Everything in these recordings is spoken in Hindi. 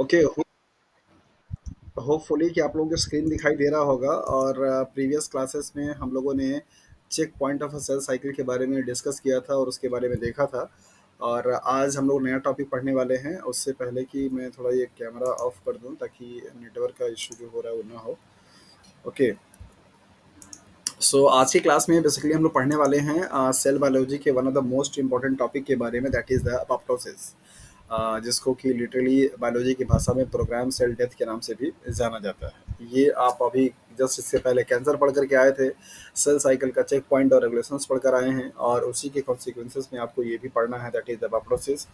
ओके होपफुली कि आप लोगों को स्क्रीन दिखाई दे रहा होगा और प्रीवियस क्लासेस में हम लोगों ने check point of a cell cycle के बारे में डिस्कस किया था और उसके बारे में देखा था। और आज हम लोग नया टॉपिक पढ़ने वाले हैं। उससे पहले कि मैं थोड़ा ये कैमरा ऑफ कर दूं ताकि नेटवर्क का इशू जो हो रहा है वो ना हो। ओके, सो आज की क्लास में बेसिकली हम लोग पढ़ने वाले हैं सेल बायोलॉजी के one of the most important topic के बारे में, दैट इज़ द अपोप्टोसिस, जिसको कि लिटरली बायोलॉजी की भाषा में प्रोग्राम सेल डेथ के नाम से भी जाना जाता है। ये आप अभी जस्ट इससे पहले कैंसर पढ़ करके आए थे, सेल साइकिल का चेक पॉइंट और रेगुलेशंस पढ़ कर आए हैं, और उसी के कॉन्सिक्वेंसेस में आपको ये भी पढ़ना है, that is the apoptosis.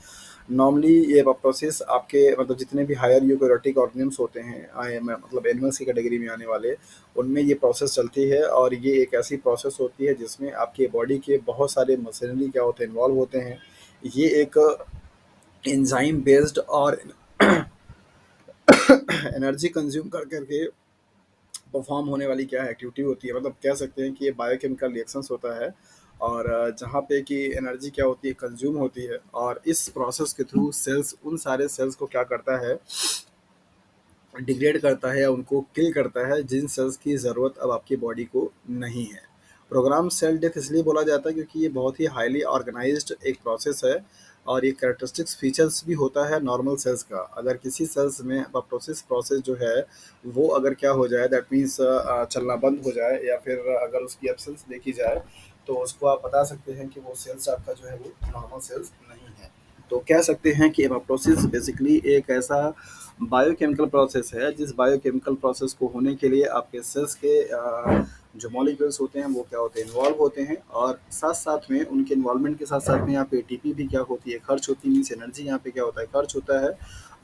Normally ये एपोप्टोसिस आपके मतलब जितने भी हायर यूकेरियोटिक ऑर्गेनिम्स होते हैं, मतलब एनिमल्स की कैटेगरी में आने वाले, उनमें ये प्रोसेस चलती है। और ये एक ऐसी प्रोसेस होती है जिसमें आपके बॉडी के बहुत सारे मशीनरी क्या होते हैं, इन्वॉल्व होते हैं। ये एक एंजाइम बेस्ड और एनर्जी कंज्यूम कर करके परफॉर्म होने वाली क्या है एक्टिविटी होती है, मतलब कह सकते हैं कि ये बायोकेमिकल रिएक्शंस होता है। और जहाँ पे कि एनर्जी क्या होती है, कंज्यूम होती है, और इस प्रोसेस के थ्रू सेल्स उन सारे सेल्स को क्या करता है, डिग्रेड करता है या उनको किल करता है जिन सेल्स की ज़रूरत अब आपकी बॉडी को नहीं है। प्रोग्राम सेल डेथ इसलिए बोला जाता है क्योंकि ये बहुत ही हाईली ऑर्गेनाइज्ड एक प्रोसेस है, और ये कैरेक्टरिस्टिक्स फीचर्स भी होता है नॉर्मल सेल्स का। अगर किसी सेल्स में अपोप्टोसिस प्रोसेस जो है वो अगर क्या हो जाए, दैट मीन्स चलना बंद हो जाए, या फिर अगर उसकी एब्सेंस देखी जाए, तो उसको आप बता सकते हैं कि वो सेल्स आपका जो है वो नॉर्मल सेल्स नहीं है। तो कह सकते हैं कि एपोप्टोसिस बेसिकली एक ऐसा बायोकेमिकल प्रोसेस है जिस बायोकेमिकल प्रोसेस को होने के लिए आपके सेल्स के जो मॉलिक्यूल्स होते हैं वो क्या होते हैं, इन्वॉल्व होते हैं। और साथ साथ में उनके इन्वॉल्वमेंट के साथ साथ में यहाँ पे एटीपी भी क्या होती है, खर्च होती है। मीन्स एनर्जी यहाँ पे क्या होता है, खर्च होता है।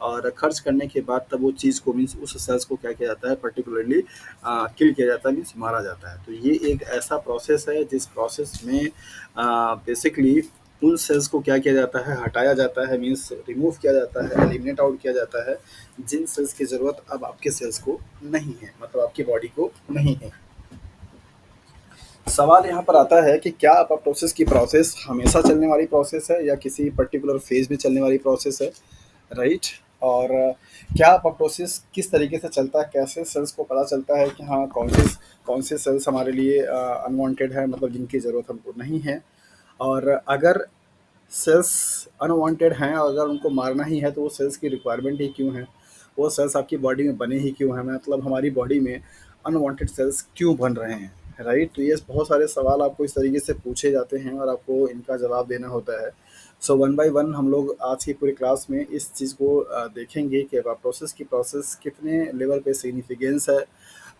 और खर्च करने के बाद तब वो चीज़ को, मीन्स उस सेल्स को क्या किया जाता है, पर्टिकुलरली किल किया जाता है, मीन्स मारा जाता है। तो ये एक ऐसा प्रोसेस है जिस प्रोसेस में बेसिकली उन सेल्स को क्या किया जाता है, हटाया जाता है, मीन्स रिमूव किया जाता है, एलिमिनेट आउट किया जाता है जिन सेल्स की ज़रूरत अब आपके सेल्स को नहीं है, मतलब आपकी बॉडी को नहीं है। सवाल यहाँ पर आता है कि क्या अपोप्टोसिस की प्रोसेस हमेशा चलने वाली प्रोसेस है या किसी पर्टिकुलर फेज में चलने वाली प्रोसेस है, राइट। और क्या अपोप्टोसिस किस तरीके से चलता है, कैसे सेल्स को पता चलता है कि हाँ कौन से सेल्स हमारे लिए अनवांटेड है, मतलब जिनकी ज़रूरत हमको नहीं है। और अगर सेल्स अनवांटेड हैं और अगर उनको मारना ही है तो वो सेल्स की रिक्वायरमेंट ही क्यों है, वो सेल्स आपकी बॉडी में बने ही क्यों हैं, मतलब हमारी बॉडी में अनवांटेड सेल्स क्यों बन रहे हैं, राइट। तो ये बहुत सारे सवाल आपको इस तरीके से पूछे जाते हैं और आपको इनका जवाब देना होता है। सो वन बाय वन हम लोग आज की पूरी क्लास में इस चीज़ को देखेंगे कि अपोप्टोसिस की प्रोसेस कितने लेवल पे सिग्निफिकेंस है,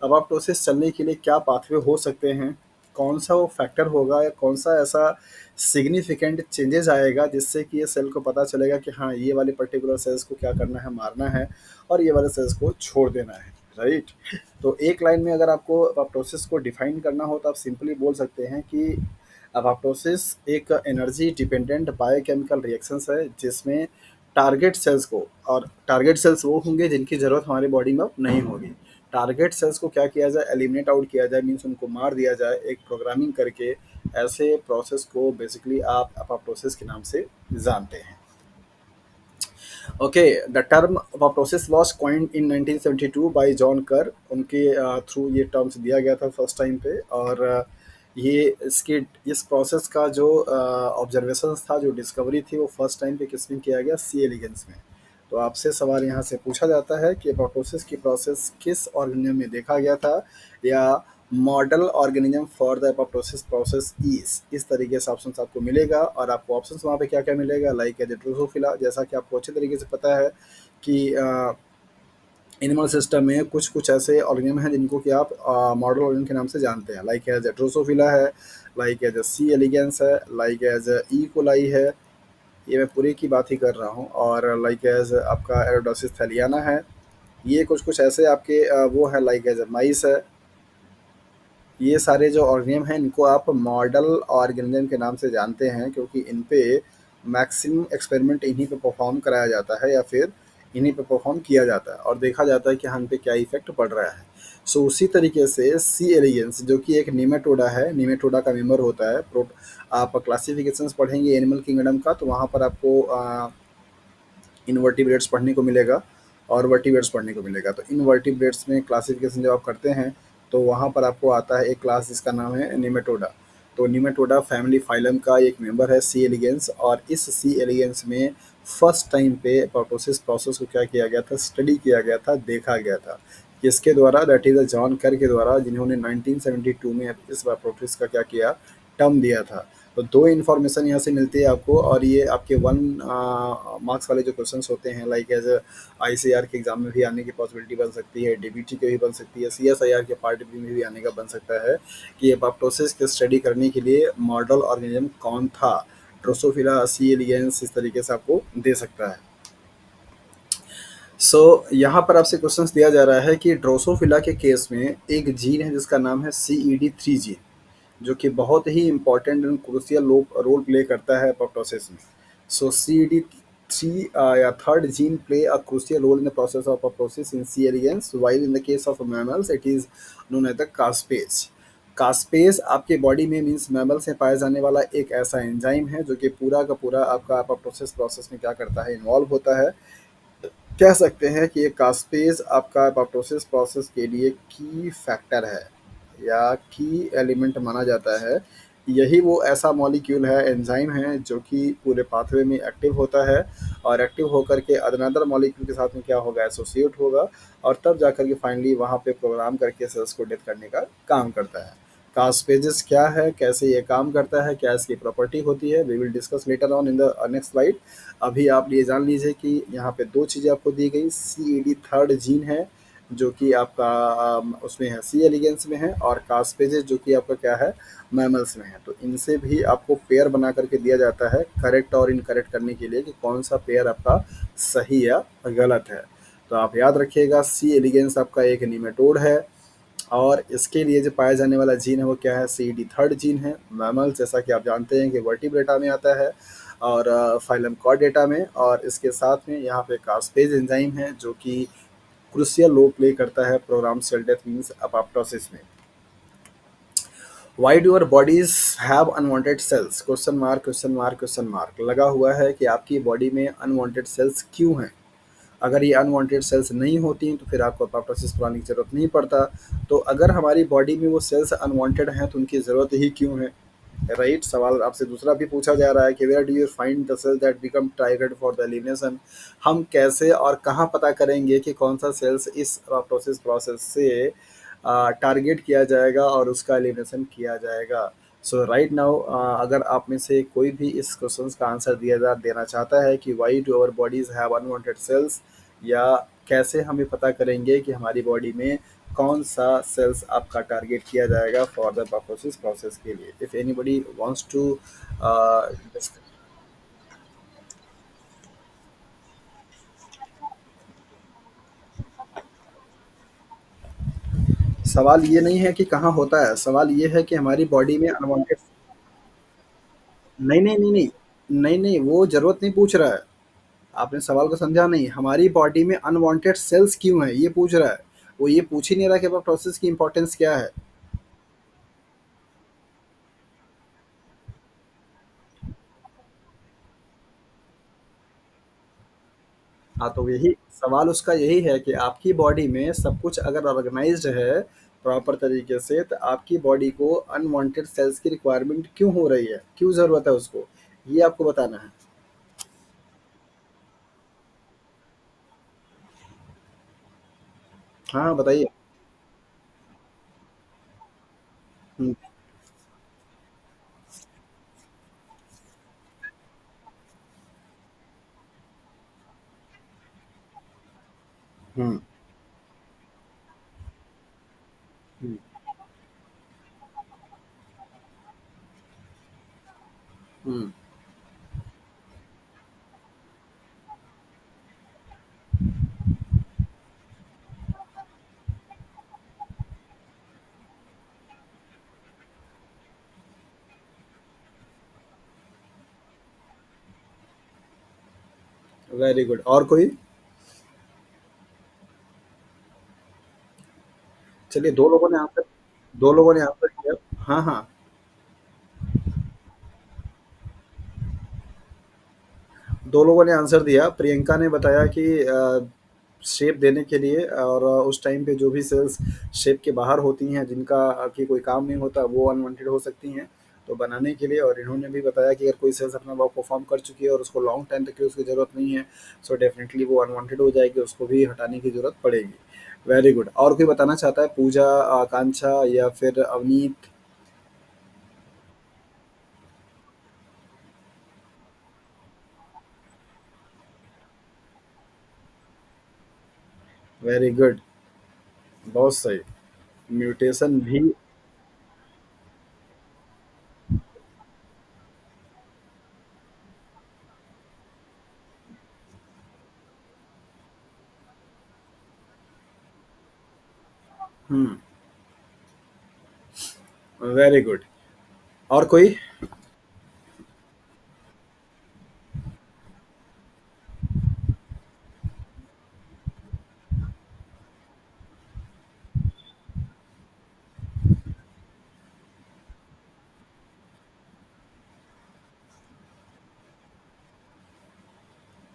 अपोप्टोसिस चलने के लिए क्या पाथवे हो सकते हैं, कौन सा वो फैक्टर होगा या कौन सा ऐसा सिग्निफिकेंट चेंजेस आएगा जिससे कि ये सेल को पता चलेगा कि हाँ ये वाले पर्टिकुलर सेल्स को क्या करना है, मारना है, और ये वाले सेल्स को छोड़ देना है, राइट। तो एक लाइन में अगर आपको अपोप्टोसिस को डिफाइन करना हो तो आप सिंपली बोल सकते हैं कि अपोप्टोसिस एक एनर्जी डिपेंडेंट बायोकेमिकल रिएक्शंस है जिसमें टारगेट सेल्स को, और टारगेट सेल्स वो होंगे जिनकी ज़रूरत हमारी बॉडी में अब नहीं होगी, टारगेट सेल्स को क्या किया जाए, एलिमिनेट आउट किया जाए, मीन्स उनको मार दिया जाए एक प्रोग्रामिंग करके। ऐसे प्रोसेस को बेसिकली आप अपोप्टोसिस के नाम से जानते हैं। Okay, the term apoptosis was coined in 1972 bye John कर, उनके थ्रू ये टर्म्स दिया गया था फर्स्ट टाइम पे। और ये इसके इस प्रोसेस का जो ऑब्जर्वेशंस था, जो डिस्कवरी थी, वो फर्स्ट टाइम पे किसमें किया गया, सी एलिगेंस में। तो आपसे सवाल यहाँ से पूछा जाता है कि अपोप्टोसिस की प्रोसेस किस ऑर्गेनिज्म में देखा गया था, या model organism for the apoptosis process इस तरीके से ऑप्शन आपको मिलेगा। और आपको ऑप्शन वहाँ पे क्या क्या मिलेगा, लाइक एज ड्रोसोफिला, जैसा कि आपको अच्छे तरीके से पता है कि एनिमल सिस्टम में कुछ कुछ ऐसे ऑर्गेनिज्म हैं जिनको कि आप मॉडल ऑर्गेनिज्म के नाम से जानते हैं, लाइक एज ड्रोसोफिला है, लाइक एज सी एलिगेंस है, लाइक एज ई कोलाई है, ये मैं पूरे की बात ही कर रहा हूँ, और लाइक एज आपका एरोडोसिस थैलियाना है। ये कुछ कुछ ऐसे आपके वो है, लाइक एज माइस है। ये सारे जो ऑर्गेनिज्म हैं इनको आप मॉडल ऑर्गेनिज्म के नाम से जानते हैं क्योंकि इन पे मैक्सिमम एक्सपेरिमेंट इन्हीं पे परफॉर्म कराया जाता है, या फिर इन्हीं पे परफॉर्म किया जाता है और देखा जाता है कि हम पे क्या इफेक्ट पड़ रहा है। सो उसी तरीके से सी एलिगेंस जो कि एक निमेटोडा है, निमेटोडा का मेंबर होता है। आप क्लासिफिकेशंस पढ़ेंगे एनिमल किंगडम का तो वहाँ पर आपको इनवर्टिब्रेट्स पढ़ने को मिलेगा। और वर्टिब्रेट्स पढ़ने को मिलेगा। तो इन वर्टिब्रेट्स में क्लासिफिकेशन जब आप करते हैं तो वहाँ पर आपको आता है एक क्लास जिसका नाम है निमेटोडा। तो निमेटोडा फैमिली फाइलम का एक मेंबर है सी एलिगेंस, और इस सी एलिगेंस में फर्स्ट टाइम पे एपोप्टोसिस प्रोसेस को क्या किया गया था, स्टडी किया गया था, देखा गया था। किसके द्वारा? दैट इज जॉन कर के द्वारा, जिन्होंने 1972 में इस एपोप्टोसिस का क्या किया, टर्म दिया था। तो दो इन्फॉर्मेशन यहाँ से मिलती है आपको, और ये आपके वन मार्क्स वाले जो क्वेश्चंस होते हैं, लाइक एज आईसीआर के एग्जाम में भी आने की पॉसिबिलिटी बन सकती है, डीबीटी के भी बन सकती है, सीएसआईआर के पार्ट बी में भी आने का बन सकता है, कि एपोप्टोसिस की स्टडी करने के लिए मॉडल ऑर्गेनिज्म कौन था। ड्रोसोफिला, सी एलिगेंस, इस तरीके से आपको दे सकता है। यहाँ पर आपसे क्वेश्चंस दिया जा रहा है कि ड्रोसोफिला के केस में एक जीन है जिसका नाम है CED3 जीन, जो कि बहुत ही important and crucial role play करता है एपोप्टोसिस में। सो CED3 या third gene play a crucial role in the process of apoptosis in C elegans, while in the case of mammals it is known as the caspase. Caspase आपके बॉडी में मीन्स मैमल से पाया जाने वाला एक ऐसा एंजाइम है जो कि पूरा का पूरा आपका एपोप्टोसिस प्रोसेस में क्या करता है, इन्वॉल्व होता है। कह सकते हैं कि ये कास्पेज आपका एपोप्टोसिस प्रोसेस के लिए की फैक्टर है या की एलिमेंट माना जाता है। यही वो ऐसा मॉलिक्यूल है, एंजाइम है, जो कि पूरे पाथवे में एक्टिव होता है, और एक्टिव होकर के अदर मॉलिक्यूल के साथ में क्या होगा, एसोसिएट होगा, और तब जाकर के फाइनली वहाँ पे प्रोग्राम करके सेल्स को डेथ करने का काम करता है। कास्पेजेस क्या है, कैसे ये काम करता है, क्या इसकी प्रॉपर्टी होती है, we will discuss later on in the next slide. अभी आप ये जान लीजिए कि यहाँ पे दो चीज़ें आपको दी गई, CED थर्ड जीन है जो कि आपका उसमें है, सी एलिगेंस में है, और कास्पेजेस जो कि आपका क्या है, मैमल्स में है। तो इनसे भी आपको पेयर बना करके दिया जाता है करेक्ट और इनकरेक्ट करने के लिए, कि कौन सा पेयर आपका सही या गलत है। तो आप याद रखिएगा, सी एलिगेंस आपका एक निमेटोड है, और इसके लिए जो पाया जाने वाला जीन है वो क्या है, CED थर्ड जीन है। मैमल जैसा कि आप जानते हैं कि वर्टिब्रेटा में आता है, और फाइलम कॉर्डेटा में, और इसके साथ में यहाँ पे कास्पेज एंजाइम है जो कि क्रूशियल रोल प्ले करता है program cell death means apoptosis में। Why do our bodies have unwanted cells, question mark question mark question mark लगा हुआ है कि आपकी बॉडी में अनवांटेड सेल्स क्यों हैं। अगर ये अनवांटेड सेल्स नहीं होती तो फिर आपको एपोप्टोसिस कराने की ज़रूरत नहीं पड़ता। तो अगर हमारी बॉडी में वो सेल्स अनवांटेड हैं तो उनकी ज़रूरत ही क्यों है, राइट। सवाल आपसे दूसरा भी पूछा जा रहा है कि where do you find the cell that become target for the elimination. हम कैसे और कहाँ पता करेंगे कि कौन सा सेल्स इस एपोप्टोसिस प्रोसेस से टारगेट किया जाएगा और उसका एलिमिनेशन किया जाएगा। सो राइट नाउ अगर आप में से कोई भी इस क्वेश्चन का आंसर देना चाहता है कि why do our bodies have unwanted cells, या कैसे हमें पता करेंगे कि हमारी बॉडी में कौन सा सेल्स आपका टारगेट किया जाएगा फॉर द एपोप्टोसिस प्रोसेस के लिए, इफ एनीबडी वांट्स टू सवाल ये नहीं है कि कहाँ होता है, सवाल ये है कि हमारी बॉडी में अनवांटेड। नहीं नहीं नहीं नहीं, नहीं नहीं, वो जरूरत नहीं पूछ रहा है। आपने सवाल को समझा नहीं, हमारी बॉडी में अनवांटेड सेल्स क्यों है ये पूछ रहा है। वो ये पूछ ही नहीं रहा कि प्रोसेस की इंपॉर्टेंस क्या है। हाँ, तो यही सवाल उसका यही है कि आपकी बॉडी में सब कुछ अगर ऑर्गेनाइज्ड है प्रॉपर तरीके से, तो आपकी बॉडी को अनवांटेड सेल्स की रिक्वायरमेंट क्यों हो रही है, क्यों ज़रूरत है उसको, ये आपको बताना है। हाँ बताइए। हम्म। हम्म। हम्म। वेरी गुड, और कोई? चलिए, दो लोगों ने आंसर, दो लोगों ने आंसर किया। हाँ हाँ, दो लोगों ने आंसर दिया। प्रियंका ने बताया कि शेप देने के लिए, और उस टाइम पे जो भी सेल्स शेप के बाहर होती हैं, जिनका कि कोई काम नहीं होता, वो अनवांटेड हो सकती हैं। तो बनाने के लिए, और इन्होंने भी बताया कि अगर कोई सेल्स अपना वर्क परफॉर्म कर चुकी है और उसको लॉन्ग टाइम तक के लिए उसकी ज़रूरत नहीं है, सो डेफिनेटली वो अनवांटेड हो जाएगी, उसको भी हटाने की ज़रूरत पड़ेगी। Very good. और कोई बताना चाहता है? पूजा, आकांक्षा या फिर अवनीत? वेरी गुड, बहुत सही। म्यूटेशन भी। हुँ, वेरी गुड। और कोई?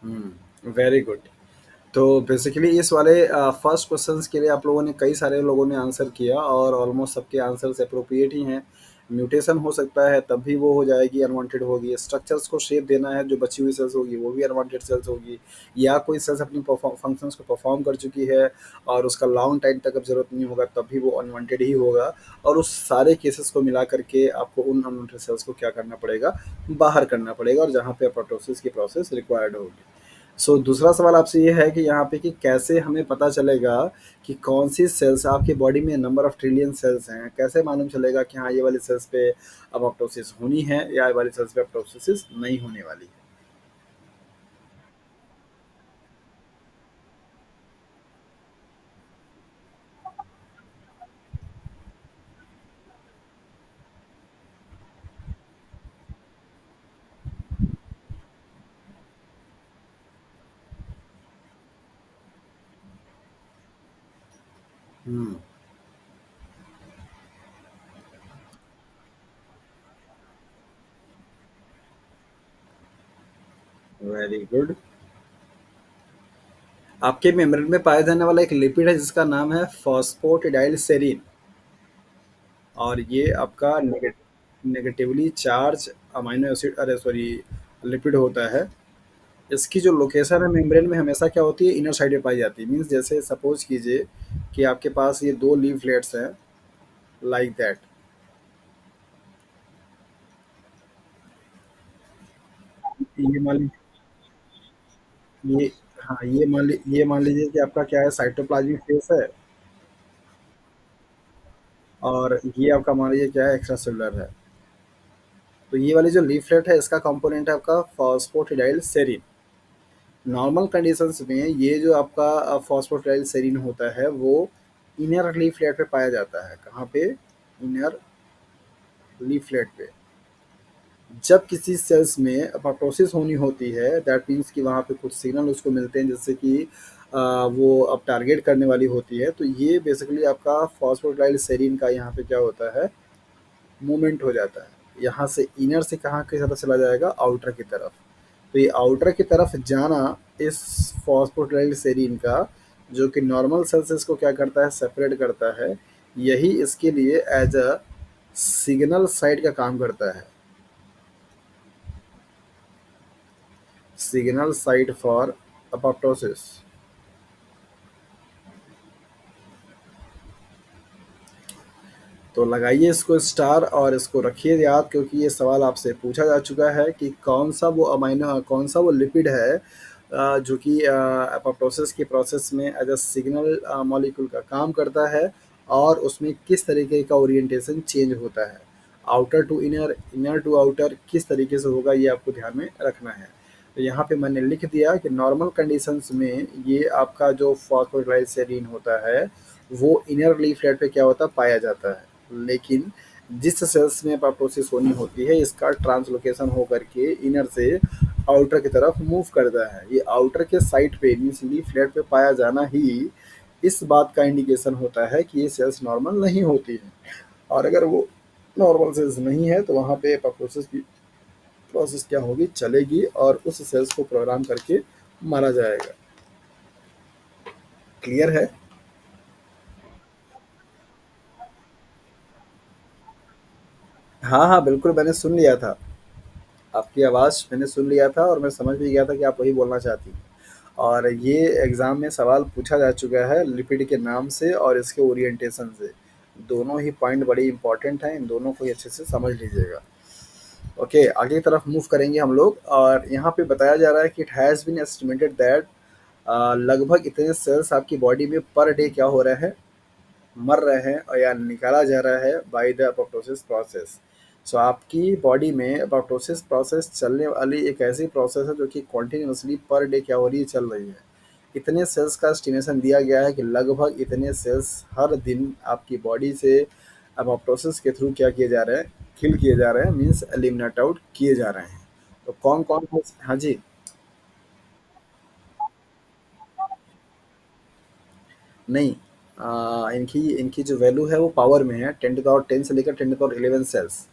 हुँ, वेरी गुड। तो बेसिकली इस वाले फर्स्ट क्वेश्चंस के लिए आप लोगों ने, कई सारे लोगों ने आंसर किया, और ऑलमोस्ट सबके आंसर्स एप्रोप्रिएट ही हैं। म्यूटेशन हो सकता है तब भी वो हो जाएगी, अनवांटेड होगी। स्ट्रक्चर्स को शेप देना है, जो बची हुई सेल्स होगी वो भी अनवांटेड सेल्स होगी। या कोई सेल्स अपनी फंक्शंस को परफॉर्म कर चुकी है और उसका लॉन्ग टाइम तक अब जरूरत नहीं होगा, तब भी वो अनवांटेड ही होगा। और उस सारे केसेस को मिला करके आपको उन अनवांटेड सेल्स को क्या करना पड़ेगा, बाहर करना पड़ेगा, और जहाँ पे अपोप्टोसिस की प्रोसेस रिक्वायर्ड होगी। सो दूसरा सवाल आपसे ये है कि यहाँ पे कि कैसे हमें पता चलेगा कि कौन सी सेल्स, आपकी बॉडी में नंबर ऑफ ट्रिलियन सेल्स हैं, कैसे मालूम चलेगा कि हाँ ये वाली सेल्स पे अब अपटोसिस होनी है या ये वाली सेल्स पे अपटोसिस नहीं होने वाली है? हम्म। Very good. आपके मेम्ब्रेन में पाया जाने वाला एक लिपिड है जिसका नाम है फॉस्फोटिडाइल सेरीन, और ये आपका नेगेटिवली चार्ज अमाइनो एसिड, अरे सॉरी, लिपिड होता है। इसकी जो लोकेशन है मेम्ब्रेन में हमेशा क्या होती है, इनर साइड में पाई जाती है। मीन्स जैसे सपोज कीजिए कि आपके पास ये दो लीफलेट्स हैं, लाइक दैट। ये मान ली ये हाँ, ये मान लीजिए कि आपका क्या है, साइटोप्लाज्मिक फेस है, और ये आपका मान लीजिए क्या है, एक्स्ट्रा सेलुलर है। तो ये वाली जो लीफलेट है, इसका कंपोनेंट है आपका फॉस्फोटिडाइल सेरीन। नॉर्मल कंडीशंस में ये जो आपका फॉस्फोटाइल सेरीन होता है, वो इनर लीफलेट पे पाया जाता है। कहाँ पे? इनर लीफलेट पे। जब किसी सेल्स में अपोप्टोसिस होनी होती है, दैट मीन्स कि वहाँ पे कुछ सिग्नल उसको मिलते हैं जिससे कि वो अब टारगेट करने वाली होती है, तो ये बेसिकली आपका फॉस्फोटाइल सेरीन का यहाँ पे क्या होता है, मूवमेंट हो जाता है। यहाँ से इनर से कहाँ की तरफ चला जाएगा, आउटर की तरफ। तो ये आउटर की तरफ जाना इस फॉस्फोटाइल का, जो कि नॉर्मल सेल्स को क्या करता है, सेपरेट करता है, यही इसके लिए एज अ सिग्नल साइड का काम करता है। Signal site for apoptosis. तो लगाइए इसको स्टार और इसको रखिए याद, क्योंकि ये सवाल आपसे पूछा जा चुका है कि कौन सा वो लिपिड है जो कि एपोप्टोसिस की प्रोसेस में एज अ सिग्नल मॉलिक्यूल का काम करता है, और उसमें किस तरीके का ओरिएंटेशन चेंज होता है, outer to inner, inner to outer, किस तरीके से होगा, ये आपको ध्यान में रखना है। तो यहाँ पे मैंने लिख दिया कि नॉर्मल कंडीशंस में ये आपका जो फॉस्फोग्लाइसरीन होता है, वो इनर लीफलेट पे क्या होता है, पाया जाता है। लेकिन जिस सेल्स में एपोप्टोसिस होनी होती है, इसका ट्रांसलोकेशन होकर के इनर से आउटर की तरफ मूव करता है। ये आउटर के साइड पे मीन्स लीफलेट पे पाया जाना ही इस बात का इंडिकेशन होता है कि ये सेल्स नॉर्मल नहीं होती हैं। और अगर वो नॉर्मल सेल्स नहीं है, तो वहाँ पे एपोप्टोसिस की प्रोसेस क्या होगी, चलेगी, और उस सेल्स को प्रोग्राम करके मारा जाएगा। क्लियर है? हाँ, हाँ, बिल्कुल मैंने सुन लिया था। आपकी आवाज़ मैंने सुन लिया था और मैं समझ भी गया था कि आप वही बोलना चाहती हैं। और ये एग्ज़ाम में सवाल पूछा जा चुका है लिपिड के नाम से और इसके ओरिएंटेशन से। दोनों ही पॉइंट बड़ी इम्पोर्टेंट हैं, इन दोनों को ही अच्छे से समझ लीजिएगा। ओके, आगे की तरफ मूव करेंगे हम लोग और यहाँ पे बताया जा रहा है कि it has been estimated that लगभग इतने सेल्स आपकी बॉडी में पर डे क्या हो रहे हैं, मर रहे हैं और या निकाला जा रहा है बाय द अपोप्टोसिस प्रोसेस। सो आपकी बॉडी में अपोप्टोसिस प्रोसेस चलने वाली एक ऐसी प्रोसेस है जो कि कॉन्टिन्यूसली पर डे क्या हो रही है, चल रही है। इतने सेल्स का एस्टिमेशन दिया गया है कि लगभग इतने सेल्स हर दिन आपकी बॉडी से अपोप्टोसिस के थ्रू क्या किए जा रहे हैं, किल किए जा रहे हैं, मीन्स एलिमिनेट आउट किए जा रहे हैं। तो कौन कौन, हाँ जी, नहीं, इनकी इनकी जो वैल्यू है वो पावर में है, 10 to the power 10 से लेकर 10 to the power 11 सेल्स।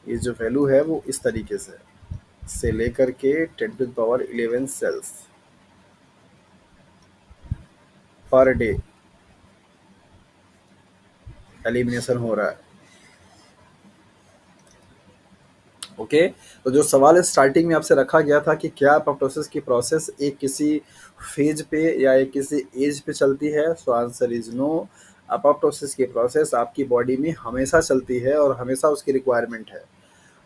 ये जो वैल्यू है वो इस तरीके से लेकर के 10 to the power 11 cells per day elimination हो रहा है। ओके, तो जो सवाल स्टार्टिंग में आपसे रखा गया था कि क्या अपोप्टोसिस की प्रोसेस एक किसी फेज पे या एक किसी एज पे चलती है, so answer is no. Apoptosis की प्रोसेस आपकी बॉडी में हमेशा चलती है और हमेशा उसकी रिक्वायरमेंट है।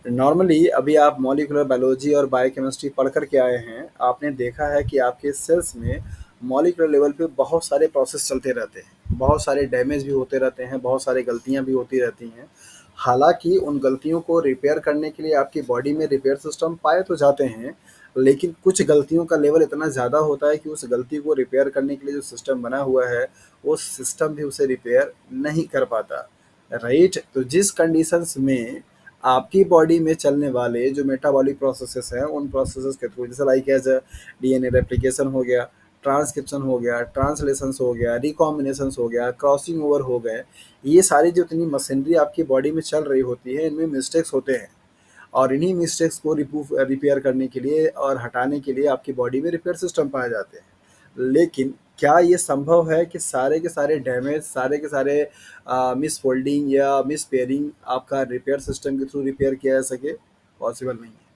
नॉर्मली अभी आप मॉलिक्यूलर बायोलॉजी और बायोकेमिस्ट्री पढ़ कर के आए हैं, आपने देखा है कि आपके सेल्स में मॉलिक्यूलर लेवल पे बहुत सारे प्रोसेस चलते रहते हैं, बहुत सारे डैमेज भी होते रहते हैं, बहुत सारी गलतियां भी होती रहती हैं। हालांकि उन गलतियों को रिपेयर करने के लिए आपकी बॉडी में रिपेयर सिस्टम पाए तो जाते हैं, लेकिन कुछ गलतियों का लेवल इतना ज़्यादा होता है कि उस गलती को रिपेयर करने के लिए जो सिस्टम बना हुआ है, वो सिस्टम भी उसे रिपेयर नहीं कर पाता। राइट, तो जिस कंडीशंस में आपकी बॉडी में चलने वाले जो मेटाबॉलिक प्रोसेसेस हैं, उन प्रोसेसेस के थ्रू, जैसे लाइक एज डीएनए रेप्लिकेशन हो गया, ट्रांसक्रिप्शन हो गया, ट्रांसलेशंस हो गया, रिकॉम्बिनेशंस हो गया, क्रॉसिंग ओवर हो गए, ये सारी जो इतनी मशीनरी आपकी बॉडी में चल रही होती है, इनमें मिस्टेक्स होते हैं। और इन्हीं मिस्टेक्स को रिपेयर करने के लिए और हटाने के लिए आपकी बॉडी में रिपेयर सिस्टम पाए जाते हैं। लेकिन क्या ये संभव है कि सारे के सारे डैमेज, सारे के सारे मिस फोल्डिंग या मिस पेयरिंग आपका रिपेयर सिस्टम के थ्रू रिपेयर किया जा सके? पॉसिबल नहीं है।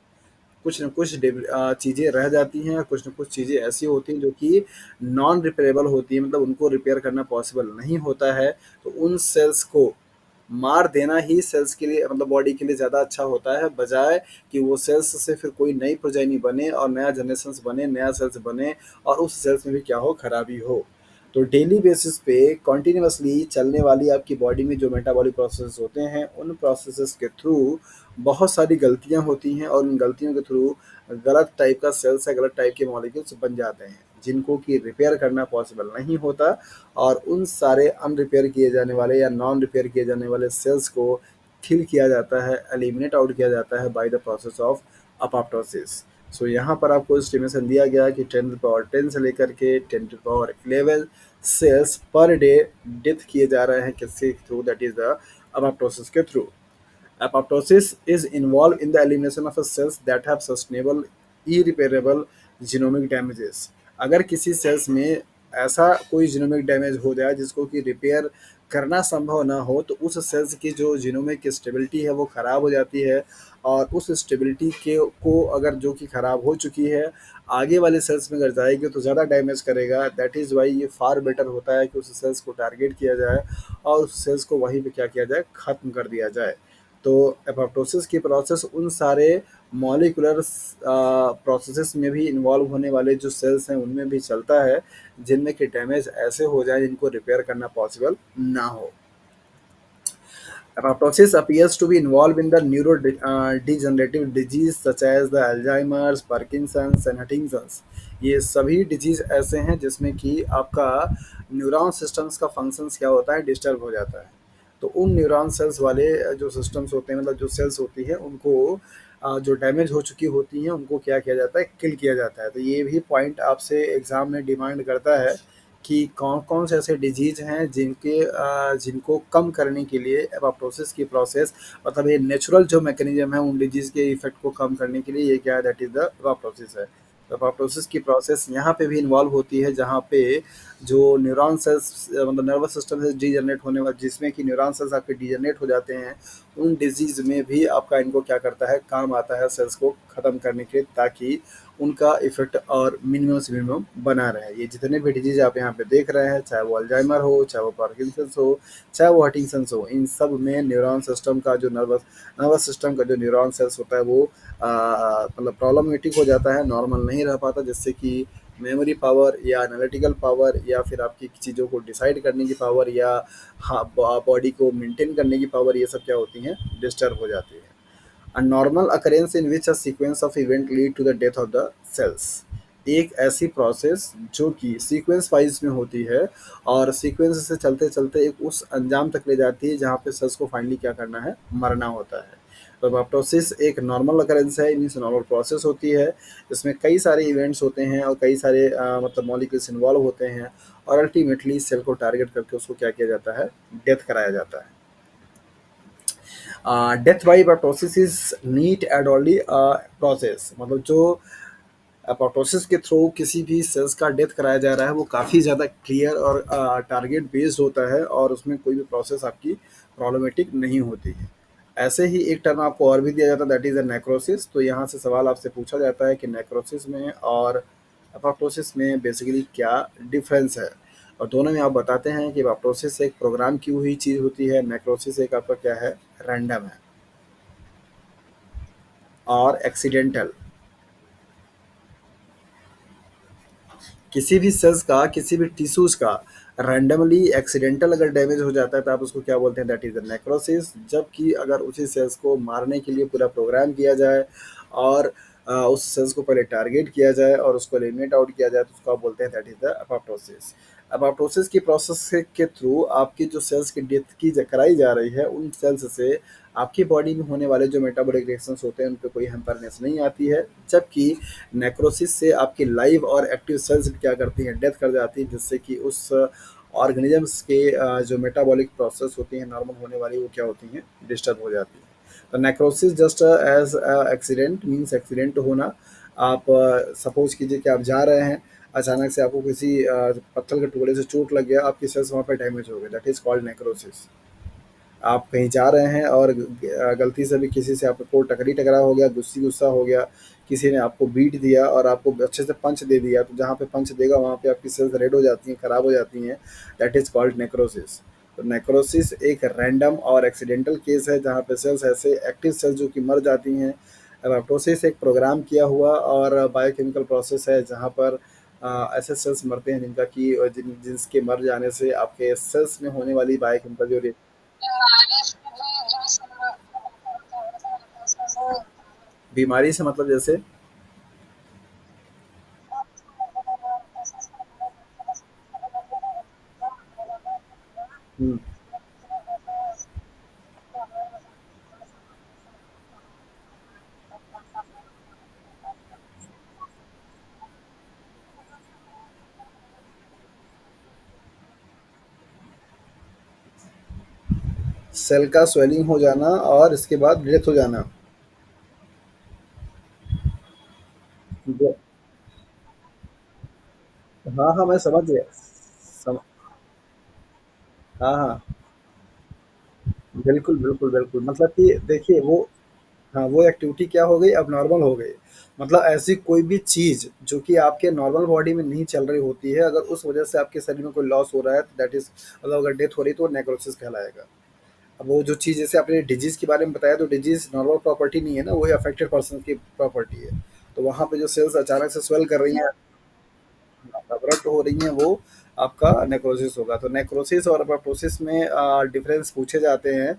कुछ न कुछ चीज़ें रह जाती हैं, कुछ न कुछ चीज़ें ऐसी होती हैं जो कि नॉन रिपेयरेबल होती हैं, मतलब उनको रिपेयर करना पॉसिबल नहीं होता है। तो उन सेल्स को मार देना ही सेल्स के लिए, मतलब बॉडी के लिए ज़्यादा अच्छा होता है, बजाय कि वो सेल्स से फिर कोई नई प्रोजेनी बने और नया जनरेशन्स बने, नया सेल्स बने और उस सेल्स में भी क्या हो, खराबी हो। तो डेली बेसिस पे कंटिन्यूअसली चलने वाली आपकी बॉडी में जो मेटाबॉलिक प्रोसेस होते हैं, उन प्रोसेसेस के थ्रू बहुत सारी गलतियां होती हैं और उन गलतियों के थ्रू गलत टाइप का सेल्स या गलत टाइप के मॉलिक्यूल्स बन जाते हैं, जिनको कि रिपेयर करना पॉसिबल नहीं होता। और उन सारे अनरिपेयर किए जाने वाले या नॉन रिपेयर किए जाने वाले सेल्स को किल किया जाता है, एलिमिनेट आउट किया जाता है by the process of apoptosis. So यहाँ पर आपको एस्टिमेशन दिया गया है कि 10 to the power 10 से लेकर के 10 to the power 11 cells per day death किए जा रहे हैं, किसके through? That is the apoptosis के through. Apoptosis is involved in the elimination of cells that have sustainable irreparable genomic damages। अगर किसी सेल्स में ऐसा कोई जीनोमिक डैमेज हो जाए जिसको कि रिपेयर करना संभव ना हो, तो उस सेल्स की जो जीनोमिक स्टेबिलिटी है वो ख़राब हो जाती है। और उस स्टेबिलिटी के को अगर जो कि ख़राब हो चुकी है, आगे वाले सेल्स में अगर जाएगी तो ज़्यादा डैमेज करेगा। दैट इज़ वाई ये फार बेटर होता है कि उस सेल्स को टारगेट किया जाए और उस सेल्स को वहीं पे क्या किया जाए, ख़त्म कर दिया जाए। तो एपोप्टोसिस की प्रोसेस उन सारे मॉलिक्यूलर प्रोसेसेस में भी इन्वॉल्व होने वाले जो सेल्स हैं उनमें भी चलता है, जिनमें कि डैमेज ऐसे हो जाए जिनको रिपेयर करना पॉसिबल ना हो। Apoptosis appears to be involved in the neurodegenerative disease such as the Alzheimer's, Parkinson's and Huntington's। ये सभी डिजीज ऐसे हैं जिसमें कि आपका न्यूरॉन सिस्टम्स का फंक्शंस क्या होता है, डिस्टर्ब हो जाता है। तो उन न्यूरॉन सेल्स वाले जो सिस्टम्स होते हैं, मतलब जो सेल्स होती हैं, उनको जो डैमेज हो चुकी होती हैं उनको क्या किया जाता है, किल किया जाता है। तो ये भी पॉइंट आपसे एग्ज़ाम में डिमांड करता है कि कौन-कौन से ऐसे डिजीज़ हैं जिनको कम करने के लिए एपोप्टोसिस की प्रोसेस, मतलब ये नेचुरल जो मैकेनिज़्म है उन डिजीज़ के इफ़ेक्ट को कम करने के लिए ये क्या है, दैट इज़ द एपोप्टोसिस है। एपोप्टोसिस की प्रोसेस यहाँ पे भी इन्वॉल्व होती है, जहाँ पे जो न्यूरॉन सेल्स मतलब नर्वस सिस्टम से डीजनरेट होने वाले, जिसमें कि न्यूरॉन सेल्स आपके डीजनरेट हो जाते हैं, उन डिजीज़ में भी आपका इनको क्या करता है, काम आता है सेल्स को ख़त्म करने के, ताकि उनका इफ़ेक्ट और मिनिमम से मिनिमम बना रहे। ये जितने भी डिजीज़ आप यहाँ पे देख रहे हैं, चाहे वो अल्जाइमर हो, चाहे वो पार्किंसंस हो, चाहे वो हंटिंगटन्स हो, इन सब में न्यूरॉन सिस्टम का जो नर्वस सिस्टम का जो न्यूरॉन सेल्स होता है वो मतलब प्रॉब्लमेटिक हो जाता है, नॉर्मल नहीं रह पाता, जिससे कि मेमोरी पावर या एनालिटिकल पावर या फिर आपकी चीज़ों को डिसाइड करने की पावर या हाँ बॉडी को मेंटेन करने की पावर, ये सब क्या होती हैं, डिस्टर्ब हो जाती है। A normal occurrence in which a sequence of event lead to the death of the cells, एक ऐसी प्रोसेस जो कि सीक्वेंस वाइज में होती है और सीक्वेंस से चलते चलते एक उस अंजाम तक ले जाती है जहाँ पे सेल्स को फाइनली क्या करना है, मरना होता है। तो एपोप्टोसिस एक नॉर्मल अकरेंस है, मीन्स नॉर्मल प्रोसेस होती है। इसमें कई सारे इवेंट्स होते हैं और कई सारे मतलब मॉलिक्यूल्स इन्वॉल्व होते हैं, और अल्टीमेटली सेल को टारगेट करके उसको क्या किया जाता है, डेथ कराया जाता है। Death by apoptosis is neat and only process, मतलब जो एपोप्टोसिस के थ्रू किसी भी सेल्स का डेथ कराया जा रहा है वो काफ़ी ज़्यादा क्लियर और टारगेट बेस्ड होता है, और उसमें कोई भी प्रोसेस आपकी प्रॉब्लमेटिक नहीं होती है। ऐसे ही एक टर्म आपको और भी दिया जाता है, दैट इज़ अ नेक्रोसिस। तो यहाँ से सवाल आपसे पूछा जाता है कि नेक्रोसिस में और एपोप्टोसिस में बेसिकली क्या डिफरेंस है, और दोनों में आप बताते हैं कि एपोप्टोसिस एक प्रोग्राम की हुई चीज़ होती है, नेक्रोसिस एक आपका क्या है, रैंडम है और एक्सीडेंटल। किसी भी सेल्स का, किसी भी टिश्यूज़ का रैंडमली एक्सीडेंटल अगर डैमेज हो जाता है तो आप उसको क्या बोलते हैं, दैट इज़ द नेक्रोसिस। जबकि अगर उसी सेल्स को मारने के लिए पूरा प्रोग्राम किया जाए और उस सेल्स को पहले टारगेट किया जाए और उसको एलिमिनेट आउट किया जाए तो उसको आप बोलते हैं that is the apoptosis. Apoptosis की प्रोसेस के थ्रू आपकी जो सेल्स की डेथ की कराई जा रही है, उन सेल्स से आपकी बॉडी में होने वाले जो मेटाबॉलिक रिएक्शंस होते हैं उन पे कोई हैम्परनेस नहीं आती है। जबकि नेक्रोसिस से आपकी लाइव और एक्टिव सेल्स क्या करती हैं, डेथ कर जाती हैं, जिससे कि उस ऑर्गेनिजम्स के जो मेटाबॉलिक प्रोसेस होती हैं नॉर्मल होने वाली, वो क्या होती हैं, डिस्टर्ब हो जाती हैं। तो necrosis just as accident, means accident होना। आप सपोज कीजिए कि आप जा रहे हैं, अचानक से आपको किसी पत्थर के टुकड़े से चोट लग गया, आपकी सेल्स वहाँ पे डैमेज हो गए, दैट इज़ कॉल्ड नेक्रोसिस। आप कहीं जा रहे हैं और गलती से भी किसी से आपको टकरा हो गया, गुस्सा हो गया, किसी ने आपको बीट दिया और आपको अच्छे से पंच दे दिया, तो जहाँ पे पंच देगा वहाँ पे आपकी सेल्स रेड हो जाती हैं, खराब हो जाती हैं, दैट इज़ कॉल्ड नेक्रोसिस। तो नेक्रोसिस एक रैंडम और एक्सीडेंटल केस है जहाँ पे सेल्स ऐसे एक्टिव सेल्स जो कि मर जाती हैं। एपोप्टोसिस एक प्रोग्राम किया हुआ और बायोकेमिकल प्रोसेस है जहाँ पर ऐसे सेल्स मरते हैं जिनका कि जिसके मर जाने से आपके सेल्स में होने वाली बायोकेमिकल जो बीमारी से मतलब जैसे। हुँ, सेल का स्वेलिंग हो जाना और इसके बाद डेथ हो जाना। ज हाँ, हाँ, मैं समझ गया। सम हाँ, हाँ। बिल्कुल, बिल्कुल, बिल्कुल। मतलब कि देखिए वो, हाँ, वो एक्टिविटी क्या हो गई, अब नॉर्मल हो गई। मतलब ऐसी कोई भी चीज़ जो कि आपके नॉर्मल बॉडी में नहीं चल रही होती है, अगर उस वजह से आपके शरीर में कोई लॉस हो रहा है, तो दैट इज़ मतलब अगर डेथ हो रही है तो वो नेक्रोसिस कहलाएगा। अब वो जो चीज़ जैसे आपने डिजीज़ के बारे में बताया, तो डिजीज़ नॉर्मल प्रॉपर्टी नहीं है ना, वो अफेक्टेड पर्सन की प्रॉपर्टी है। तो वहाँ पे जो सेल्स अचानक से स्वेल कर रही हैं, अब्रप्ट हो रही हैं, वो आपका नेक्रोसिस होगा। तो नेक्रोसिस और एपोप्टोसिस में डिफरेंस पूछे जाते हैं,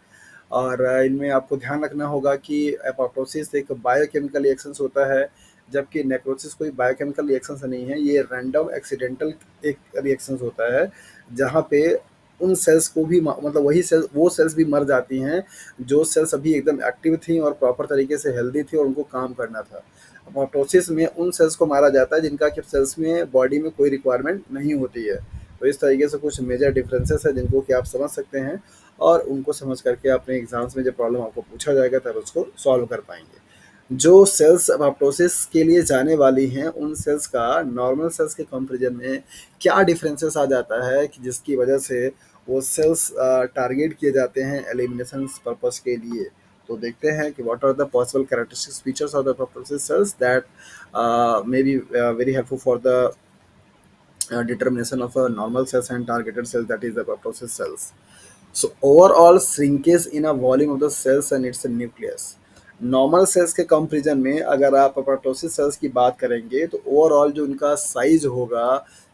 और इनमें आपको ध्यान रखना होगा कि एपोप्टोसिस एक बायोकेमिकल रिएक्शंस होता है, जबकि नेक्रोसिस कोई बायोकेमिकल रिएक्शंस नहीं है, ये रैंडम एक्सीडेंटल एक रिएक्शंस होता है, जहाँ पे उन सेल्स को भी मतलब वही सेल्स, वो सेल्स भी मर जाती हैं जो सेल्स अभी एकदम एक्टिव थी और प्रॉपर तरीके से हेल्दी थी और उनको काम करना था। माइटोसिस में उन सेल्स को मारा जाता है जिनका कि सेल्स में बॉडी में कोई रिक्वायरमेंट नहीं होती है। तो इस तरीके से कुछ मेजर डिफरेंसेस है जिनको कि आप समझ सकते हैं, और उनको समझ करके अपने एग्जाम्स में जब प्रॉब्लम आपको पूछा जाएगा तब उसको सॉल्व कर पाएंगे। जो सेल्स अपोप्टोसिस के लिए जाने वाली हैं उन सेल्स का नॉर्मल सेल्स के कंपैरिजन में क्या डिफरेंसेस आ जाता है कि जिसकी वजह से वो सेल्स टारगेट किए जाते हैं एलिमिनेशन पर्पस के लिए। तो देखते हैं कि what are the possible characteristics features of the apoptosis cells that may be very helpful for the determination of a normal cells and targeted cells, that is the apoptosis cells. So overall shrinkage in a volume of the cells and its nucleus. Normal sales के कंपेरिजन में अगर आप अपोप्टोसिस सेल्स की बात करेंगे तो ओवरऑल जो उनका साइज होगा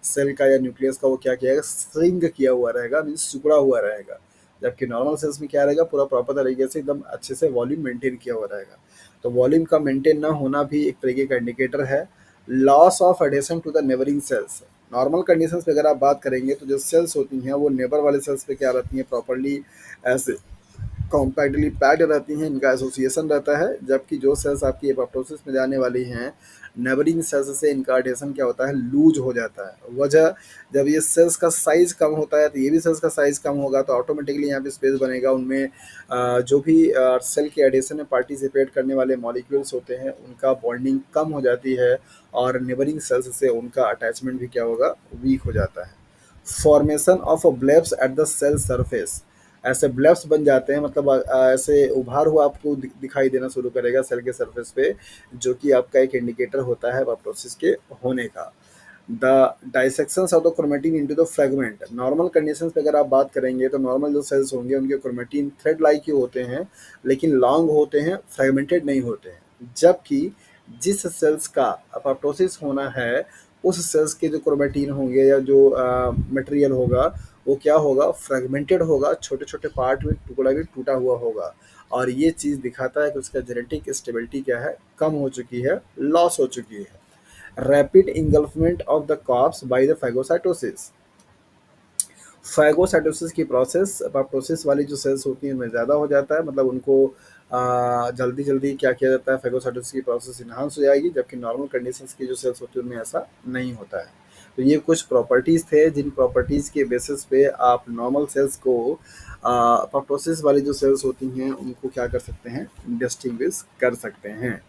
सेल का या न्यूक्लियस का वो क्या किया श्रिंक किया हुआ रहेगा, मीन्स सिकुड़ा हुआ रहेगा। जबकि नॉर्मल सेल्स में क्या रहेगा, पूरा प्रॉपर तरीके से एकदम अच्छे से वॉल्यूम मेंटेन किया हुआ रहेगा। तो वॉल्यूम का मेंटेन ना होना भी एक तरीके का इंडिकेटर है। Loss of adhesion to the neighbouring cells. Normal conditions पे अगर आप बात करेंगे तो जो सेल्स होती हैं वो नेबर वाले सेल्स पे क्या रहती हैं, प्रॉपर्ली ऐसे कॉम्पैक्टली पैक्ड रहती हैं, इनका एसोसिएशन रहता है। जबकि जो सेल्स आपकी एपोप्टोसिस में जाने वाली हैं नेबरिंग सेल्स से इनका एडेशन क्या होता है, लूज हो जाता है। वजह, जब ये सेल्स का साइज कम होता है तो ये भी सेल्स का साइज कम होगा, तो ऑटोमेटिकली यहाँ पे स्पेस बनेगा उनमें। जो भी सेल के एडेशन में पार्टिसिपेट करने वाले मॉलिक्यूल्स होते हैं उनका बॉन्डिंग कम हो जाती है और नेबरिंग सेल्स से उनका अटैचमेंट भी क्या होगा, वीक हो जाता है। Formation of blebs at the cell surface. ऐसे ब्लेब्स बन जाते हैं, मतलब ऐसे उभार हुआ आपको दिखाई देना शुरू करेगा सेल के सरफेस पे, जो कि आपका एक इंडिकेटर होता है एपोप्टोसिस के होने का। The dissections of the chromatin into the fragment. Normal conditions पे अगर आप बात करेंगे तो नॉर्मल जो सेल्स होंगे उनके क्रोमेटिन थ्रेड लाइक ही होते हैं, लेकिन लॉन्ग होते हैं, फ्रेगमेंटेड नहीं होते हैं। जबकि जिस सेल्स का अपोप्टोसिस होना है उस सेल्स के जो क्रोमेटिन होंगे या जो मटेरियल होगा वो क्या होगा, फ्रेगमेंटेड होगा, छोटे छोटे पार्ट में टुकड़ा भी टूटा हुआ होगा। और ये चीज़ दिखाता है कि उसका जेनेटिक स्टेबिलिटी क्या है, कम हो चुकी है, लॉस हो चुकी है। Rapid engulfment of the corpse by the phagocytosis. Phagocytosis की प्रोसेस अपोप्टोसिस वाली जो सेल्स होती हैं उनमें ज़्यादा हो जाता है, मतलब उनको जल्दी जल्दी क्या किया जाता है, फैगोसाइटोसिस की प्रोसेस इन्हांस हो जाएगी। जबकि नॉर्मल कंडीशंस की जो सेल्स होती है उनमें ऐसा नहीं होता है। तो ये कुछ प्रॉपर्टीज़ थे जिन प्रॉपर्टीज़ के बेसिस पे आप नॉर्मल सेल्स को अपोप्टोसिस वाली जो सेल्स होती हैं उनको क्या कर सकते हैं, डिस्टिंग्विश कर सकते हैं।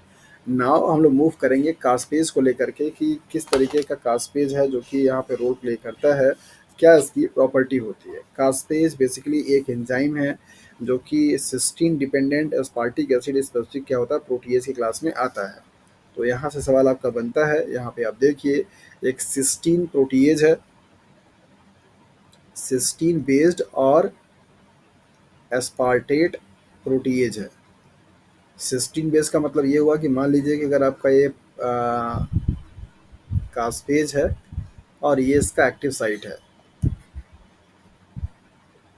नाउ हम लोग मूव करेंगे कास्पेज को लेकर के कि किस तरीके का कास्पेज है जो कि यहाँ पे रोल प्ले करता है, क्या इसकी प्रॉपर्टी होती है। कास्पेज बेसिकली एक एंजाइम है जो कि cysteine dependent aspartic acid specific क्या होता है, प्रोटीएज की क्लास में आता है। तो यहाँ से सवाल आपका बनता है, यहाँ पे आप देखिए एक सिस्टीन प्रोटीएज है, सिस्टीन बेस्ड और एस्पार्टेट प्रोटीएज है। सिस्टीन बेस का मतलब ये हुआ कि मान लीजिए कि अगर आपका ये कास्पेज है और ये इसका एक्टिव साइट है,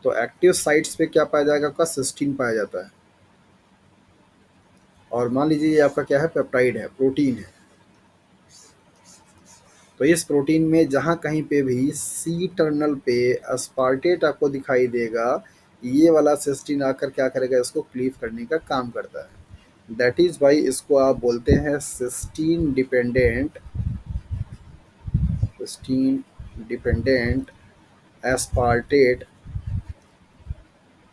तो एक्टिव साइट्स पे क्या पाया जाएगा, आपका सिस्टीन पाया जाता है। और मान लीजिए ये आपका क्या है, पेप्टाइड है, प्रोटीन है। तो इस प्रोटीन में जहाँ कहीं पे भी सी टर्नल पे अस्पार्टेट आपको दिखाई देगा, ये वाला सिस्टीन आकर क्या करेगा, इसको क्लीव करने का काम करता है। दैट इज वाई इसको आप बोलते हैं cysteine dependent aspartate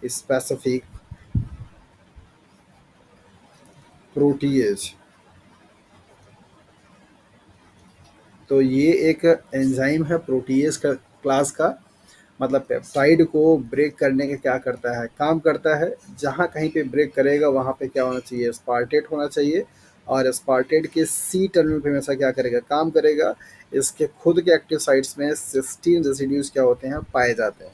specific protease. तो ये एक एंजाइम है प्रोटीएज का क्लास का, मतलब पेप्टाइड को ब्रेक करने का क्या करता है, काम करता है। जहाँ कहीं पे ब्रेक करेगा वहाँ पे क्या होना चाहिए, स्पार्टेट होना चाहिए। और स्पार्टेट के सी टर्मिनल पे हमेशा क्या करेगा, काम करेगा। इसके खुद के एक्टिव साइट्स में सिस्टीन रेसिड्यूज क्या होते हैं, पाए जाते हैं।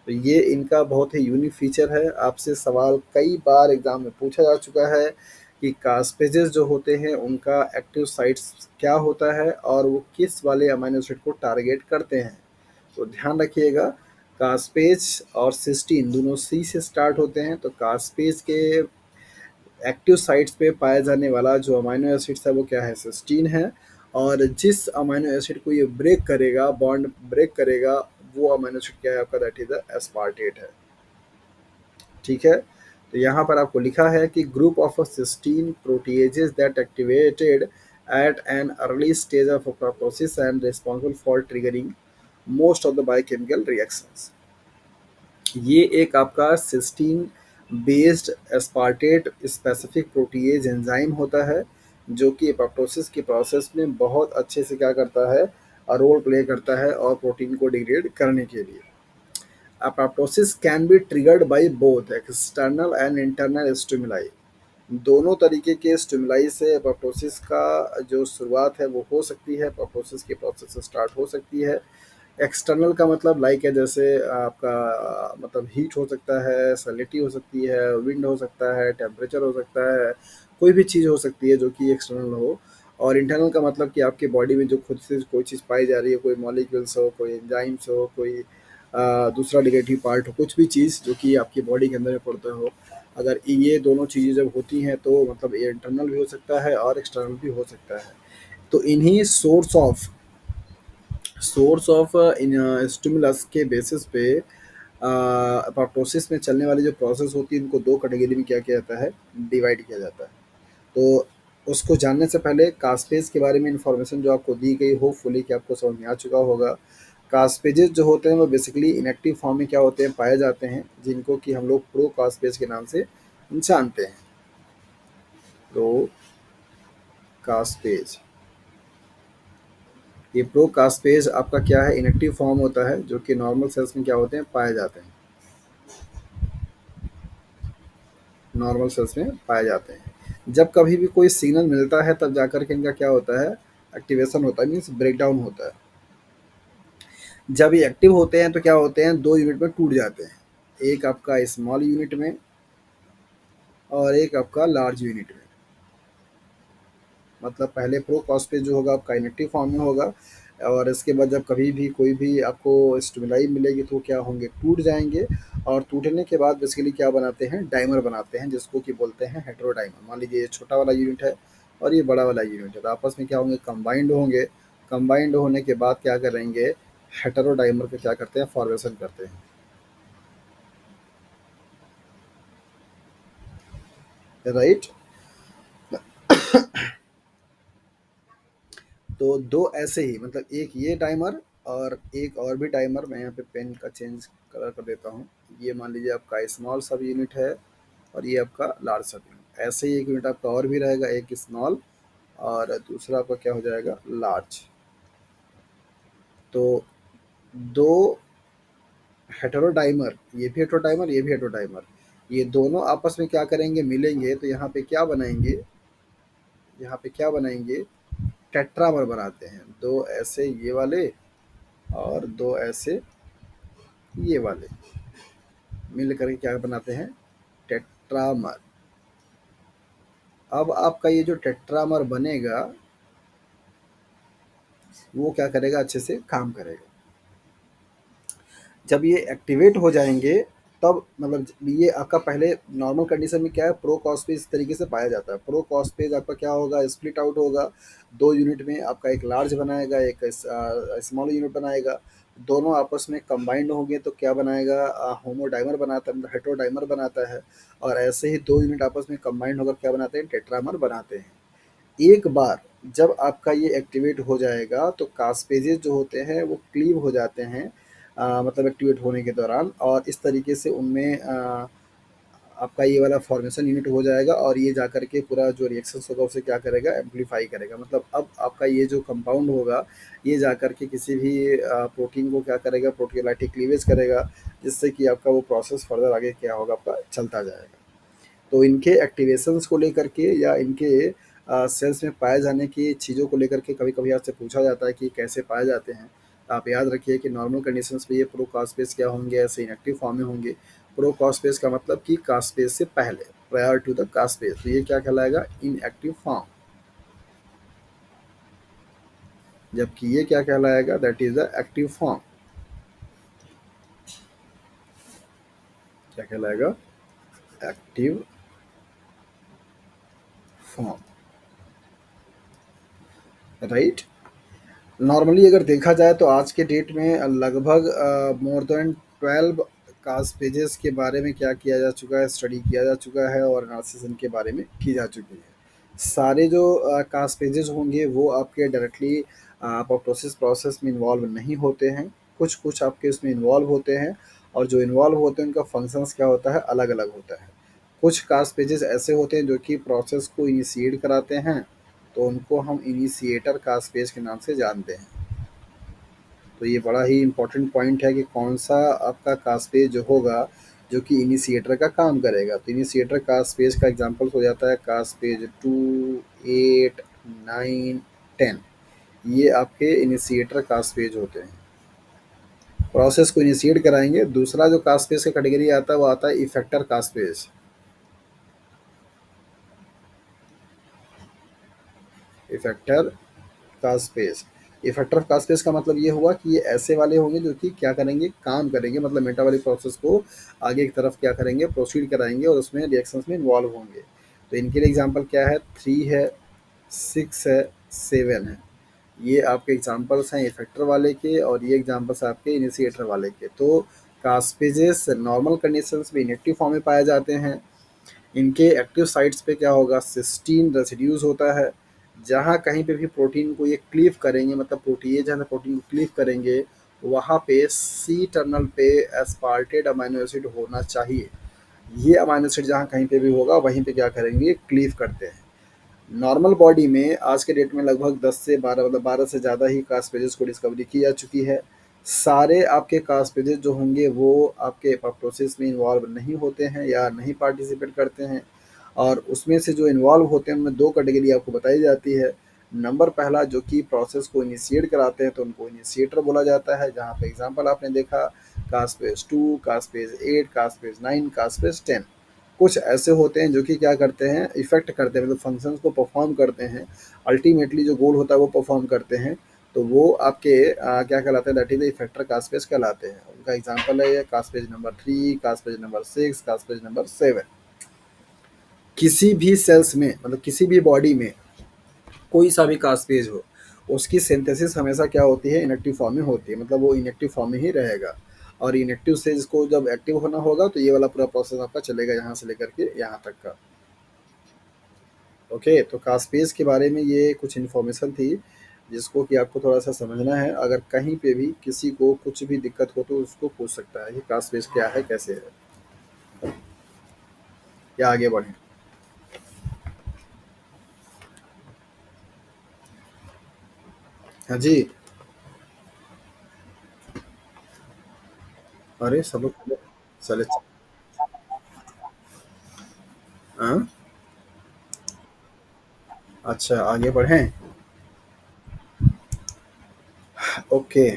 तो ये इनका बहुत ही यूनिक फीचर है। आपसे सवाल कई बार एग्जाम में पूछा जा चुका है कि कास्पेजेस जो होते हैं उनका एक्टिव साइट्स क्या होता है और वो किस वाले अमीनो एसिड को टारगेट करते हैं। तो ध्यान रखिएगा, कास्पेज और सिस्टीन दोनों सी से स्टार्ट होते हैं। तो कास्पेज के एक्टिव साइट्स पे पाया जाने वाला जो अमीनो एसिड्स है वो क्या है, सिस्टीन है। और जिस अमीनो एसिड को ये ब्रेक करेगा, बॉन्ड ब्रेक करेगा, वो अमीनो एसिड क्या है आपका, दैट इज एस्पार्टेट है। ठीक है, तो यहाँ पर आपको लिखा है कि group of cysteine proteases that activated at an early stage of apoptosis and responsible for triggering most of the biochemical reactions। ये एक आपका cysteine based aspartate specific protease enzyme होता है, जो कि एपोप्टोसिस के प्रोसेस में बहुत अच्छे से क्या करता है, रोल प्ले करता है और प्रोटीन को डिग्रेड करने के लिए। Apoptosis can be triggered by both external and internal stimuli. दोनों तरीके के स्टिमुलाई से एपोप्टोसिस का जो शुरुआत है वो हो सकती है, एपोप्टोसिस की प्रोसेस स्टार्ट हो सकती है। एक्सटर्नल का मतलब लाइक है, जैसे आपका मतलब हीट हो सकता है, सैलिनिटी हो सकती है, विंड हो सकता है, टेम्परेचर हो सकता है, कोई भी चीज़ हो सकती है जो कि एक्सटर्नल हो। और इंटरनल का मतलब कि आपके बॉडी में जो खुद से कोई चीज़ पाई जा रही है, कोई मॉलिक्यूल्स हो, कोई एंजाइम्स हो, कोई दूसरा निगेटिव पार्ट हो, कुछ भी चीज़ जो कि आपकी बॉडी के अंदर में पड़ता हो। अगर ये दोनों चीज़ें जब होती हैं तो मतलब ये इंटरनल भी हो सकता है और एक्सटर्नल भी हो सकता है। तो इन्हीं सोर्स ऑफ इन स्टिमुलस के बेसिस पे अपोप्टोसिस में चलने वाली जो प्रोसेस होती है, इनको दो कैटेगरी में क्या किया जाता है, डिवाइड किया जाता है। तो उसको जानने से पहले कास्पेज के बारे में इंफॉर्मेशन जो आपको दी गई, होपफुली कि आपको समझ में आ चुका होगा। कास्पेजेस जो होते हैं वो बेसिकली इनएक्टिव फॉर्म में क्या होते हैं, पाए जाते हैं, जिनको कि हम लोग प्रो कास्पेज के नाम से जानते हैं। प्रो कास्पेज, ये प्रो कास्पेज आपका क्या है, इनएक्टिव फॉर्म होता है, जो कि नॉर्मल सेल्स में क्या होते हैं, पाए जाते हैं, नॉर्मल सेल्स में पाए जाते हैं। जब कभी भी कोई सिग्नल मिलता है तब जाकर के इनका क्या होता है, एक्टिवेशन होता है, मीन्स ब्रेकडाउन होता है। जब ये एक्टिव होते हैं तो क्या होते हैं, दो यूनिट में टूट जाते हैं, एक आपका स्मॉल यूनिट में और एक आपका लार्ज यूनिट में। मतलब पहले प्रो कॉस्पेज जो होगा आपका इनएक्टिव फॉर्म में होगा, और इसके बाद जब कभी भी कोई भी आपको स्टिमुलाई मिलेगी तो क्या होंगे, टूट जाएंगे। और टूटने के बाद बेसिकली क्या बनाते हैं, डाइमर बनाते हैं, जिसको कि बोलते हैं हेटेरोडाइमर। मान लीजिए ये छोटा वाला यूनिट है और ये बड़ा वाला यूनिट है, तो आपस में क्या होंगे, कंबाइंड होंगे। कंबाइंड होने के बाद क्या करेंगे, हेटेरोडाइमर का क्या करते हैं, फॉर्मेशन करते हैं, राइट। तो दो ऐसे ही, मतलब एक ये टाइमर और एक और भी टाइमर, मैं यहाँ पे पेन का चेंज कलर कर देता हूँ। ये मान लीजिए आपका स्मॉल सब यूनिट है और ये आपका लार्ज सब यूनिट। ऐसे ही एक यूनिट आपका और भी रहेगा, एक स्मॉल और दूसरा आपका क्या हो जाएगा, लार्ज। तो दो हेटेरोडाइमर, ये भी हेटेरोडाइमर, ये भी हेटेरोडाइमर, ये दोनों आपस में क्या करेंगे, मिलेंगे तो यहाँ पे क्या बनाएंगे, यहाँ पे क्या बनाएंगे, टेट्रामर बनाते हैं। दो ऐसे ये वाले और दो ऐसे ये वाले मिल करके क्या बनाते हैं, टेट्रामर। अब आपका ये जो टेट्रामर बनेगा वो क्या करेगा, अच्छे से काम करेगा। जब ये एक्टिवेट हो जाएंगे तब मतलब ये आपका पहले नॉर्मल कंडीशन में क्या है, प्रो कॉस्पेज इस तरीके से पाया जाता है। प्रो कॉस्पेज आपका क्या होगा, स्प्लिट आउट होगा, दो यूनिट में आपका एक लार्ज बनाएगा, एक स्मॉल यूनिट बनाएगा। दोनों आपस में कंबाइंड होंगे तो क्या बनाएगा, होमोडाइमर बनाता है, मतलब हेटेरोडाइमर बनाता है। और ऐसे ही दो यूनिट आपस में कंबाइंड होकर क्या बनाते हैं, टेट्रामर बनाते हैं। एक बार जब आपका ये एक्टिवेट हो जाएगा तो कास्पेजेस जो होते हैं वो क्लीव हो जाते हैं, मतलब एक्टिवेट होने के दौरान, और इस तरीके से उनमें आपका ये वाला फॉर्मेशन यूनिट हो जाएगा और ये जाकर के पूरा जो रिएक्शंस होगा उसे क्या करेगा, एम्पलीफाई करेगा। मतलब अब आपका ये जो कंपाउंड होगा ये जाकर के किसी भी प्रोटीन को क्या करेगा, प्रोटियोलाइटिक क्लीवेज करेगा, जिससे कि आपका वो प्रोसेस फर्दर आगे क्या होगा, आपका चलता जाएगा। तो इनके एक्टिवेशंस को लेकर के या इनके सेल्स में पाए जाने की चीज़ों को लेकर के कभी-कभी आपसे पूछा जाता है कि कैसे पाए जाते हैं। आप याद रखिए कि नॉर्मल कंडीशंस पे ये प्रोकास्पेस क्या होंगे, ऐसे इनएक्टिव फॉर्म में होंगे। प्रोकास्पेस का मतलब कि कास्पेस से पहले, प्रायर टू द कास्पेस, तो ये क्या कहलाएगा, इनएक्टिव फॉर्म। जबकि ये क्या कहलाएगा, that is the active form. क्या कहलाएगा, एक्टिव फॉर्म, राइट। नॉर्मली अगर देखा जाए तो आज के डेट में लगभग मोर देन 12 कास्ट पेजेस के बारे में क्या किया जा चुका है, स्टडी किया जा चुका है और एनालिसिस इनके बारे में की जा चुकी है। सारे जो कास्ट पेजेस होंगे वो आपके डायरेक्टली अपोप्टोसिस प्रोसेस में इन्वॉल्व नहीं होते हैं, कुछ कुछ आपके उसमें इन्वॉल्व होते हैं। और जो इन्वॉल्व होते हैं उनका फंक्शंस क्या होता है, अलग अलग होता है। कुछ कास्ट पेजेस ऐसे होते हैं जो कि प्रोसेस को इनिशिएट कराते हैं, तो उनको हम इनिशिएटर कास्ट पेज के नाम से जानते हैं। तो ये बड़ा ही इम्पोर्टेंट पॉइंट है कि कौन सा आपका कास्ट पेज जो होगा जो कि इनिशिएटर का काम करेगा। तो इनिशिएटर कास्ट पेज का एग्जांपल्स हो जाता है कास्ट पेज 2, 8, 9, 10। ये आपके इनिशिएटर कास्ट पेज होते हैं, प्रोसेस को इनिशिएट कराएंगे। दूसरा जो कास्ट पेज का कैटेगरी आता है वो आता है effector caspase. Effector caspase, effector caspase का मतलब ये हुआ कि ये ऐसे वाले होंगे जो कि क्या करेंगे, काम करेंगे, मतलब मेटाबॉलिक प्रोसेस को आगे की तरफ क्या करेंगे, प्रोसीड कराएंगे और उसमें रिएक्शंस में इन्वॉल्व होंगे। तो इनके लिए एग्जांपल क्या है, 3 है, 6 है, 7 है। ये आपके एग्जांपल्स हैं इफेक्टर वाले के, और ये एग्जांपल्स आपके इनिशिएटर वाले के। तो कास्ट पेजेस नॉर्मल कंडीशंस में इनएक्टिव फॉर्म में पाए जाते हैं। इनके एक्टिव साइट्स पे क्या होगा, सिस्टीन रेसिड्यूज होता है। जहाँ कहीं पे भी प्रोटीन को ये क्लीव करेंगे, मतलब प्रोटीएज जहाँ प्रोटीन को क्लीव करेंगे, वहाँ पे सी टर्नल पे एस्पार्टेड अमाइनो एसिड होना चाहिए। ये अमाइनो एसिड जहाँ कहीं पे भी होगा वहीं पे क्या करेंगे, क्लीव करते हैं। नॉर्मल बॉडी में आज के डेट में लगभग 10 से 12, मतलब 12 से ज़्यादा ही कास्ट पेजेस को डिस्कवरी की जा चुकी है। सारे आपके कास्ट पेजेस जो होंगे वो आपके एपोप्टोसिस में इन्वॉल्व नहीं होते हैं या नहीं पार्टिसिपेट करते हैं। और उसमें से जो इन्वॉल्व होते हैं उनमें दो कैटेगरी आपको बताई जाती है। नंबर पहला, जो कि प्रोसेस को इनिशिएट कराते हैं तो उनको इनिशिएटर बोला जाता है, जहाँ पे एग्जांपल आपने देखा caspase 2, caspase 8, caspase 9, caspase 10। कुछ ऐसे होते हैं जो कि क्या करते हैं, इफ़ेक्ट करते हैं, मतलब फंक्शंस को परफॉर्म करते हैं। अल्टीमेटली जो गोल होता है वो परफॉर्म करते हैं। तो वो आपके क्या कहलाते हैं, that is the effector caspase कहलाते हैं। उनका एग्जांपल है ये caspase number 3, caspase number 6, caspase number 7। किसी भी सेल्स में, मतलब किसी भी बॉडी में कोई सा भी कास्ट पेज हो, उसकी सिंथेसिस हमेशा क्या होती है, इनएक्टिव फॉर्म में होती है, मतलब वो इनएक्टिव फॉर्म में ही रहेगा। और इनएक्टिव से इसको जब एक्टिव होना होगा तो ये वाला पूरा प्रोसेस आपका चलेगा यहाँ से लेकर के यहाँ तक का। ओके, तो कास्पेस के बारे में ये कुछ इन्फॉर्मेशन थी जिसको कि आपको थोड़ा सा समझना है। अगर कहीं पे भी किसी को कुछ भी दिक्कत हो तो उसको पूछ सकता है कि कास्पेस क्या है, कैसे है, या आगे बढ़ें। हाँ जी। अरे सब लोग चले। हाँ, अच्छा आगे बढ़ें। Okay.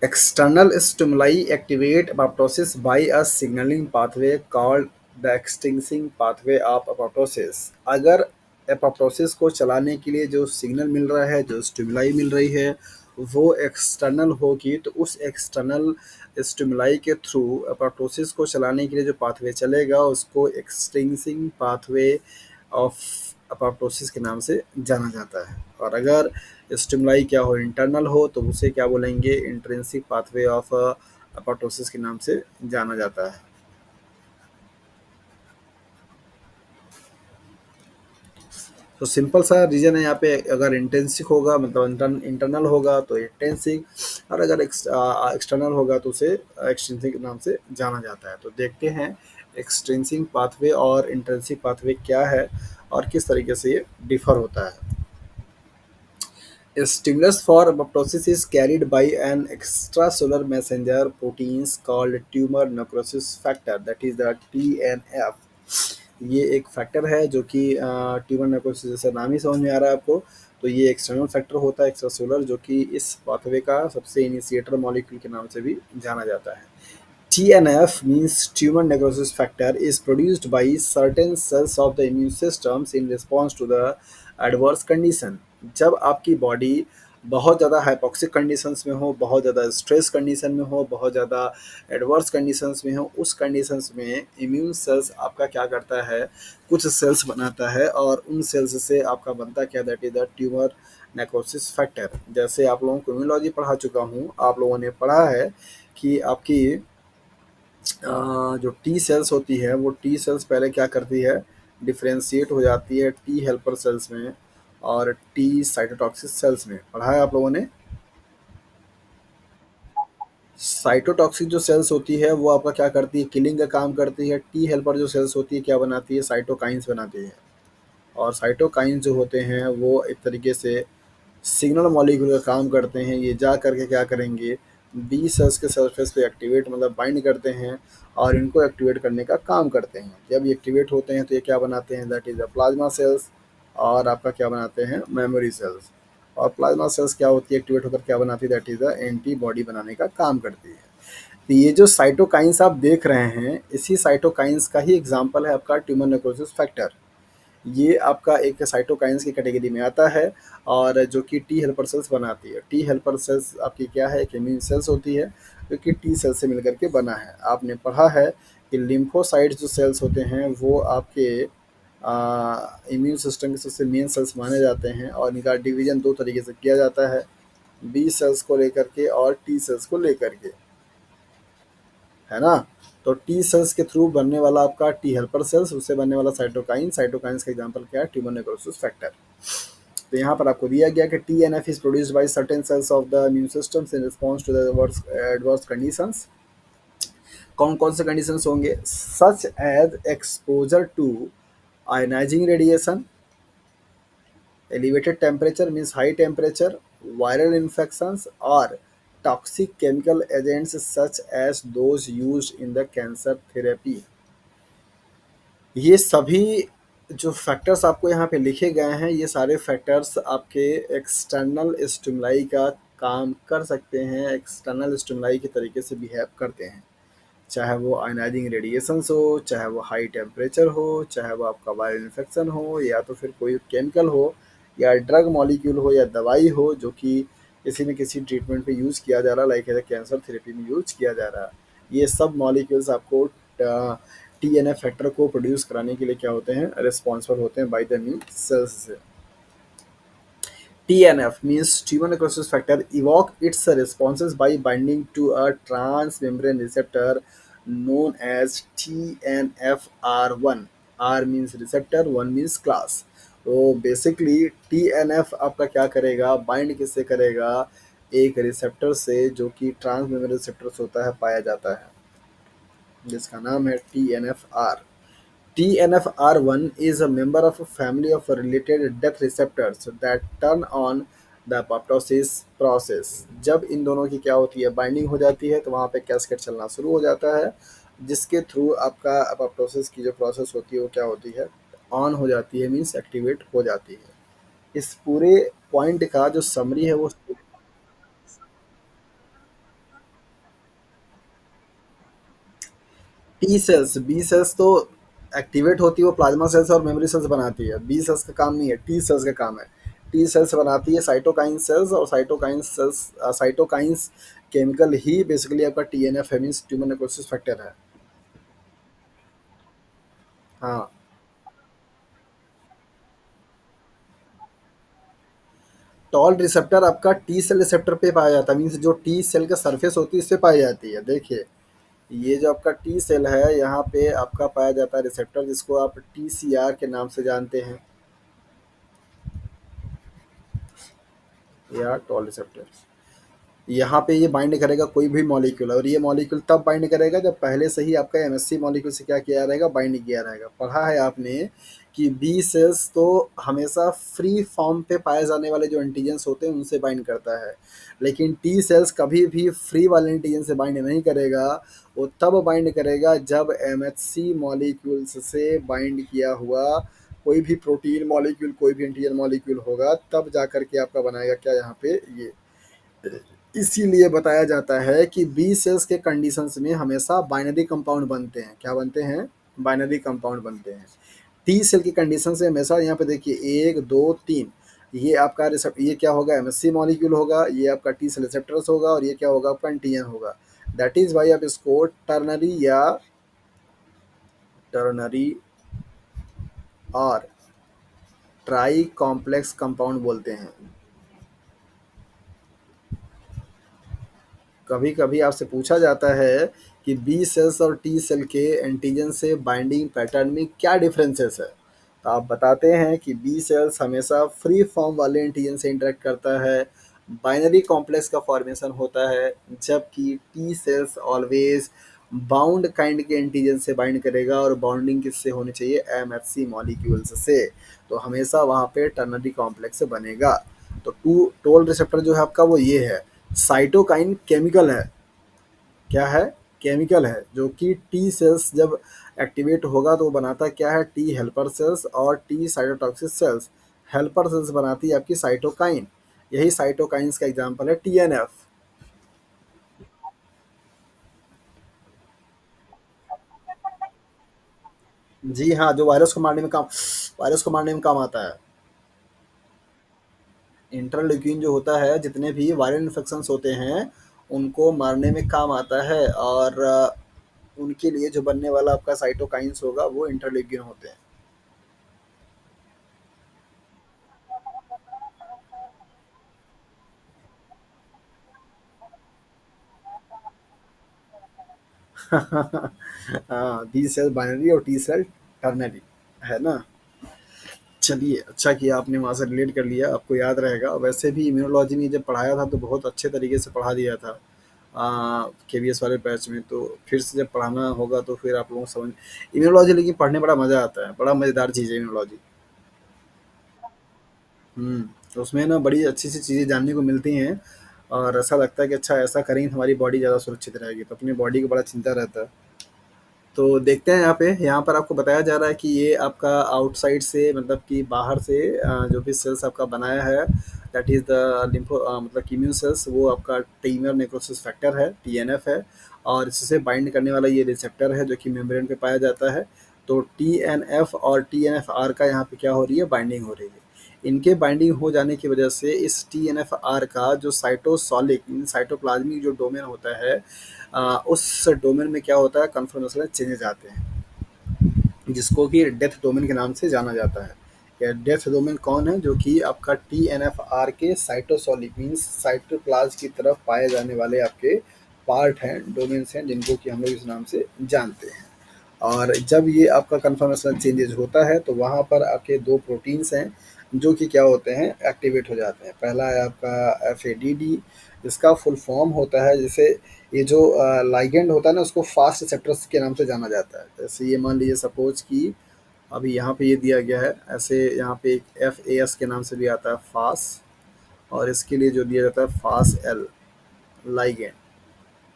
External stimuli activate apoptosis by a signaling pathway called the extincting pathway of apoptosis। अगर apoptosis को चलाने के लिए जो सिग्नल मिल रहा है, जो स्टिमुलाई मिल रही है, वो एक्सटर्नल होगी, तो उस एक्सटर्नल स्टिमुलाई के थ्रू apoptosis को चलाने के लिए जो पाथवे चलेगा उसको एक्सटिंक्टिंग पाथवे ऑफ अपोप्टोसिस के नाम से जाना जाता है। और अगर स्टिमुलाई क्या हो, इंटरनल हो, तो उसे क्या बोलेंगे, इंट्रिंसिक पाथवे ऑफ अपोप्टोसिस के नाम से जाना जाता है। तो सिंपल सा रीजन है यहाँ पे, अगर इंटेंसिक होगा मतलब इंटरनल होगा तो इंटेंसिक, और अगर एक्सटर्नल होगा तो उसे एक्सट्रिंसिक नाम से जाना जाता है। तो देखते हैं एक्सट्रिंसिक पाथवे और इंट्रिंसिक पाथवे क्या है और किस तरीके से ये डिफर होता है। A stimulus for apoptosis is carried by an extracellular messenger proteins called tumor necrosis factor, that is the TNF। ये एक फैक्टर है जो कि ट्यूमर नेक्रोसिस जैसा नाम ही समझ में आ रहा है आपको। तो ये एक्सटर्नल फैक्टर होता है, एक्स्ट्रासेलुलर, जो कि इस पाथवे का सबसे इनिशिएटर मॉलिक्यूल के नाम से भी जाना जाता है। TNF means tumor necrosis factor is produced by certain cells of the immune systems in response to the adverse condition। जब आपकी बॉडी बहुत ज़्यादा हाइपोक्सिक कंडीशंस में हो, बहुत ज़्यादा स्ट्रेस कंडीशन में हो, बहुत ज़्यादा एडवर्स कंडीशंस में हो, उस कंडीशंस में इम्यून सेल्स आपका क्या करता है, कुछ सेल्स बनाता है और उन सेल्स से आपका बनता क्या, that is the tumour necrosis factor. जैसे आप लोगों को इम्यूनोलॉजी पढ़ा चुका हूँ, आप लोगों ने पढ़ा है कि आपकी जो टी सेल्स होती है वो टी सेल्स पहले क्या करती है, डिफ्रेंशिएट हो जाती है टी हेल्पर सेल्स में और टी साइटोटॉक्सिक सेल्स में। पढ़ा है आप लोगों ने। साइटोटॉक्सिक जो सेल्स होती है वो आपका क्या करती है, किलिंग का काम करती है। टी हेल्पर जो सेल्स होती है क्या बनाती है, साइटोकाइंस बनाती है। और साइटोकाइंस जो होते हैं वो एक तरीके से सिग्नल मॉलिक्यूल का काम करते हैं। ये जा करके क्या करेंगे, बी सेल्स के सरफेस पे एक्टिवेट मतलब बाइंड करते हैं और इनको एक्टिवेट करने का काम करते हैं। जब ये एक्टिवेट होते हैं तो ये क्या बनाते हैं, that is the plasma cells. और आपका क्या बनाते हैं, मेमोरी सेल्स। और प्लाज्मा सेल्स क्या होती है, एक्टिवेट होकर क्या बनाती है, दैट इज़ द एंटीबॉडी बनाने का काम करती है। तो ये जो साइटोकाइंस आप देख रहे हैं, इसी साइटोकाइंस का ही एग्जाम्पल है आपका ट्यूमर नेक्रोसिस फैक्टर। ये आपका एक साइटोकाइंस की कैटेगरी में आता है और जो कि टी हेल्पर सेल्स बनाती है। टी हेल्पर सेल्स आपकी क्या है, एक इम्यून सेल्स होती है जो कि टी सेल से मिलकर के बना है। आपने पढ़ा है कि लिम्फोसाइट्स जो सेल्स होते हैं वो आपके इम्यून सिस्टम के सबसे मेन सेल्स माने जाते हैं और इनका डिवीजन दो तरीके से किया जाता है, बी सेल्स को लेकर के और टी सेल्स को लेकर के, है ना। तो टी सेल्स के थ्रू बनने वाला आपका टी हेल्पर सेल्स, उससे बनने वाला साइटोकाइन। साइटोकाइंस का एग्जांपल क्या है, ट्यूमर नेक्रोसिस फैक्टर। तो यहाँ पर आपको दिया गया कि T N F is produced by certain cells of the immune systems in response to the adverse conditions. कौन कौन से कंडीशंस होंगे, such as exposure to ionising radiation, elevated temperature means high temperature, viral infections, or toxic chemical agents such as those used in the cancer therapy। ये सभी जो फैक्टर्स आपको यहाँ पे लिखे गए हैं, ये सारे फैक्टर्स आपके एक्सटर्नल स्टिमुलाई का काम कर सकते हैं, एक्सटर्नल स्टिमुलाई के तरीके से बिहेव करते हैं। चाहे वो आयनाइजिंग रेडिएशंस हो, चाहे वो हाई टेम्परेचर हो, चाहे वो आपका वायरल इन्फेक्शन हो, या तो फिर कोई केमिकल हो, या ड्रग मॉलिक्यूल हो, या दवाई हो जो कि किसी न किसी ट्रीटमेंट पे यूज़ किया जा रहा है, लाइक कैंसर थेरेपी में यूज किया जा रहा है। ये सब मॉलिक्यूल्स आपको टी एन एफ फैक्टर को प्रोड्यूस कराने के लिए क्या होते हैं, रिस्पॉन्सिबल होते हैं बाई द इम्यून सेल्स से। TNF means tumor necrosis factor evoke its responses by binding to a transmembrane receptor known as TNFR1। R means receptor, 1 means class। तो बेसिकली TNF आपका क्या करेगा, बाइंड किससे करेगा, एक रिसेप्टर से जो कि ट्रांसमेम्ब्रेन रिसेप्टर्स होता है, पाया जाता है, जिसका नाम है TNFR। TNFR1 is a member of a family of related death receptors that turn on the apoptosis process। जब इन दोनों की क्या होती है, बाइंडिंग हो जाती है, तो वहाँ पे कैस्केड चलना शुरू हो जाता है, जिसके थ्रू आपका अपॉप्टोसिस की जो प्रोसेस होती है वो क्या होती है, ऑन हो जाती है, मीन्स एक्टिवेट हो जाती है। इस पूरे पॉइंट का जो समरी है वो टी सेल्स, बी सेल्स तो एक्टिवेट होती है, वो प्लाज्मा सेल्स और मेमोरी सेल्स बनाती है। बी सेल्स का काम नहीं है, टी सेल्स का काम है। टी सेल्स बनाती है साइटोकाइन सेल्स, और साइटोकाइन सेल्स साइटोकाइंस केमिकल ही बेसिकली आपका टी एन एफ है, मीन्स ट्यूमर नेक्रोसिस फैक्टर है। हाँ, टॉल रिसेप्टर आपका टी सेल रिसेप्टर पे पाया जाता है, मीन्स जो टी सेल का सरफेस होती है इससे पाई जाती है। देखिए, ये जो आपका टी सेल है यहाँ पे आपका पाया जाता है रिसेप्टर, जिसको आप टी सी आर के नाम से जानते हैं, या टॉल रिसेप्टर। यहाँ पे ये बाइंड करेगा कोई भी मॉलिक्यूल, और ये मॉलिक्यूल तब बाइंड करेगा जब पहले से ही आपका एमएससी मॉलिक्यूल से क्या किया रहेगा, बाइंड किया रहेगा। पढ़ा है आपने कि बी सेल्स तो हमेशा फ्री फॉर्म पे पाए जाने वाले जो एंटीजेंस होते हैं उनसे बाइंड करता है, लेकिन टी सेल्स कभी भी फ्री वाले एंटीजन से बाइंड नहीं करेगा। वो तब बाइंड करेगा जब एमएचसी मॉलिक्यूल्स से बाइंड किया हुआ कोई भी प्रोटीन मॉलिक्यूल, कोई भी एंटीजन मॉलिक्यूल होगा, तब जा करके आपका बनाएगा क्या यहाँ पे ये। इसीलिए बताया जाता है कि बी सेल्स के कंडीशंस में हमेशा बाइनरी कंपाउंड बनते हैं। क्या बनते हैं, बाइनरी कंपाउंड बनते हैं। टी सेल की कंडीशन से हमेशा यहाँ पे देखिए 1 2 3, ये आपका रिसेप्ट, ये क्या होगा, एमएससी मॉलिक्यूल होगा, ये आपका टी सेल रिसेप्टर्स होगा, और ये क्या होगा, आपका एंटीजन होगा। दैट इज वाई आप इसको टर्नरी या टर्नरी और ट्राई कॉम्प्लेक्स कंपाउंड बोलते हैं। कभी कभी आपसे पूछा जाता है कि बी सेल्स और टी सेल के एंटीजन से बाइंडिंग पैटर्न में क्या डिफरेंसेस है, तो आप बताते हैं कि बी सेल्स हमेशा फ्री फॉर्म वाले एंटीजन से इंटरेक्ट करता है, बाइनरी कॉम्प्लेक्स का फॉर्मेशन होता है जबकि T cells always bound kind के एंटीजन से बाइंड करेगा और बाउंडिंग किससे होनी चाहिए, एमएचसी मॉलिक्यूल्स से। तो हमेशा वहाँ पे टर्नरी कॉम्प्लेक्स बनेगा। तो टू टोल रिसेप्टर जो है आपका वो ये है। साइटोकाइन केमिकल है, क्या है, केमिकल है, जो कि टी सेल्स जब एक्टिवेट होगा तो वो बनाता क्या है, टी हेल्पर सेल्स और T cytotoxic cells. Helper cells बनाती है आपकी साइटोकाइन। यही साइटोकाइंस का एग्जांपल है टीएनएफ। जी हाँ, जो वायरस को मारने में काम आता है। इंटरल्यूकिन जो होता है, जितने भी वायरल इन्फेक्शंस होते हैं उनको मारने में काम आता है, और उनके लिए जो बनने वाला आपका साइटोकाइंस होगा वो इंटरल्यूकिन होते हैं। हाँ, बी सेल बाइनरी और टी सेल टर्नरी, है ना। चलिए, अच्छा किया आपने वहाँ से रिलेट कर लिया, आपको याद रहेगा। वैसे भी इम्यूनोलॉजी में जब पढ़ाया था तो बहुत अच्छे तरीके से पढ़ा दिया था केवीएस वाले बैच में। तो फिर से जब पढ़ाना होगा तो फिर आप लोगों को समझ। इम्यूनोलॉजी लेकिन पढ़ने बड़ा मज़ा आता है, बड़ा मज़ेदार चीज़ है इम्यूनोलॉजी। हुँ, तो उसमें ना बड़ी अच्छी-सी चीज़ें जानने को मिलती हैं, और ऐसा लगता है कि अच्छा ऐसा करेंगे तो हमारी बॉडी ज़्यादा सुरक्षित रहेगी, तो अपनी बॉडी का बड़ा चिंता रहता है। तो देखते हैं यहाँ पर आपको बताया जा रहा है कि ये आपका आउटसाइड से, मतलब कि बाहर से जो भी सेल्स आपका बनाया है, दैट इज़ द मतलब कि इम्यून सेल्स, वो आपका टीमर नेक्रोसिस फैक्टर है, टीएनएफ है। और इससे बाइंड करने वाला ये रिसेप्टर है जो कि मेम्ब्रेन पे पाया जाता है। तो टीएनएफ और टीएनएफआर का यहाँ पे क्या हो रही है, बाइंडिंग हो रही है। इनके बाइंडिंग हो जाने की वजह से इस टीएनएफआर का जो साइटोसॉलिक साइटोप्लाज्मिक जो डोमेन होता है, उस डोमेन में क्या होता है, कन्फर्मेशन चेंजेस आते हैं, जिसको कि डेथ डोमेन के नाम से जाना जाता है। या डेथ डोमेन कौन है, जो कि आपका टी एन एफ आर के साइटोसॉलिक मीन्स साइटोप्लाज्म की तरफ पाए जाने वाले आपके पार्ट हैं, डोमेन्स हैं, जिनको कि हम लोग इस नाम से जानते हैं। और जब ये आपका कन्फर्मेशन चेंजेस होता है तो वहाँ पर आपके दो प्रोटीन्स हैं जो कि क्या होते हैं, एक्टिवेट हो जाते हैं। पहला है आपका एफ ए डी डी, जिसका फुल फॉर्म होता है, जैसे ये जो लाइगेंड होता है ना, उसको फास्ट रिसेप्टर्स के नाम से जाना जाता है। जैसे ये मान लीजिए सपोज कि अभी यहाँ पे ये दिया गया है, ऐसे यहाँ पे एक एफ ए एस के नाम से भी आता है फास, और इसके लिए जो दिया जाता है फास एल, लाइगेंड।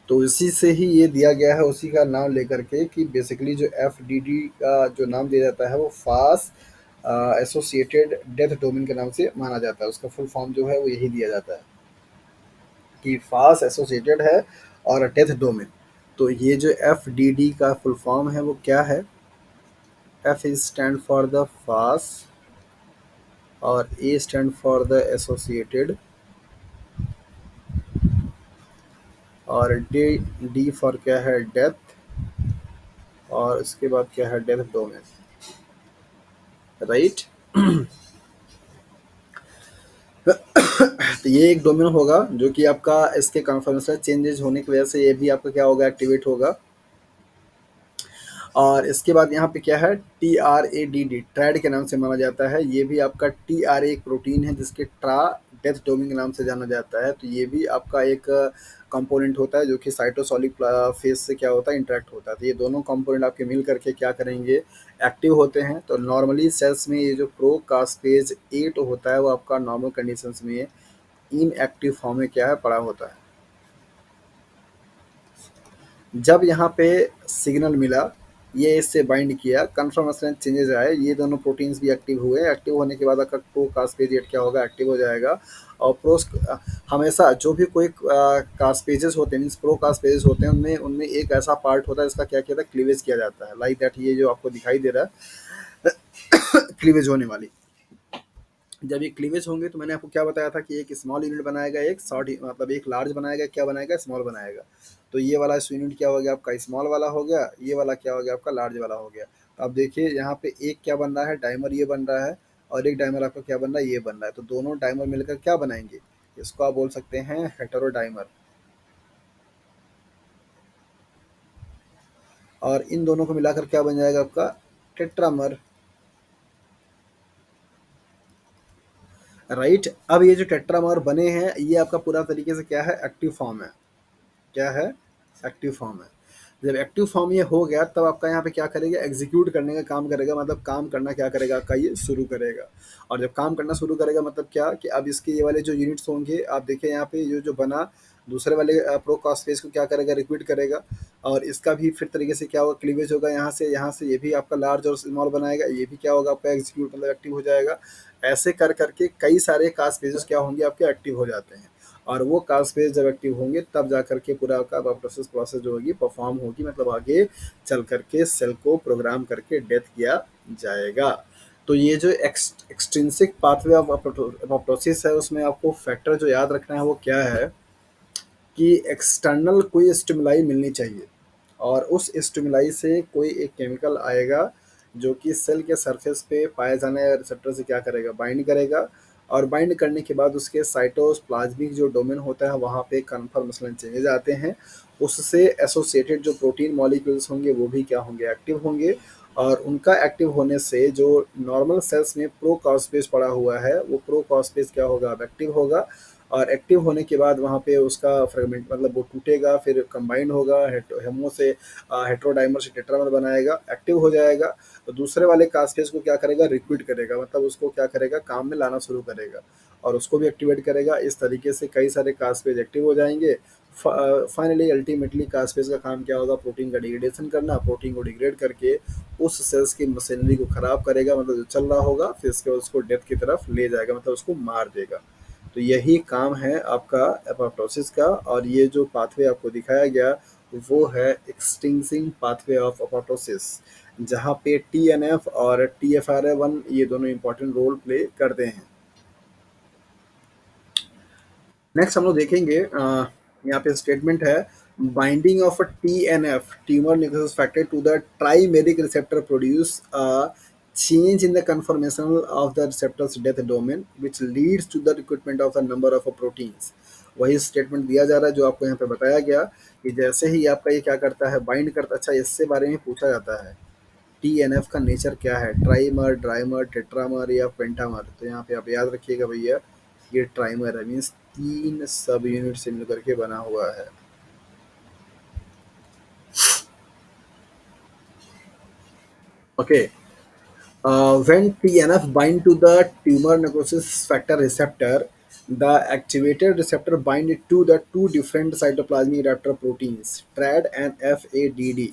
तो इसी से ही ये दिया गया है, उसी का नाम लेकर के, कि बेसिकली जो एफ डी डी का जो नाम दिया जाता है वो फास एसोसिएटेड डेथ डोमेन के नाम से माना जाता है। उसका फुल फॉर्म जो है वो यही दिया जाता है कि फास एसोसिएटेड है और डेथ डोमेन। तो ये जो एफ डी डी का फुल फॉर्म है वो क्या है, F is stand for the फास, और ए स्टैंड फॉर द एसोसिएटेड, और डी, डी फॉर क्या है, डेथ, और इसके बाद क्या है, डेथ डोमेन, राइट। तो ये एक डोमेन होगा जो कि आपका इसके कन्फर्मेशन चेंजेस होने की वजह से ये भी आपका क्या होगा, एक्टिवेट होगा। और इसके बाद यहाँ पे क्या है, T R A D D, trade के नाम से माना जाता है। ये भी आपका टी आर एक प्रोटीन है जिसके ट्रा डेथ डोमेन के नाम से जाना जाता है। तो ये भी आपका एक कंपोनेंट होता है जो कि साइटोसॉलिक फेज से क्या होता है, इंटरेक्ट होता है। तो ये दोनों कंपोनेंट आपके मिल करके क्या करेंगे, एक्टिव होते हैं। तो नॉर्मली सेल्स में ये जो प्रोकास्पेज 8 होता है वो आपका नॉर्मल कंडीशंस में इनएक्टिव फॉर्म में क्या है, पड़ा होता है। जब यहाँ पे सिग्नल मिला, ये इससे बाइंड किया, कन्फर्मेशन चेंजेस आए, ये दोनों प्रोटीन्स भी एक्टिव हुए। एक्टिव होने के बाद आपका प्रो कास्पेजेट क्या होगा, एक्टिव हो जाएगा। और हमेशा जो भी कोई कास्पेजेस होते हैं, मीन्स प्रो कास्पेजेस होते हैं, उनमें उनमें एक ऐसा पार्ट होता है जिसका क्या किया था, क्लीवेज किया जाता है, लाइक दैट ये जो आपको दिखाई दे रहा है क्लीवेज होने वाली। जब ये क्लीवेज होंगे तो मैंने आपको क्या बताया था कि एक स्मॉल यूनिट बनाएगा, एक शॉर्ट मतलब एक लार्ज बनाएगा, क्या बनाएगा, स्मॉल बनाएगा। तो ये वाला यूनिट क्या हो गया आपका, स्मॉल वाला हो गया, ये वाला क्या हो गया आपका, लार्ज वाला हो गया। तो अब देखिए यहाँ पे एक क्या बन रहा है, डायमर ये बन रहा है, और एक डायमर आपका क्या बन रहा है, ये बन रहा है। तो दोनों डायमर मिलकर क्या बनाएंगे, इसको आप बोल सकते हैं हेटेरोडाइमर। और इन दोनों को मिलाकर क्या बन जाएगा आपका, टेट्रामर। राइट। अब ये जो टेट्रामर बने हैं ये आपका पूरा तरीके से क्या है, एक्टिव फॉर्म है। क्या है, एक्टिव फॉर्म है। जब एक्टिव फॉर्म ये हो गया तब आपका यहाँ पे क्या करेगा, एग्जीक्यूट करने का काम करेगा, मतलब काम करना क्या करेगा आपका, ये शुरू करेगा। और जब काम करना शुरू करेगा मतलब क्या कि अब इसके ये वाले जो यूनिट्स होंगे आप देखिए यहाँ पे ये जो बना दूसरे वाले प्रो कॉस्पेस को क्या करेगा, रिक्विट करेगा। और इसका भी फिर तरीके से क्या होगा, क्लीवेज होगा यहाँ से ये भी आपका लार्ज और स्मॉल बनाएगा, ये भी क्या होगा आपका एग्जीक्यूट मतलब एक्टिव हो जाएगा। ऐसे कर करके कई सारे कास्ट पेजेस क्या होंगे आपके एक्टिव हो जाते हैं। और वो कास्ट पेज जब एक्टिव होंगे तब जा करके पूरा आपका प्रोसेस प्रोसेस जो होगी परफॉर्म होगी, मतलब आगे चल करके सेल को प्रोग्राम करके डेथ किया जाएगा। तो ये जो एक्सट्रिंसिक पाथवे ऑफ अपप्टोसिस है उसमें आपको फैक्टर जो याद रखना है वो क्या है कि एक्सटर्नल कोई स्टिमुलाई मिलनी चाहिए, और उस स्टिमुलाई से कोई एक केमिकल आएगा जो कि सेल के सरफेस पे पाए जाने वाले रिसेप्टर से क्या करेगा, बाइंड करेगा। और बाइंड करने के बाद उसके साइटोप्लाज्मिक जो डोमेन होता है वहाँ पे कन्फर्मेशन चेंजेज आते हैं। उससे एसोसिएटेड जो प्रोटीन मॉलिक्यूल्स होंगे वो भी क्या होंगे, एक्टिव होंगे। और उनका एक्टिव होने से जो नॉर्मल सेल्स में प्रो कॉस्पेस पड़ा हुआ है वो प्रो कॉस्पेस क्या होगा, अब एक्टिव होगा। और एक्टिव होने के बाद वहाँ पे उसका फ्रेगमेंट मतलब वो टूटेगा, फिर कंबाइन होगा, हेमो से हेट्रोडाइमर से टेट्रामर बनाएगा, एक्टिव हो जाएगा। तो दूसरे वाले कास्पेज को क्या करेगा, रिक्विट करेगा, मतलब उसको क्या करेगा, काम में लाना शुरू करेगा और उसको भी एक्टिवेट करेगा। इस तरीके से कई सारे कास्पेज एक्टिव हो जाएंगे। फाइनली अल्टीमेटली कास्पेज का काम क्या होगा, प्रोटीन का डिग्रेडेशन करना, प्रोटीन को डिग्रेड करके उस सेल्स की मशीनरी को खराब करेगा, मतलब जो चल रहा होगा, फिर इसके बाद उसको डेथ की तरफ ले जाएगा, मतलब उसको मार देगा। तो यही काम है आपका एपोप्टोसिस का। और ये जो पाथवे आपको दिखाया गया वो है एक्सटिंक्सिंग पाथवे ऑफ एपोप्टोसिस, जहाँ पे टीएनएफ और टीएफआरए1 ये दोनों इंपॉर्टेंट रोल प्ले करते हैं। नेक्स्ट हम लोग देखेंगे यहाँ पे स्टेटमेंट है, binding of TNF tumour necrosis factor to the trimeric receptor produce change in the conformation of the receptor's death domain which leads to the recruitment of a number of proteins। वही स्टेटमेंट दिया जा रहा है जो आपको यहाँ पे बताया गया कि जैसे ही आपका ये क्या करता है, बाइंड करता। अच्छा, इससे बारे में पूछा जाता है टीएनएफ का नेचर क्या है, ट्राइमर, ड्राइमर, टेट्रामर या पेंटामर। तो यहाँ पे आप याद रखिएगा भैया, ये ट्राइमर है, मीन्स 3 सब यूनिट से मिलकर के बना हुआ है। Okay. When TNF bind to the tumor necrosis factor receptor, the activated receptor bind to the two different cytoplasmic receptor proteins, TRAD and FADD,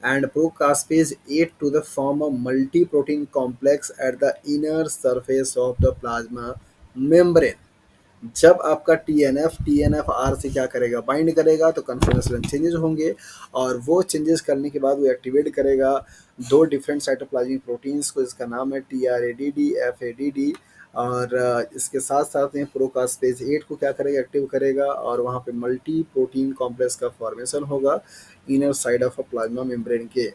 and procaspase 8 to the form a multi-protein complex at the inner surface of the plasma membrane। जब आपका टीएनएफ आर से क्या करेगा, बाइंड करेगा, तो कन्फर्मेशन चेंजेस होंगे। और वो चेंजेस करने के बाद वो एक्टिवेट करेगा दो डिफरेंट साइटोप्लाज्मिक प्रोटीन्स को, इसका नाम है टीआरएडीडी, एफएडीडी। और इसके साथ साथ में प्रोकास्पेज 8 को क्या करेगा, एक्टिव करेगा, और वहाँ पे मल्टी प्रोटीन कॉम्प्लेक्स का फॉर्मेशन होगा inner side of a plasma membrane के।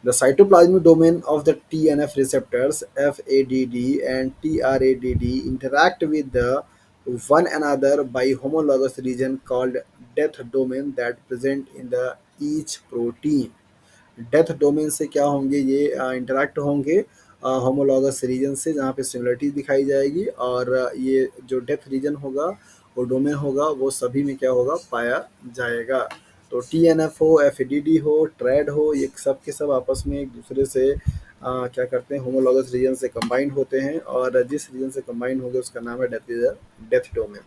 The cytoplasmic domain of the TNF receptors FADD and TRADD interact with the one another by homologous region called death domain that present in the each protein। Death domain से क्या होंगे, ये इंटरैक्ट होंगे होमोलॉगस रीजन से, जहाँ पे सिमिलरिटी दिखाई जाएगी। और ये जो डेथ रीजन होगा वो डोमेन होगा वो सभी में क्या होगा, पाया जाएगा। तो टी एन एफ हो, एफ डी डी हो, ट्रेड हो, ये सब के सब आपस में एक दूसरे से क्या करते हैं, होमोलॉगस रीजन से कंबाइन होते हैं। और जिस रीजन से कंबाइन होंगे उसका नाम है death domain.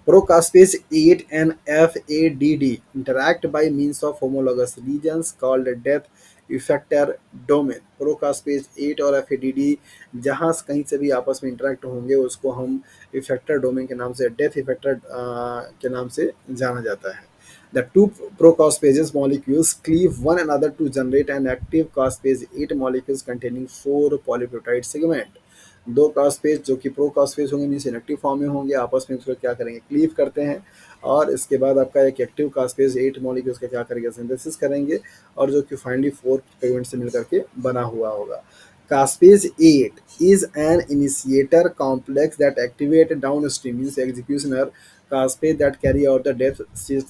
Procaspase 8 and FADD interact by means of homologous regions called death effector domain। Procaspase 8 और FADD जहाँ कहीं से भी आपस में इंटरेक्ट होंगे उसको हम इफेक्टर डोमेन के नाम से, डेथ इफेक्टर के नाम से जाना जाता है। The two procaspases molecules cleave one another to generate an active caspase 8 molecules containing 4 polypeptide segment। दो कास्पेस जो कि प्रो कास्पेस होंगे मीन्स इनएक्टिव फॉर्म में होंगे, आपस में उसको क्या करेंगे, क्लीव करते हैं। और इसके बाद आपका एक एक्टिव कास्पेस 8 मॉलिक्यूल्स का क्या करेंगे, सिंथेसिस करेंगे, और जो कि फाइनली 4 पेगमेंट से मिलकर के बना हुआ होगा। Caspase 8 is an initiator complex that activate downstream means executioner caspase that carry out the death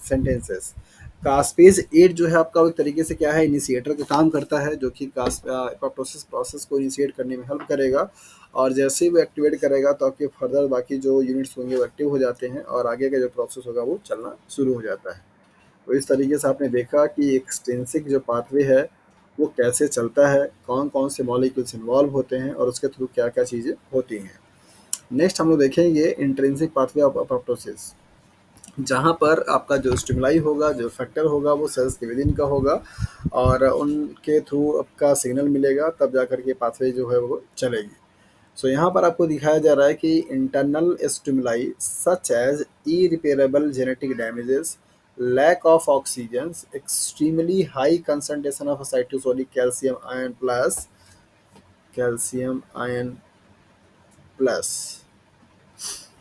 sentences। कास्पेज 8 जो है आपका एक तरीके से क्या है, इनिशिएटर का काम करता है, जो कि एपोप्टोसिस प्रोसेस को इनिशिएट करने में हेल्प करेगा। और जैसे ही वो एक्टिवेट करेगा तो आपके फर्दर बाकी जो यूनिट्स होंगे वो एक्टिव हो जाते हैं और आगे का जो प्रोसेस होगा वो चलना शुरू हो जाता है। तो इस तरीके से आपने देखा कि एक्सट्रिंसिक जो पाथवे है वो कैसे चलता है, कौन कौन से मॉलिक्यूल्स इन्वॉल्व होते हैं और उसके थ्रू क्या क्या चीज़ें होती हैं। नेक्स्ट हम लोग देखेंगे इंट्रिंसिक पाथवे ऑफ अपोप्टोसिस, जहाँ पर आपका जो स्टिमुलाई होगा, जो फैक्टर होगा वो सेल्स के विदिन का होगा और उनके थ्रू आपका सिग्नल मिलेगा तब जा कर के पाथवे जो है वो चलेगी। सो यहाँ पर आपको दिखाया जा रहा है कि internal stimuli such as irreparable genetic damages, lack of oxygen, extremely high concentration of cytosolic calcium ion plus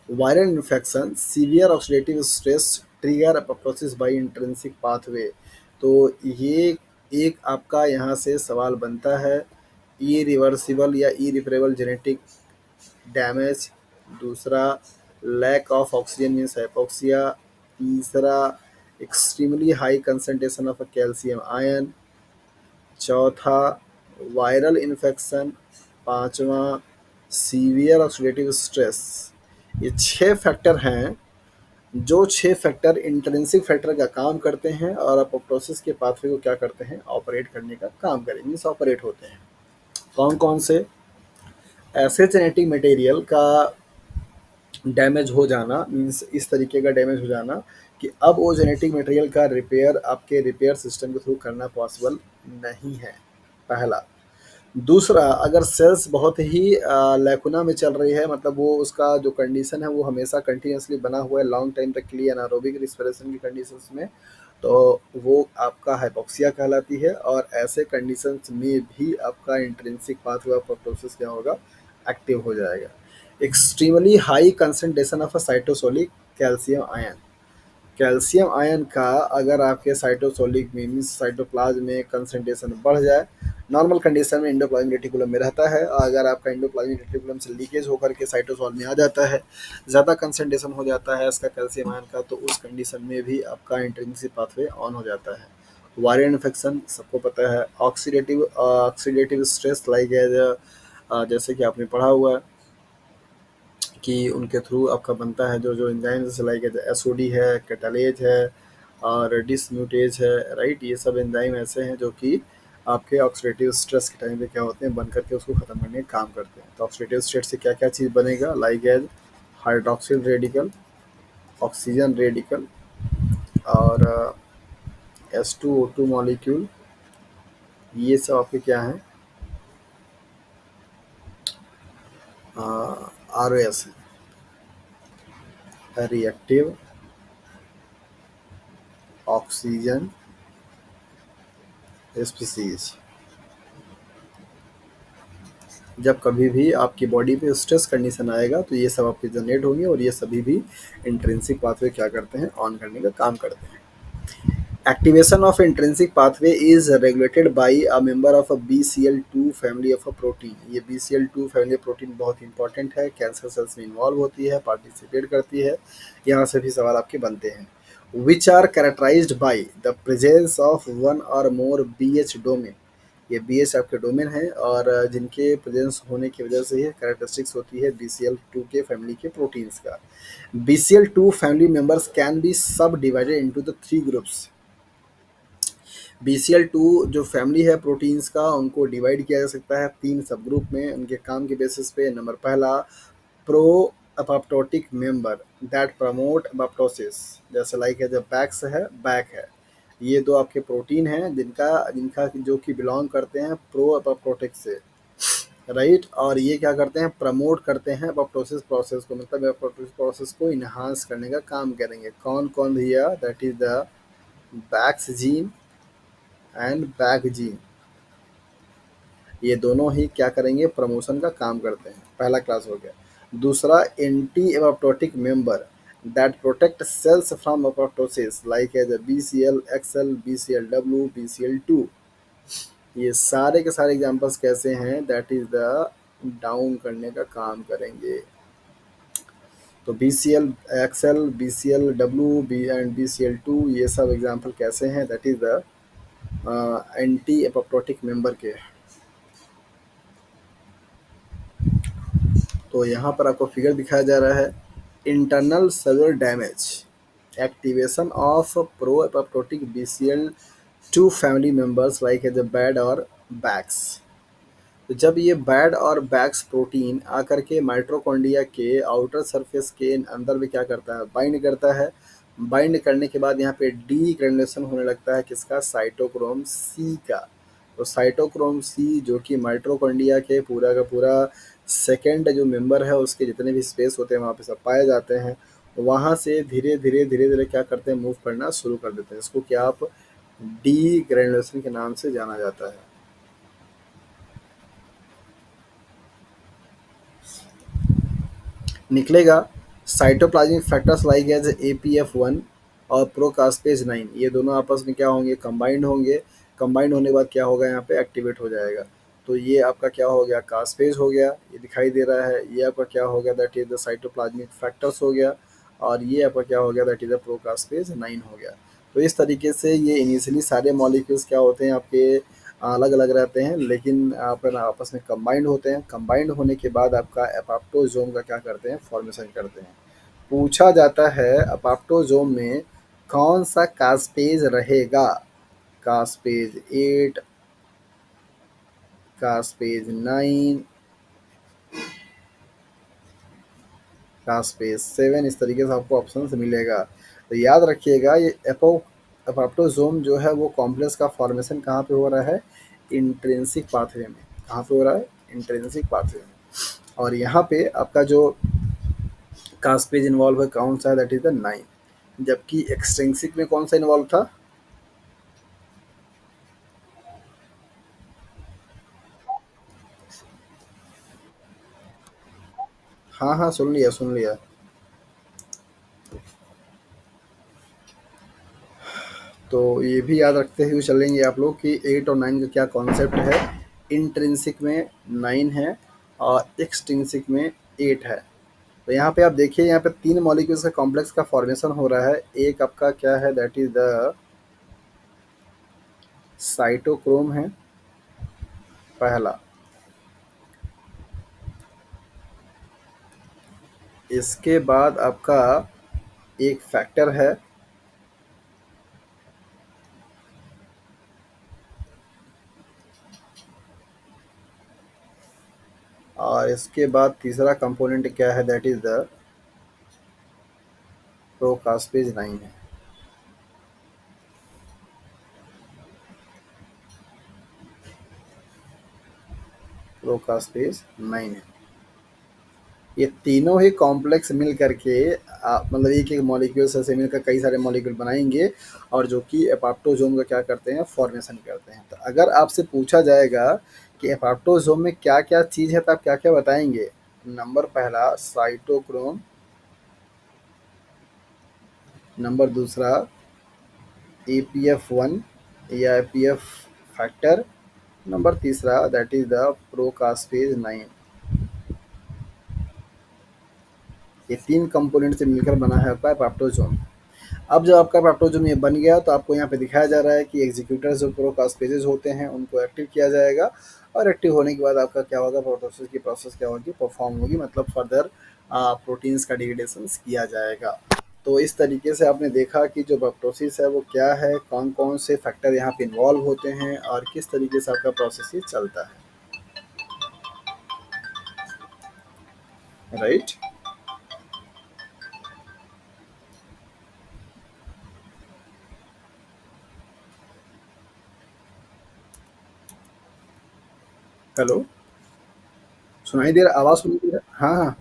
viral infection, severe oxidative stress trigger apoptosis by intrinsic pathway। तो ये एक आपका यहाँ से सवाल बनता है, इरिवर्सिबल या इरिपेरेबल जेनेटिक डैमेज, दूसरा lack of oxygen means hypoxia, तीसरा extremely high concentration of calcium ion, चौथा वायरल इन्फेक्शन, पांचवा सीवियर ऑक्सीडेटिव स्ट्रेस। ये छह फैक्टर हैं, जो छह फैक्टर इंट्रिंसिक फैक्टर का काम करते हैं और अपोप्टोसिस के पाथवे को क्या करते हैं, ऑपरेट करने का काम करें, मीन्स ऑपरेट होते हैं। कौन कौन से? ऐसे जेनेटिक मटेरियल का डैमेज हो जाना, मीन्स इस तरीके का डैमेज हो जाना कि अब वो जेनेटिक मटेरियल का रिपेयर आपके रिपेयर सिस्टम के थ्रू करना पॉसिबल नहीं है, पहला। दूसरा, अगर सेल्स बहुत ही लैकुना में चल रही है, मतलब वो उसका जो कंडीशन है वो हमेशा कंटिन्यूसली बना हुआ है लॉन्ग टाइम तक के लिए एनारोबिक रिस्पिरेशन की कंडीशंस में, तो वो आपका हाइपोक्सिया कहलाती है और ऐसे कंडीशंस में भी आपका इंट्रिंसिक पाथवे ऑफ अपोप्टोसिस क्या होगा, एक्टिव हो जाएगा। Extremely high concentration of a cytosolic calcium ion, calcium ion का अगर आपके साइटोसोलिक मीन्स साइटोप्लाज्म में कंसंट्रेशन बढ़ जाए, नॉर्मल कंडीशन में एंडोप्लाज्मिक रेटिकुलम में रहता है, अगर आपका एंडोप्लाज्मिक रेटिकुलम से लीकेज होकर के साइटोसोल में आ जाता है, ज़्यादा कंसंट्रेशन हो जाता है इसका कैल्शियम आयन का, तो उस कंडीशन में भी आपका इंट्रिंसिक पाथवे ऑन हो जाता है। वायरल इन्फेक्शन सबको पता है, oxidative oxidative stress like as, जैसे कि आपने पढ़ा हुआ है कि उनके थ्रू आपका बनता है जो जो एंजाइम, जैसे लाइक एसओडी है, कैटालेज है और डिसम्यूटेज है, राइट। ये सब एंजाइम ऐसे हैं जो कि आपके ऑक्सीडेटिव स्ट्रेस के टाइम पे क्या होते हैं, बन करके उसको ख़त्म करने का काम करते हैं। तो ऑक्सीडेटिव स्ट्रेस से क्या क्या चीज़ बनेगा, like as hydroxyl radical, oxygen radical और H2O2 मॉलिक्यूल, ये सब आपके क्या हैं, ROS है, रिएक्टिव ऑक्सीजन स्पीसीज। जब कभी भी आपकी बॉडी पे स्ट्रेस कंडीशन आएगा तो ये सब आपके जनरेट होंगे और ये सभी भी इंट्रिंसिक पाथवे क्या करते हैं, ऑन करने का काम करते हैं। Activation of intrinsic pathway is regulated by a member of a BCL2 family of a protein. ये BCL2 फैमिली प्रोटीन बहुत इंपॉर्टेंट है, कैंसर सेल्स में इन्वॉल्व होती है, पार्टिसिपेट करती है। यहाँ से भी सवाल आपके बनते हैं। Which are characterized by the presence of one or more BH domain. ये BH आपके डोमेन है और जिनके प्रेजेंस होने की वजह से ये कैरेक्टरिस्टिक्स होती है BCL2 के फैमिली के प्रोटीन्स का। BCL2 family members can be subdivided into the three groups. BCL2 जो फैमिली है प्रोटीन्स का, उनको डिवाइड किया जा सकता है तीन सब ग्रुप में उनके काम के बेसिस पे। नंबर पहला, pro apoptotic member that promote apoptosis, जैसे लाइक है जब बैक्स है, बैक है, ये दो आपके प्रोटीन हैं जिनका जिनका जो कि बिलोंग करते हैं प्रो अपोप्टोटिक से, राइट। और ये क्या करते हैं, प्रमोट करते हैं अपोप्टोसिस प्रोसेस को, मतलब अपोप्टोसिस प्रोसेस को इन्हांस करने का काम करेंगे। कौन कौन भैया, that is the Bax gene and Bak gene, ये दोनों ही क्या करेंगे, प्रमोशन का काम करते हैं। पहला क्लास हो गया। दूसरा, anti apoptotic member that protect cells from apoptosis like as BCL XL, BCLW, BCL2। ये सारे के सारे एग्जांपल्स कैसे हैं, दैट इज द डाउन करने का काम करेंगे। तो BCL XL, BCLW and BCL2, ये सब एग्जांपल कैसे हैं, that is the anti apoptotic member के। तो यहाँ पर आपको फिगर दिखाया जा रहा है, internal cellular damage, activation of pro apoptotic BCL two family members like the Bad और बैक्स। तो जब ये बैड और बैक्स प्रोटीन आकर के माइटोकॉन्ड्रिया के आउटर सरफेस के अंदर में क्या करता है, बाइंड करता है। बाइंड करने के बाद यहाँ पे डी ग्रेनुलेशन होने लगता है किसका, साइटोक्रोम सी का। तो साइटोक्रोम सी जो कि माइटोकॉन्ड्रिया के पूरा का पूरा सेकेंड जो मेंबर है उसके जितने भी स्पेस होते हैं वहाँ पे सब पाए जाते हैं। वहाँ से धीरे धीरे धीरे धीरे क्या करते हैं, मूव करना शुरू कर देते हैं। इसको क्या आप डी ग्रेनुलेशन के नाम से जाना जाता है। निकलेगा cytoplasmic factors like as APF1 और प्रोकास्पेज 9, ये दोनों आपस में क्या होंगे, कंबाइंड होंगे। कंबाइंड होने के बाद क्या होगा, यहाँ पे एक्टिवेट हो जाएगा। तो ये आपका क्या हो गया, कास्पेज हो गया, ये दिखाई दे रहा है। ये आपका क्या हो गया, that is the cytoplasmic factors हो गया। और ये आपका क्या हो गया, दैट इज द प्रोकास्पेज 9 हो गया। तो इस तरीके से ये इनिशियली सारे मॉलिक्यूल्स क्या होते हैं आपके, अलग अलग रहते हैं, लेकिन अपन आपस में कंबाइंड होते हैं। कंबाइंड होने के बाद आपका एपाप्टोजोम का क्या करते हैं, फॉर्मेशन करते हैं। पूछा जाता है एपाप्टोजोम में कौन सा कास्पेज रहेगा, कास्पेज 8, कास्पेज 9, कास्पेज 7, इस तरीके से आपको ऑप्शन मिलेगा। तो याद रखिएगा ये एपाप्टोजोम जो है वो कॉम्प्लेक्स का फॉर्मेशन कहाँ पे हो रहा है, इंट्रिंसिक पाथवे में। कहाँ पे हो रहा है, इंट्रिंसिक पाथवे में। और यहाँ पे आपका जो कास्पेज इन्वॉल्व है कौन सा है, दैट इज द 9। जबकि एक्सट्रिंसिक में कौन सा इन्वॉल्व था, हाँ हाँ सुन लिया सुन लिया। तो ये भी याद रखते हुए चलेंगे आप लोग कि 8 और 9 का क्या कॉन्सेप्ट है। इंट्रिंसिक में 9 है और एक्सट्रिंसिक में 8 है। तो यहाँ पे आप देखिए, यहाँ पे तीन मॉलिक्यूल्स का कॉम्प्लेक्स का फॉर्मेशन हो रहा है। एक आपका क्या है, दैट इज द साइटोक्रोम है पहला। इसके बाद आपका एक फैक्टर है, और इसके बाद तीसरा कंपोनेंट क्या है, दैट इज द प्रोकास्पेज 9 है। प्रोकास्पेज 9 है। ये तीनों ही कॉम्प्लेक्स मिल करके मतलब एक एक मॉलिक्यूल से मिलकर कई सारे मॉलिक्यूल बनाएंगे, और जो कि एपाप्टोजोम का क्या करते हैं, फॉर्मेशन करते हैं। तो अगर आपसे पूछा जाएगा कि एपाप्टोजोम में क्या क्या चीज़ है तो आप क्या क्या बताएंगे। नंबर पहला साइटोक्रोम, नंबर दूसरा APF1 या APF फैक्टर, नंबर तीसरा दैट इज द प्रोकास्पेज 9। ये तीन कंपोनेंट से मिलकर बना है आपका एपाप्टोजोम। अब जब आपका पेप्टोजोम ये बन गया तो आपको यहाँ पे दिखाया जा रहा है कि एग्जीक्यूटर्स जो प्रोकास्पेजेस होते हैं उनको एक्टिव किया जाएगा। और एक्टिव होने के बाद आपका क्या होगा, प्रोटोसिस की प्रोसेस क्या होगी, परफॉर्म होगी, मतलब फर्दर प्रोटीन्स का डिग्रेडेशन किया जाएगा। तो इस तरीके से आपने देखा कि जो पेप्टोसिस है वो क्या है, कौन कौन से फैक्टर यहाँ पे इन्वॉल्व होते हैं और किस तरीके से आपका प्रोसेस ये चलता है। राइट। हेलो, सुनाई दे रहा, आवाज़ सुनाई दे रहा, हाँ हाँ।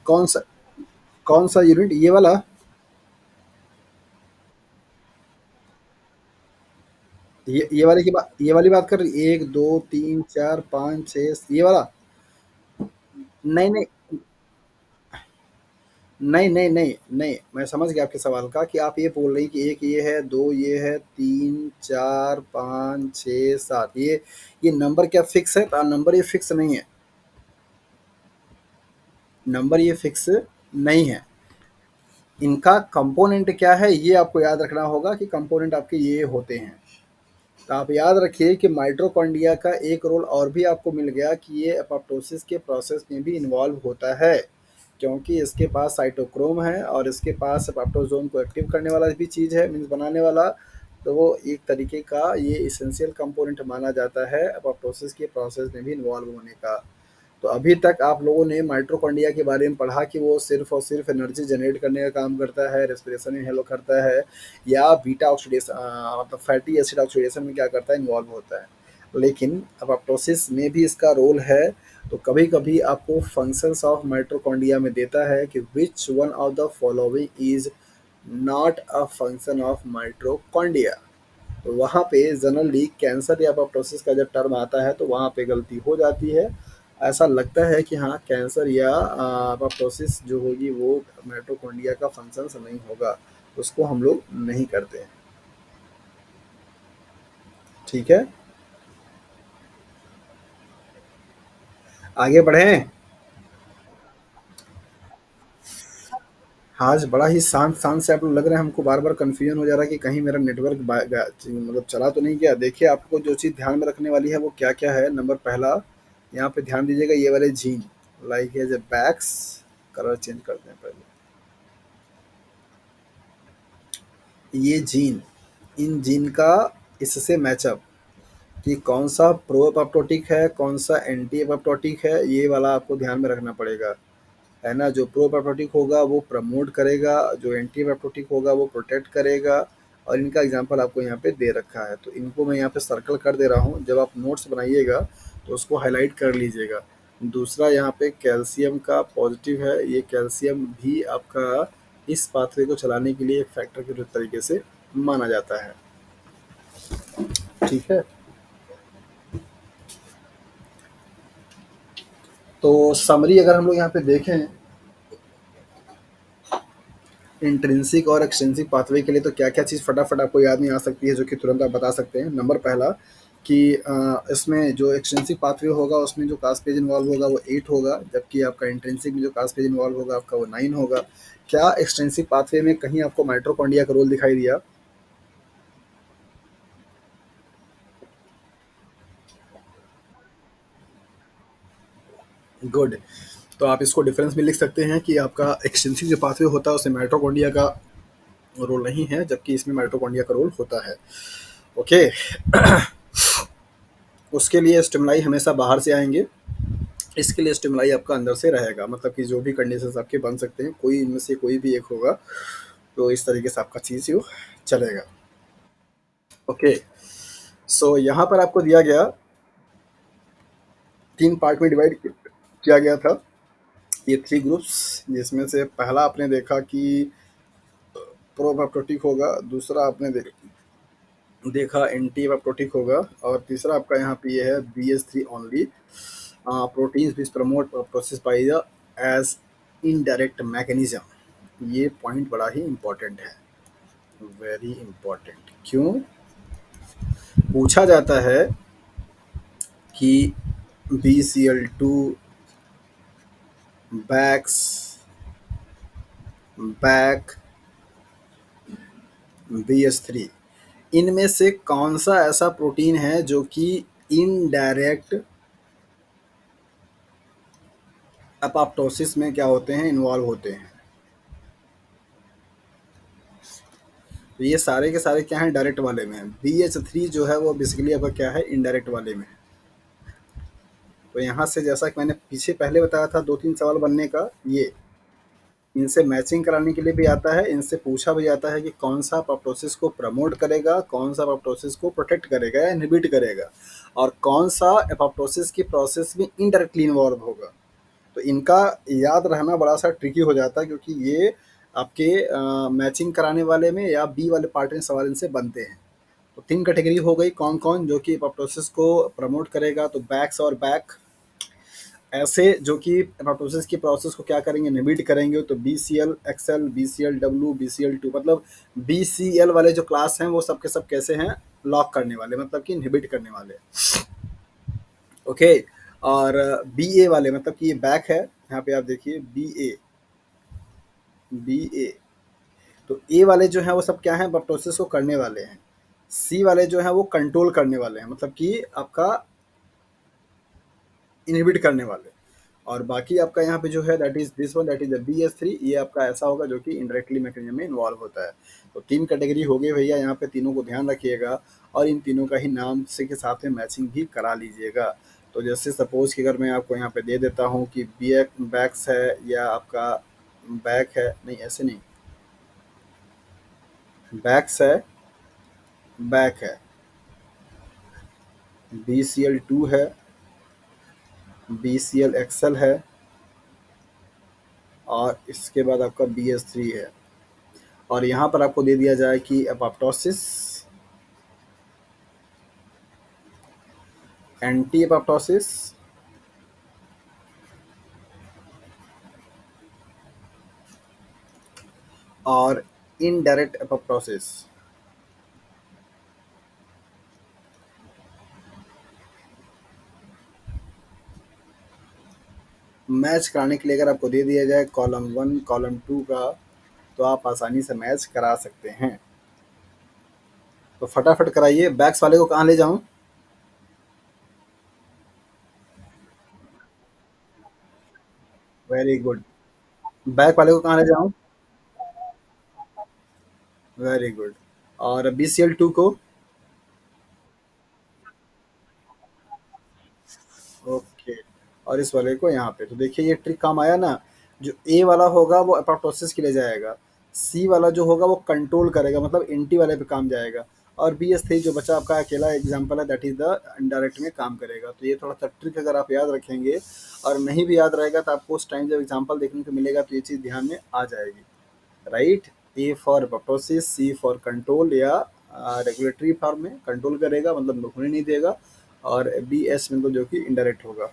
कौन सा, कौन सा यूनिट, ये वाला। ये वाले की बात, ये वाली बात कर रही, 1 2 3 4 5 6, ये वाला। नहीं नहीं, नहीं, नहीं, नहीं, नहीं, मैं समझ गया आपके सवाल का कि आप ये बोल रही हैं कि 1 ये है, 2 ये है, 3, 4, 5, 6, 7 ये नंबर क्या फ़िक्स है? नंबर ये फ़िक्स नहीं है, नंबर ये फ़िक्स नहीं है। इनका कंपोनेंट क्या है ये आपको याद रखना होगा कि कंपोनेंट आपके ये होते हैं। तो आप याद रखिए कि माइटोकॉन्ड्रिया का एक रोल और भी आपको मिल गया कि ये एपोप्टोसिस के प्रोसेस में भी इन्वॉल्व होता है, क्योंकि इसके पास साइटोक्रोम है और इसके पास एपोप्टोज़ोम को एक्टिव करने वाला भी चीज़ है, मीन्स बनाने वाला। तो वो एक तरीके का ये एसेंशियल कंपोनेंट माना जाता है एपोप्टोसिस के प्रोसेस में भी इन्वॉल्व होने का। तो अभी तक आप लोगों ने माइटोकॉन्ड्रिया के बारे में पढ़ा कि वो सिर्फ़ और सिर्फ़ एनर्जी जनरेट करने का काम करता है, रेस्पिरेशन इनहेल करता है, या बीटा ऑक्सीडेशन मतलब फैटी एसिड ऑक्सीडेशन में क्या करता है, इन्वॉल्व होता है। लेकिन एपोप्टोसिस में भी इसका रोल है। तो कभी-कभी आपको फंक्शंस ऑफ माइटोकॉन्ड्रिया में देता है कि which one of the following is not a function of mitochondria. तो वहाँ पे जनरली कैंसर या एपोप्टोसिस का जब टर्म आता है तो वहाँ पे गलती हो जाती है। ऐसा लगता है कि हाँ, कैंसर या एपोप्टोसिस जो होगी वो माइटोकॉन्ड्रिया का फंक्शंस नहीं होगा, उसको हम लोग नहीं करते हैं। ठीक है, आगे बढ़ें। आज बड़ा ही शांत शांत से आप लोग लग रहे हैं, हमको बार बार कन्फ्यूजन हो जा रहा है कि कहीं मेरा नेटवर्क मतलब चला तो नहीं गया। देखिए, आपको जो चीज़ ध्यान में रखने वाली है वो क्या क्या है। नंबर पहला, यहाँ पे ध्यान दीजिएगा, ये वाले gene like as a Bax, colour change करते हैं पहले, ये जीन, इन जीन का इससे मैचअप कि कौन सा प्रो एपोप्टोटिक है, कौन सा एंटी एपोप्टोटिक है, ये वाला आपको ध्यान में रखना पड़ेगा, है ना। जो प्रो एपोप्टोटिक होगा वो प्रमोट करेगा, जो एंटी एपोप्टोटिक होगा वो प्रोटेक्ट करेगा। और इनका एग्जांपल आपको यहाँ पे दे रखा है, तो इनको मैं यहाँ पे सर्कल कर दे रहा हूँ। जब आप नोट्स बनाइएगा तो उसको हाईलाइट कर लीजिएगा। दूसरा, यहाँ पे कैल्शियम का पॉजिटिव है, ये कैल्शियम भी आपका इस पाथवे को चलाने के लिए एक फैक्टर के तरीके से माना जाता है। ठीक है, तो समरी अगर हम लोग यहाँ पे देखें इंट्रिंसिक और एक्सट्रिंसिक पाथवे के लिए, तो क्या क्या चीज़ फटाफट आपको याद नहीं आ सकती है जो कि तुरंत आप बता सकते हैं। नंबर पहला कि इसमें जो एक्सट्रिंसिक पाथवे होगा उसमें जो कास्ट पेज इन्वॉल्व होगा वो 8 होगा, जबकि आपका इंट्रिंसिक में जो कास्ट पेज इन्वॉल्व होगा आपका वो 9 होगा। क्या एक्सट्रिंसिक पाथवे में कहीं आपको माइटोकॉन्ड्रिया का रोल दिखाई दिया? गुड। तो आप इसको डिफरेंस में लिख सकते हैं कि आपका एक्सटेंसिव जो पाथवे होता है उसमें माइटोकॉन्ड्रिया का रोल नहीं है, जबकि इसमें माइटोकॉन्ड्रिया का रोल होता है। ओके, उसके लिए स्टिमुलाई हमेशा बाहर से आएंगे, इसके लिए स्टिमुलाई आपका अंदर से रहेगा, मतलब कि जो भी कंडीशंस आपके बन सकते हैं कोई इनमें से कोई भी एक होगा, तो इस तरीके से आपका चीज़ यो चलेगा। ओके, सो यहाँ पर आपको दिया गया 3 पार्ट में डिवाइड किया गया था ये 3 ग्रुप्स, जिसमें से पहला आपने देखा कि प्रोबैप्टोटिक होगा, दूसरा आपने देखा एंटी बैप्टोटिक होगा, और तीसरा आपका यहाँ पे ये है BH3 only proteins which promote process by the as indirect mechanism. ये पॉइंट बड़ा ही इम्पोर्टेंट है, वेरी इम्पोर्टेंट। क्यों पूछा जाता है कि BCl2 बैक्स बैक BH3, इनमें से कौन सा ऐसा प्रोटीन है जो कि इनडायरेक्ट अपोप्टोसिस में क्या होते हैं, इन्वॉल्व होते हैं। तो ये सारे के सारे क्या हैं, डायरेक्ट वाले में है। BH3 जो है वो बेसिकली आपका क्या है, इनडायरेक्ट वाले में है। तो यहाँ से जैसा कि मैंने पीछे पहले बताया था 2-3 सवाल बनने का, ये इनसे मैचिंग कराने के लिए भी आता है, इनसे पूछा भी जाता है कि कौन सा अपोप्टोसिस को प्रमोट करेगा, कौन सा अपोप्टोसिस को प्रोटेक्ट करेगा या इनहिबिट करेगा, और कौन सा अपोप्टोसिस की प्रोसेस में इनडायरेक्टली इन्वॉल्व होगा। तो इनका याद रहना बड़ा सा ट्रिकी हो जाता है, क्योंकि ये आपके मैचिंग कराने वाले में या बी वाले पार्ट में सवाल इनसे बनते हैं। तो 3 कैटेगरी हो गई, कौन कौन जो कि एपोप्टोसिस को प्रमोट करेगा, तो बैक्स और बैक ऐसे जो कि एपोप्टोसिस की प्रोसेस को क्या करेंगे, इनहिबिट करेंगे, तो BCL XL BCL W BCL2 मतलब BCL वाले जो क्लास हैं वो सब के सब कैसे हैं, लॉक करने वाले, मतलब कि इनहिबिट करने वाले। ओके। और BA वाले मतलब कि ये बैक है, यहाँ पे आप देखिए BA तो ए वाले जो हैं वो सब क्या हैं, एपोप्टोसिस को करने वाले हैं। सी वाले जो हैं वो कंट्रोल करने वाले हैं, मतलब कि आपका इनहिबिट करने वाले। और बाकी आपका यहाँ पे जो है that is this one, that is the BS3, ये आपका ऐसा होगा जो कि इनडायरेक्टली मैकेनिज्म में इन्वॉल्व होता है। तो 3 कैटेगरी हो गई भैया, यहाँ पे तीनों को ध्यान रखिएगा और इन तीनों का ही नाम से के साथ में मैचिंग भी करा लीजिएगा। तो जैसे सपोज कि अगर मैं आपको यहाँ पे दे देता हूँ कि बैक्स है या आपका बैक है, नहीं ऐसे नहीं, बैक्स है, बैक है, BCL2 है, BCL XL है और इसके बाद आपका BS3 है। और यहाँ पर आपको दे दिया जाए कि एपोप्टोसिस, एंटी एपोप्टोसिस और इनडायरेक्ट एपोप्टोसिस। मैच कराने के लिए अगर आपको दे दिया जाए कॉलम 1 कॉलम 2 का, तो आप आसानी से मैच करा सकते हैं। तो फटाफट कराइए। बैक्स वाले को कहाँ ले जाऊँ? Very good. बैक वाले को कहाँ ले जाऊँ? Very good. और BCL2 को? ओके। और इस वाले को यहाँ पे, तो देखिए ये ट्रिक काम आया ना। जो ए वाला होगा वो अपोप्टोसिस के लिए जाएगा, सी वाला जो होगा वो कंट्रोल करेगा मतलब एंटी वाले पे काम जाएगा, और BS3 जो बचा आपका अकेला एग्जाम्पल है दैट इज द इनडायरेक्ट में काम करेगा। तो ये थोड़ा सा ट्रिक अगर आप याद रखेंगे और नहीं भी याद रहेगा तो आपको उस टाइम जब एग्जाम्पल देखने को मिलेगा तो ये चीज़ ध्यान में आ जाएगी। Right. A for apoptosis, C for control या रेगुलेटरी फॉर्म में कंट्रोल करेगा मतलब होने नहीं देगा, और BS मतलब जो कि इनडायरेक्ट होगा।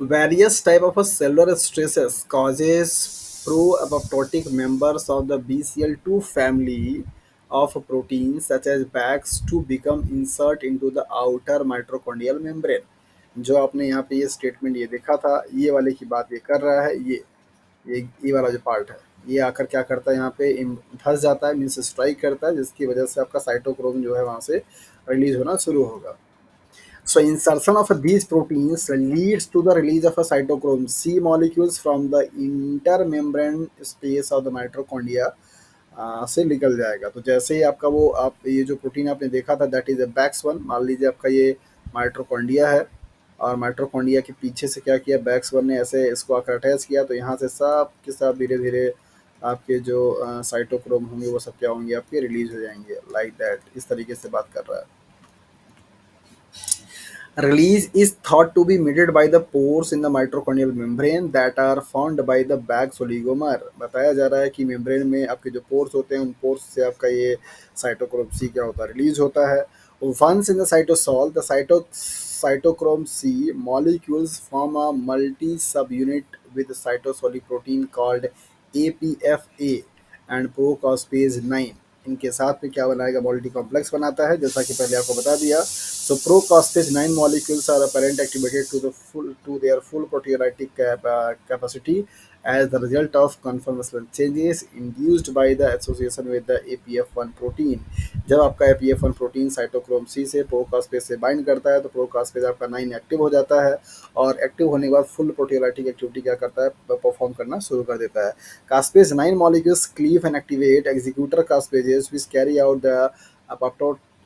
Various type of a cellular stresses causes pro-apoptotic members of the BCL2 family of proteins such as BAX to become insert into the outer mitochondrial membrane। जो आपने यहाँ पे ये स्टेटमेंट ये देखा था, ये वाले की बात ये कर रहा है, ये वाला जो पार्ट है, ये आकर क्या करता है यहाँ पे धंस जाता है, मीन्स स्ट्राइक करता है, जिसकी वजह से आपका साइटोक्रोम जो है वहाँ से रिलीज होना शुरू होगा। So insertion of these proteins leads to the release of a cytochrome C molecules from the intermembrane space of the mitochondria से निकल जाएगा। तो जैसे ही आपका वो आप ये जो प्रोटीन आपने देखा था दैट इज ए बैक्स 1, मान लीजिए आपका ये माइटोकॉन्ड्रिया है और माइटोकॉन्ड्रिया के पीछे से क्या किया, बैक्स 1 ने ऐसे इसको आकर अटैच किया, तो यहाँ से सब के सब धीरे धीरे आपके जो साइटोक्रोम होंगे वो सब क्या होंगे, आपके रिलीज हो जाएंगे लाइक दैट। इस तरीके से बात कर रहा है। Release is thought to be mediated by the pores in the mitochondrial membrane that are formed by the Bax oligomer। बताया जा रहा है कि मेम्ब्रेन में आपके जो पोर्स होते हैं उन पोर्स से आपका ये साइटोक्रोम सी क्या होता है, रिलीज होता है। Once in the cytosol, the cytochrome C molecules form a multi-subunit with cytosolic protein called APFA and procaspase 9। इनके साथ में क्या बनाएगा, मल्टी कॉम्प्लेक्स बनाता है, जैसा कि पहले आपको बता दिया। So procaspase 9 molecules are apparent activated to their full proteolytic capacity as the result of conformational changes induced by the association with the APF1 protein। जब आपका APF1 प्रोटीन साइटोक्रोम सी से प्रोकास्पेज से बाइंड करता है तो प्रोकास्पेज आपका 9 एक्टिव हो जाता है, और एक्टिव होने के बाद फुल प्रोटियोलाइटिक एक्टिविटी क्या करता है, परफॉर्म करना शुरू कर देता है। Caspase 9 molecules cleave and activate executor caspases which carry out the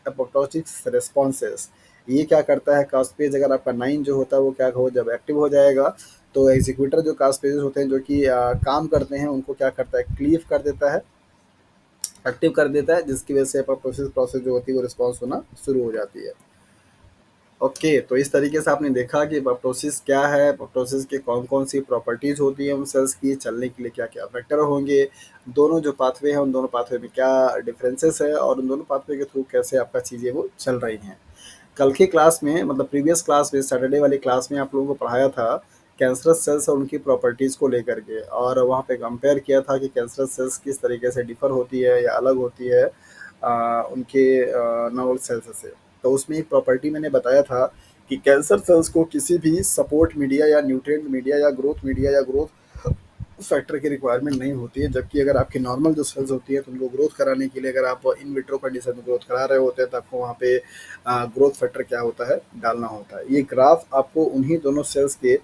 apoptotic responses। ये क्या करता है, कास्पेज अगर आपका 9 जो होता है वो क्या हो, जब एक्टिव हो जाएगा तो एग्जीक्यूटर जो कास्पेजेस होते हैं जो कि काम करते हैं उनको क्या करता है, क्लीव कर देता है, एक्टिव कर देता है, जिसकी वजह से एपोप्टोसिस प्रोसेस जो होती है वो रिस्पॉन्स होना शुरू हो जाती है। ओके। तो इस तरीके से आपने देखा कि एपोप्टोसिस क्या है, एपोप्टोसिस के कौन कौन सी प्रॉपर्टीज़ होती हैं उन सेल्स की, चलने के लिए क्या क्या फैक्टर होंगे, दोनों जो पाथवे हैं उन दोनों पाथवे में क्या डिफरेंसेस है, और उन दोनों पाथवे के थ्रू कैसे आपका चीज़ें वो चल रही हैं। कल के क्लास में मतलब प्रीवियस क्लास में सैटरडे वाली क्लास में आप लोगों को पढ़ाया था कैंसरस सेल्स और उनकी प्रॉपर्टीज़ को लेकर के, और वहाँ पे कंपेयर किया था कि कैंसरस सेल्स किस तरीके से डिफर होती है या अलग होती है उनके नॉर्मल सेल्स से। तो उसमें एक प्रॉपर्टी मैंने बताया था कि कैंसर सेल्स को किसी भी सपोर्ट मीडिया या न्यूट्रिएंट मीडिया या ग्रोथ फैक्टर की रिक्वायरमेंट नहीं होती है, जबकि अगर आपकी नॉर्मल जो सेल्स होती है तो उनको ग्रोथ कराने के लिए अगर आप इन विट्रो कंडीशन में ग्रोथ करा रहे होते हैं तो आपको वहाँ पे ग्रोथ फैक्टर क्या होता है डालना होता है। ये ग्राफ आपको उन्हीं दोनों सेल्स के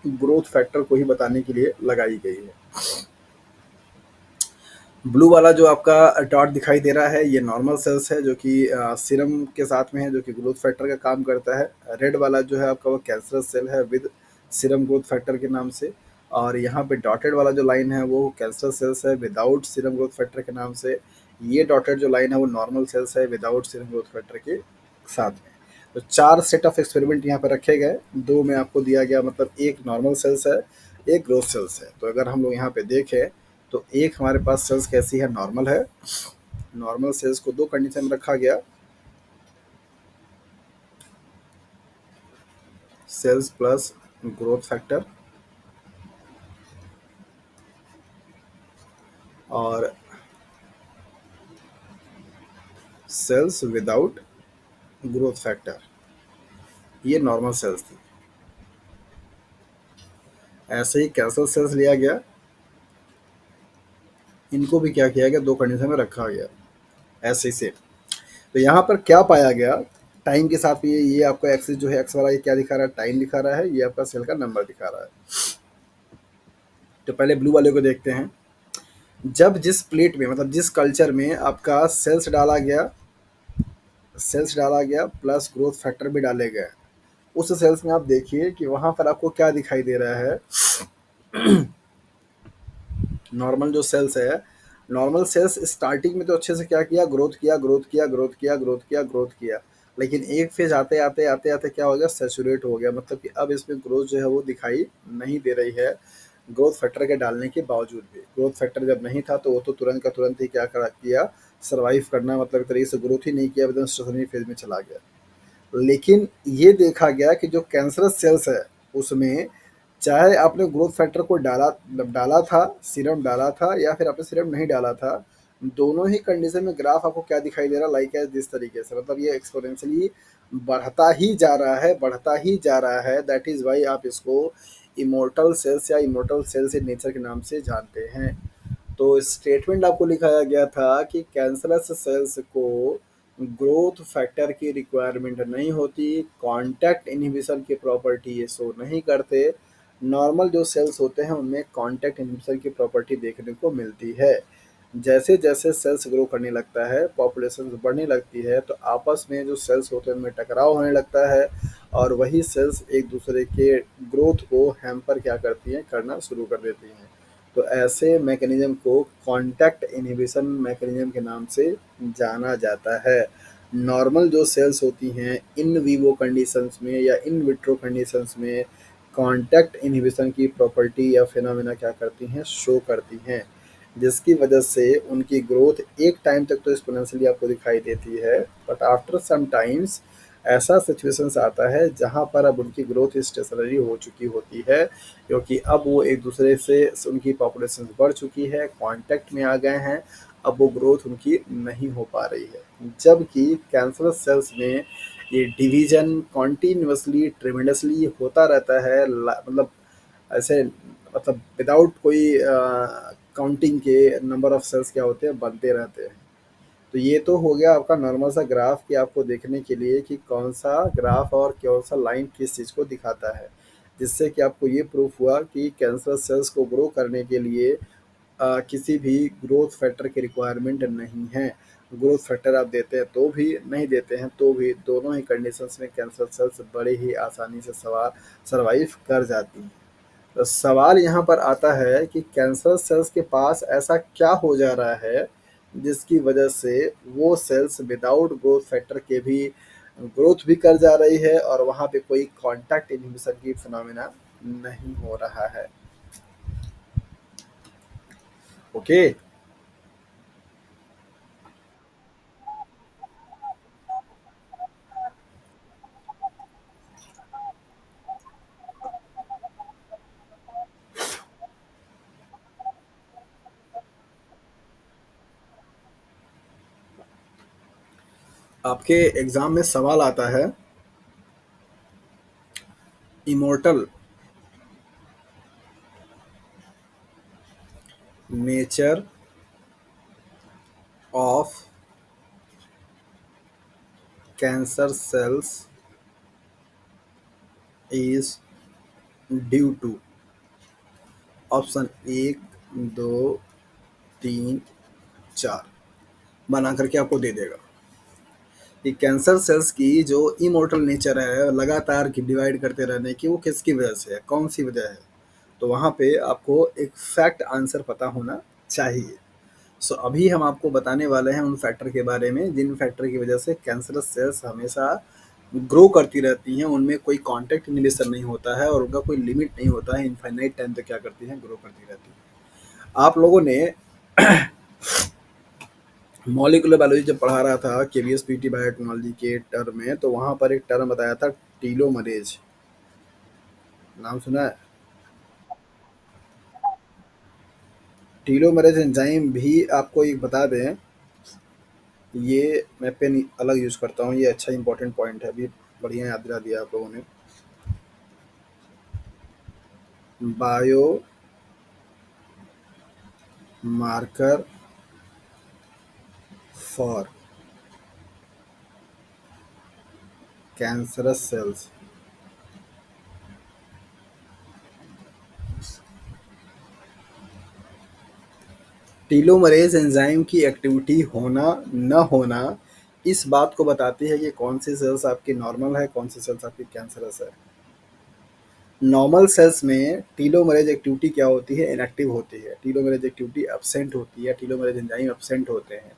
ग्रोथ फैक्टर को ही बताने के लिए लगाई गई है। ब्लू वाला जो आपका डॉट दिखाई दे रहा है ये नॉर्मल सेल्स है जो कि सीरम के साथ में है, जो कि ग्रोथ फैक्टर का काम करता है। रेड वाला जो है आपका वो कैंसरस सेल है विद सीरम ग्रोथ फैक्टर के नाम से। और यहाँ पे डॉटेड वाला जो लाइन है वो कैंसर सेल्स है विदाउट सीरम ग्रोथ फैक्टर के नाम से। ये डॉटेड जो लाइन है वो नॉर्मल सेल्स है विदाउट सीरम ग्रोथ फैक्टर के साथ में। तो चार सेट ऑफ एक्सपेरिमेंट यहाँ पे रखे गए, दो में आपको दिया गया मतलब एक नॉर्मल सेल्स है, एक ग्रोथ सेल्स है। तो अगर हम लोग यहाँ पे देखें तो एक हमारे पास सेल्स कैसी है, नॉर्मल है। नॉर्मल सेल्स को दो कंडीशन में रखा गया, सेल्स प्लस ग्रोथ फैक्टर और सेल्स विदाउट ग्रोथ फैक्टर। ये नॉर्मल सेल्स थी। ऐसे ही कैंसर सेल्स लिया गया, इनको भी क्या किया गया, दो कंडीशन में रखा गया ऐसे ही से। तो यहाँ पर क्या पाया गया, टाइम के साथ ये आपका एक्सिस जो है एक्स वाला ये क्या दिखा रहा है, टाइम दिखा रहा है, ये आपका सेल का नंबर दिखा रहा है। तो पहले ब्लू वाले को देखते हैं। जब जिस प्लेट में मतलब जिस कल्चर में आपका सेल्स डाला गया प्लस ग्रोथ फैक्टर भी डाले गए, उस सेल्स में आप देखिए कि वहां पर आपको क्या दिखाई दे रहा है। नॉर्मल जो सेल्स है, नॉर्मल सेल्स स्टार्टिंग में तो अच्छे से क्या किया, ग्रोथ किया ग्रोथ किया ग्रोथ किया ग्रोथ किया ग्रोथ किया, लेकिन एक फेज आते आते आते आते क्या हो गया, सेचुरेट हो गया। मतलब कि अब इसमें ग्रोथ जो है वो दिखाई नहीं दे रही है ग्रोथ फैक्टर के डालने के बावजूद भी। ग्रोथ फैक्टर जब नहीं था तो वो तो तुरंत का तुरंत ही क्या करा किया, सर्वाइव करना मतलब एक तरीके से ग्रोथ ही नहीं किया, एकदम स्टेशनरी फेज में चला गया। लेकिन ये देखा गया कि जो कैंसरस सेल्स है उसमें चाहे आपने ग्रोथ फैक्टर को डाला था, सीरम डाला था या फिर आपने सीरम नहीं डाला था, दोनों ही कंडीशन में ग्राफ आपको क्या दिखाई दे रहा है, लाइक एज दिस तरीके से। मतलब ये एक्सपोनेंशियली बढ़ता ही जा रहा है, बढ़ता ही जा रहा है। दैट इज़ वाई आप इसको इमोर्टल सेल्स या इमोर्टल सेल्स इन नेचर के नाम से जानते हैं। तो स्टेटमेंट आपको लिखाया गया था कि कैंसरस सेल्स को ग्रोथ फैक्टर की रिक्वायरमेंट नहीं होती, कांटेक्ट इनहिबिशन की प्रॉपर्टी ये शो नहीं करते। नॉर्मल जो सेल्स होते हैं उनमें कांटेक्ट इनहिबिशन की प्रॉपर्टी देखने को मिलती है। जैसे जैसे सेल्स ग्रो करने लगता है, पॉपुलेशन बढ़ने लगती है, तो आपस में जो सेल्स होते हैं उनमें टकराव होने लगता है और वही सेल्स एक दूसरे के ग्रोथ को हैम्पर क्या करती हैं, करना शुरू कर देती हैं। तो ऐसे मैकेनिज्म को कॉन्टैक्ट इनहिबिशन मैकेनिज्म के नाम से जाना जाता है। नॉर्मल जो सेल्स होती हैं इन वीवो कंडीशंस में या इन विट्रो कंडीशंस में कॉन्टैक्ट इनहिबिशन की प्रॉपर्टी या फिनोमेना क्या करती हैं, शो करती हैं, जिसकी वजह से उनकी ग्रोथ एक टाइम तक तो एक्सपोनेंशियली आपको दिखाई देती है, बट आफ्टर सम टाइम्स ऐसा सिचुएशंस आता है जहाँ पर अब उनकी ग्रोथ स्टेशनरी हो चुकी होती है, क्योंकि अब वो एक दूसरे से उनकी पॉपुलेशन बढ़ चुकी है, कांटेक्ट में आ गए हैं, अब वो ग्रोथ उनकी नहीं हो पा रही है। जबकि कैंसरस सेल्स में ये डिवीजन कॉन्टीन्यूसली ट्रेमेंडसली होता रहता है, मतलब ऐसे मतलब विदाउट कोई काउंटिंग के नंबर ऑफ सेल्स क्या होते हैं, बनते रहते हैं। तो ये तो हो गया आपका नॉर्मल सा ग्राफ कि आपको देखने के लिए कि कौन सा ग्राफ और कौन सा लाइन किस चीज़ को दिखाता है, जिससे कि आपको ये प्रूफ हुआ कि कैंसर सेल्स को ग्रो करने के लिए किसी भी ग्रोथ फैक्टर की रिक्वायरमेंट नहीं है। ग्रोथ फैक्टर आप देते हैं तो भी, नहीं देते हैं तो भी, दोनों ही कंडीशंस में कैंसर सेल्स बड़े ही आसानी से सर्वाइव कर जाती हैं। तो सवाल यहाँ पर आता है कि कैंसर सेल्स के पास ऐसा क्या हो जा रहा है जिसकी वजह से वो सेल्स विदाउट ग्रोथ फैक्टर के भी ग्रोथ भी कर जा रही है और वहाँ पे कोई कांटेक्ट इनहिबिशन की फिनोमेना नहीं हो रहा है। ओके। आपके एग्जाम में सवाल आता है, immortal nature of cancer cells is due to option एक, दो, तीन, चार बना करके आपको दे देगा कि कैंसर सेल्स की जो इमोर्टल नेचर है लगातार की डिवाइड करते रहने की, वो किसकी वजह से है, कौन सी वजह है। तो वहाँ पे आपको एक फैक्ट आंसर पता होना चाहिए। सो अभी हम आपको बताने वाले हैं उन फैक्टर के बारे में जिन फैक्टर की वजह से कैंसरस सेल्स हमेशा ग्रो करती रहती हैं, उनमें कोई कॉन्टैक्ट इनहिबिशन नहीं होता है और उनका कोई लिमिट नहीं होता है, इनफाइनाइट टाइम तक क्या करती हैं, ग्रो करती रहती हैं। आप लोगों ने मॉलिक्यूलर बायोलॉजी जब पढ़ा रहा था केवीएस पीटी बायोटेक्नोलॉजी के टर्म में, तो वहाँ पर एक टर्म बताया था, टीलोमरेज। नाम सुना है? टीलोमरेज एंजाइम भी आपको एक बता दें, ये मैं पेन अलग यूज़ करता हूँ, ये अच्छा इंपॉर्टेंट पॉइंट है, अभी बढ़िया याद दिला दिया आप लोगों ने। Bio marker for cancerous cells. Telomerase enzyme की एक्टिविटी होना न होना इस बात को बताती है कि कौन सी सेल्स आपकी नॉर्मल है, कौन सी सेल्स आपकी कैंसरस है। नॉर्मल सेल्स में टीलोमरेज एक्टिविटी क्या होती है, इनएक्टिव होती है, टीलोमरेज एक्टिविटी एब्सेंट होती है, टीलोमरेज एंजाइम एब्सेंट होते हैं।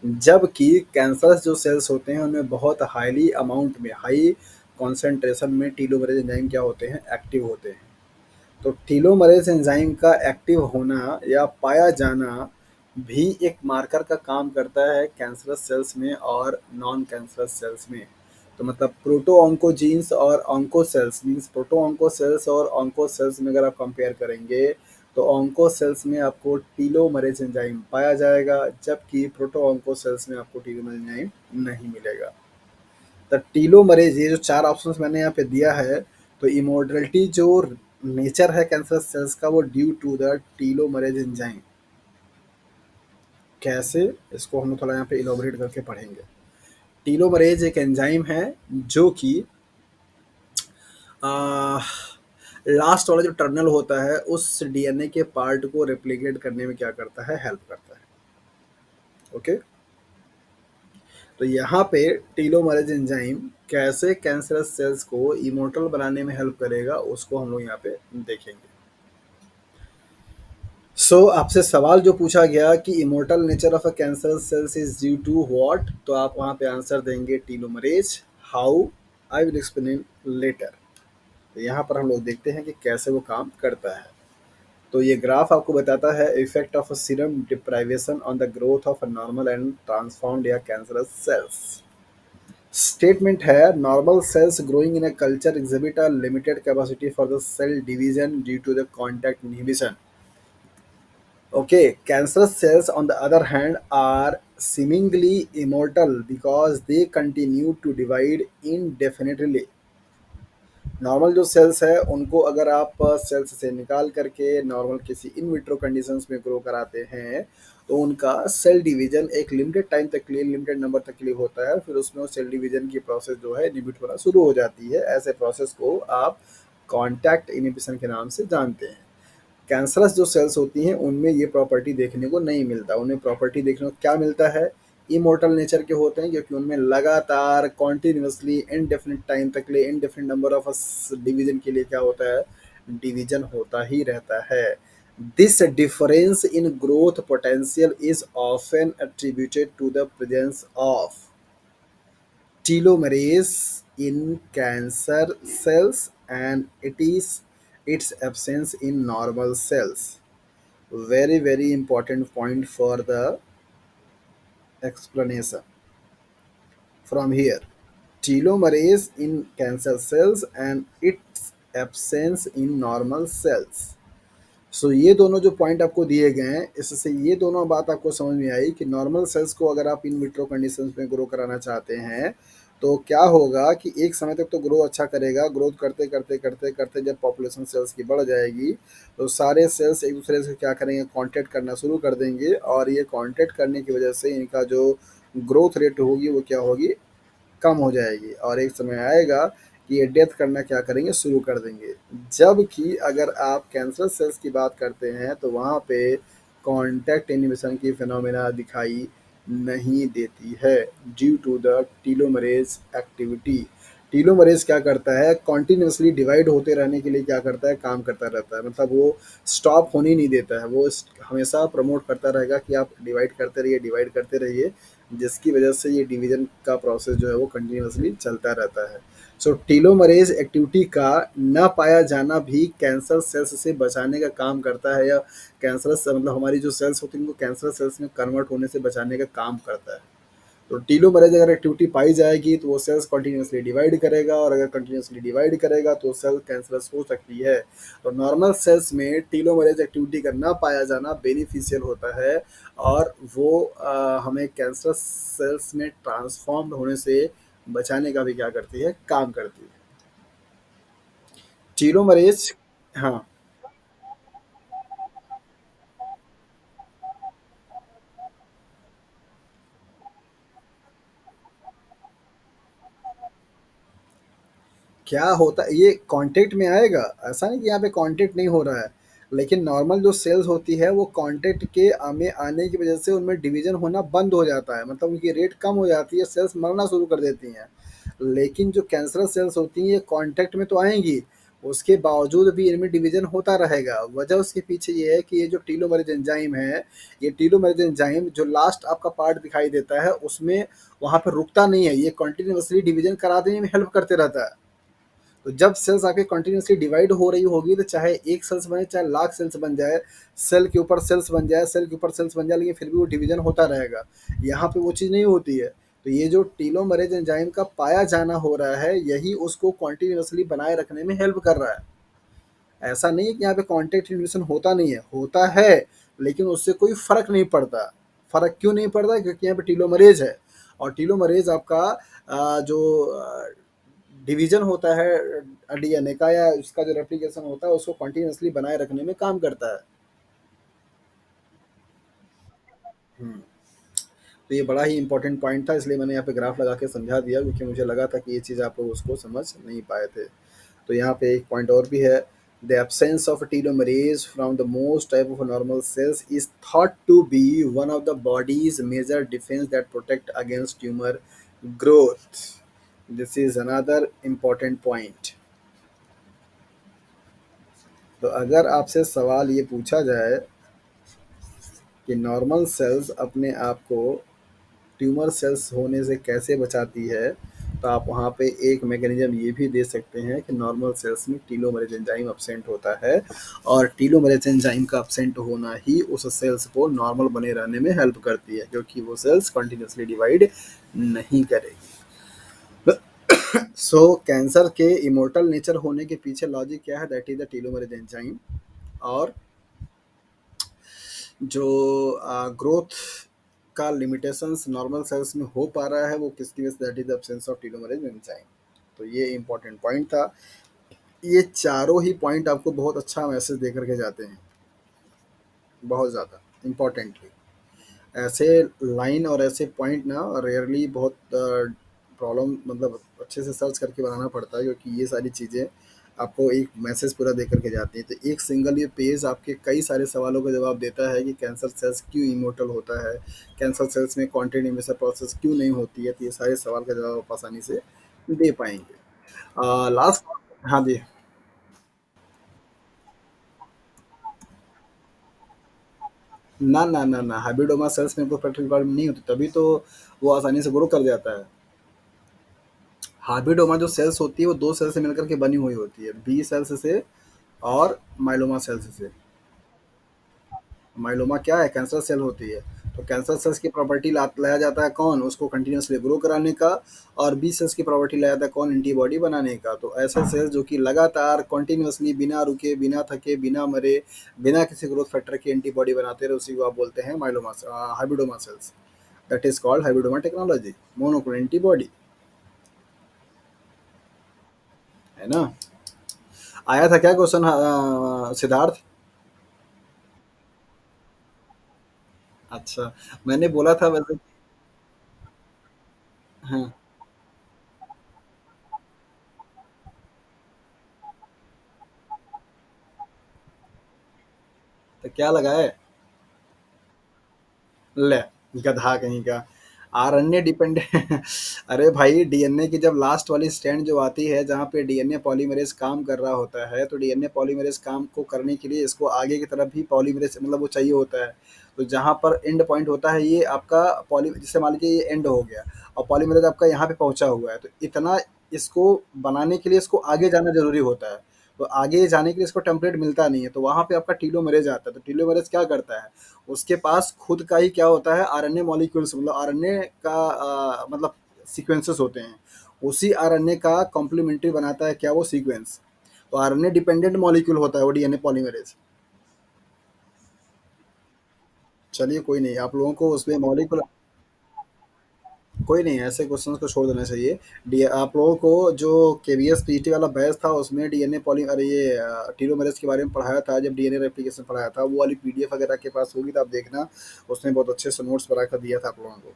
जबकि कैंसरस जो सेल्स होते हैं उनमें बहुत हाईली अमाउंट में, हाई कॉन्सेंट्रेशन में टीलोमरेज एंजाइम क्या होते हैं, एक्टिव होते हैं। तो टीलोमरेज एंजाइम का एक्टिव होना या पाया जाना भी एक मार्कर का काम करता है कैंसरस सेल्स में और नॉन कैंसरस सेल्स में। तो मतलब प्रोटो ऑन्कोजीन्स और onco cells means proto onco cells और ऑन्को सेल्स में अगर आप कंपेयर करेंगे, तो ऑन्को सेल्स में आपको टीलोमरेज एंजाइम पाया जाएगा, जबकि प्रोटो ऑन्को सेल्स में आपको टीलोमरेज एंजाइम नहीं मिलेगा। द टीलोमरेज, ये जो चार ऑप्शंस मैंने यहाँ पे दिया है, तो इमोर्टलिटी जो नेचर है कैंसर सेल्स का, वो due to the telomerase enzyme. कैसे, इसको हम थोड़ा यहाँ पे इलोबरेट करके पढ़ेंगे। टीलोमरेज एक एंजाइम है जो कि लास्ट वाला जो टर्मिनल होता है उस डीएनए के पार्ट को रेप्लिकेट करने में क्या करता है, हेल्प करता है। ओके, तो यहाँ पे टीलोमरेज एंजाइम कैसे कैंसरस सेल्स को इमोर्टल बनाने में हेल्प करेगा, उसको हम लोग यहाँ पे देखेंगे। आपसे सवाल जो पूछा गया कि immortal nature of a cancer cells is due to what, तो आप वहाँ पे आंसर देंगे telomerase. How, I will explain later. तो यहाँ पर हम लोग देखते हैं कि कैसे वो काम करता है। तो ये ग्राफ आपको बताता है effect of serum deprivation on the growth of normal and transformed या कैंसरस सेल्स। स्टेटमेंट है, normal cells growing in a culture exhibit a limited capacity for the cell division due to the contact inhibition. Okay, cancerous cells, on the other hand, are seemingly immortal because they continue to divide indefinitely. Normal जो सेल्स है उनको अगर आप सेल्स से निकाल करके नॉर्मल किसी इन विट्रो कंडीशंस में ग्रो कराते हैं, तो उनका सेल डिवीजन एक लिमिटेड टाइम तक के लिए, लिमिटेड नंबर तक के लिए होता है, फिर उसमें वो सेल डिवीजन की प्रोसेस जो है इनहिबिट होना शुरू हो जाती है। ऐसे प्रोसेस को आप कॉन्टैक्ट इनहिबिशन के नाम से जानते हैं। कैंसरस जो सेल्स होती हैं उनमें ये प्रॉपर्टी देखने को नहीं मिलता, उन्हें प्रॉपर्टी देखने को क्या मिलता है, इमोर्टल नेचर के होते हैं, क्योंकि उनमें लगातार कॉन्टिन्यूसली इनडेफिनिट टाइम तक के लिए, इनडेफिनिट नंबर ऑफ डिवीजन के लिए क्या होता है, डिवीजन होता ही रहता है। This difference in growth potential is often attributed to the presence of telomerase in cancer cells and it is its absence in normal cells. Very, very important point for the explanation from here. Telomerase in cancer cells and its absence in normal cells. सो ये दोनों जो पॉइंट आपको दिए गए हैं, इससे ये दोनों बात आपको समझ में आई कि नॉर्मल सेल्स को अगर आप इन विट्रो कंडीशंस में ग्रो कराना चाहते हैं, तो क्या होगा कि एक समय तक तो ग्रो अच्छा करेगा, ग्रोथ करते करते करते करते जब पॉपुलेशन सेल्स की बढ़ जाएगी, तो सारे सेल्स एक दूसरे से क्या करेंगे, कांटेक्ट करना शुरू कर देंगे, और ये कांटेक्ट करने की वजह से इनका जो ग्रोथ रेट होगी वो क्या होगी, कम हो जाएगी, और एक समय आएगा कि ये डेथ करना क्या करेंगे, शुरू कर देंगे। जबकि अगर आप कैंसर सेल्स की बात करते हैं तो वहाँ पे कॉन्टैक्ट इनहिबिशन की फिनोमेना दिखाई नहीं देती है, due to the telomerase activity. Telomerase क्या करता है, कॉन्टिन्यूसली डिवाइड होते रहने के लिए क्या करता है, काम करता रहता है, मतलब वो स्टॉप होने नहीं देता है, वो हमेशा प्रमोट करता रहेगा कि आप डिवाइड करते रहिए, डिवाइड करते रहिए, जिसकी वजह से ये डिवीजन का प्रोसेस जो है वो कंटिन्यूसली चलता रहता है। सो टीलोमरेज एक्टिविटी का न पाया जाना भी कैंसर सेल्स से बचाने का काम करता है, या कैंसर से मतलब हमारी जो सेल्स होती हैं उनको कैंसर सेल्स में कन्वर्ट होने से बचाने का काम करता है। तो टीलोमरेज अगर एक्टिविटी पाई जाएगी तो वो सेल्स कंटिन्यूसली डिवाइड करेगा, और अगर कंटिन्यूसली डिवाइड करेगा तो सेल कैंसरस हो सकती है। तो नॉर्मल सेल्स में टीलोमरेज एक्टिविटी का ना पाया जाना बेनिफिशियल होता है, और वो हमें कैंसर सेल्स में ट्रांसफॉर्म होने से बचाने का भी क्या करती है, काम करती है। टीलोमरेज, हाँ, क्या होता है, ये कांटेक्ट में आएगा, ऐसा नहीं कि यहाँ पे कांटेक्ट नहीं हो रहा है, लेकिन नॉर्मल जो सेल्स होती है वो कांटेक्ट के में आने की वजह से उनमें डिवीजन होना बंद हो जाता है, मतलब उनकी रेट कम हो जाती है, सेल्स मरना शुरू कर देती हैं। लेकिन जो कैंसरस सेल्स होती हैं ये कांटेक्ट में तो आएंगी, उसके बावजूद भी इनमें डिवीजन होता रहेगा। वजह उसके पीछे ये है कि ये जो टीलोमरेज एंजाइम है, ये टीलोमरेज एंजाइम जो लास्ट आपका पार्ट दिखाई देता है उसमें वहाँ पर रुकता नहीं है, ये कंटिन्यूसली डिवीजन करा देने में हेल्प करते रहता है। तो जब सेल्स आपके कंटिन्यूसली डिवाइड हो रही होगी तो चाहे एक सेल्स बने, चाहे लाख सेल्स बन जाए, सेल के ऊपर सेल्स बन जाए, सेल के ऊपर सेल्स बन जाए, लेकिन फिर भी वो डिवीजन होता रहेगा। यहाँ पे वो चीज़ नहीं होती है। तो ये जो टीलोमरेज एंजाइम का पाया जाना हो रहा है, यही उसको कंटिन्यूसली बनाए रखने में हेल्प कर रहा है। ऐसा नहीं है कि यहाँ पे कॉन्टैक्ट इन्वेशन होता नहीं है, होता है, लेकिन उससे कोई फर्क नहीं पड़ता। फर्क क्यों नहीं पड़ता, क्योंकि यहाँ पे टीलोमरेज है, और टीलोमरेज आपका जो डिवीजन होता है डीएनए का, या उसका जो रेप्लिकेशन होता है उसको कंटिन्यूसली बनाए रखने में काम करता है। हम्म। तो ये बड़ा ही इंपॉर्टेंट पॉइंट था, इसलिए मैंने यहाँ पे ग्राफ लगा के समझा दिया, क्योंकि मुझे लगा था कि ये चीज़ आप लोग उसको समझ नहीं पाए थे। तो यहाँ पे एक पॉइंट और भी है, the absence of telomerase from the most type of normal cells is thought to be one of the body's major defense that protect against tumor growth. This is another important point. तो अगर आपसे सवाल ये पूछा जाए कि नॉर्मल सेल्स अपने आप को ट्यूमर सेल्स होने से कैसे बचाती है, तो आप वहाँ पे एक मैकेनिज्म ये भी दे सकते हैं कि नॉर्मल सेल्स में टीलोमरेज एंजाइम अब्सेंट होता है, और टीलोमरेज एंजाइम का अब्सेंट होना ही उस सेल्स को नॉर्मल बने रहने में हेल्प करती है, क्योंकि वो सेल्स कंटिन्यूसली डिवाइड नहीं करेगी। सो कैंसर के इमोर्टल नेचर होने के पीछे लॉजिक क्या है, that is the telomerase enzyme. और जो ग्रोथ का लिमिटेशंस नॉर्मल सेल्स में हो पा रहा है वो किसकी वजह से, that is the absence of telomerase enzyme. तो ये इंपॉर्टेंट पॉइंट था। ये चारों ही पॉइंट आपको बहुत अच्छा मैसेज दे करके जाते हैं, बहुत ज़्यादा इम्पोर्टेंटली। ऐसे लाइन और ऐसे पॉइंट ना रेयरली बहुत प्रॉब्लम, मतलब अच्छे से सर्च करके बनाना पड़ता है, क्योंकि ये सारी चीज़ें आपको एक मैसेज पूरा दे करके जाती है। तो एक सिंगल ये पेज आपके कई सारे सवालों का जवाब देता है कि कैंसर सेल्स क्यों इमोर्टल होता है, कैंसर सेल्स में कॉन्टेंट इमेशन प्रोसेस क्यों नहीं होती है। तो ये सारे सवाल का जवाब आप आसानी से दे पाएंगे। लास्ट, हाँ जी। ना ना ना ना, हाइब्रिडोमा सेल्स में तो प्रोटेक्टिव रिक्वायरमेंट नहीं होती, तभी तो वो आसानी से ग्रो कर जाता है। हाइब्रिडोमा जो सेल्स होती है वो दो सेल से मिलकर के बनी हुई होती है, बी सेल्स से और माइलोमा सेल्स से। माइलोमा क्या है, कैंसर सेल होती है। तो कैंसर सेल्स की प्रॉपर्टी लाया जाता है कौन, उसको कंटिन्यूसली ग्रो कराने का, और बी सेल्स की प्रॉपर्टी लाया जाता है कौन, एंटीबॉडी बनाने का। तो ऐसे सेल्स जो कि लगातार कंटिन्यूसली बिना रुके, बिना थके, बिना मरे, बिना किसी ग्रोथ फैक्टर की एंटीबॉडी बनाते रहे, उसी को आप बोलते हैं myeloma, hybridoma sales. That is called hybridoma technology, monoclonal antibody, है ना। आया था क्या क्वेश्चन सिद्धार्थ? अच्छा, मैंने बोला था वैसे। हाँ, तो क्या लगाए? ले, गधा कहीं का। आरएनए डिपेंडेंट अरे भाई, डीएनए की जब लास्ट वाली स्टैंड जो आती है, जहाँ पे डीएनए पॉलीमरेज काम कर रहा होता है, तो डीएनए पॉलीमरेज काम को करने के लिए इसको आगे की तरफ भी पॉलीमरेज मतलब वो चाहिए होता है। तो जहाँ पर एंड पॉइंट होता है ये आपका पॉली, जैसे मान लीजिए ये एंड हो गया और पॉलीमरेज आपका यहाँ पे पहुंचा हुआ है, तो इतना इसको बनाने के लिए इसको आगे जाना जरूरी होता है। तो आगे जाने के लिए इसको टेम्पलेट मिलता नहीं है, तो वहाँ पे आपका टीलोमरेज आता है। तो टीलोमरेज क्या करता है, उसके पास खुद का ही क्या होता है, आरएनए मॉलिक्यूल्स, मतलब आरएनए का मतलब सीक्वेंसेस होते हैं। उसी आरएनए का कॉम्प्लीमेंट्री बनाता है क्या, वो सीक्वेंस। तो आरएनए डिपेंडेंट मॉलिक्यूल होता है वो डीएनए पॉलीमरेज। चलिए कोई नहीं, आप लोगों को उसमें मॉलिक्यूल, कोई नहीं, ऐसे क्वेश्चंस को छोड़ देना चाहिए। डी आप लोगों को जो केवीएस पीटी वाला बैच था उसमें डीएनए पॉली, अरे ये टीलोमेरेज के बारे में पढ़ाया था, जब डीएनए रेप्लिकेशन पढ़ाया था, वो वाली पीडीएफ अगर आपके पास होगी तो आप देखना, उसने बहुत अच्छे से नोट्स बना कर दिया था आप लोगों को।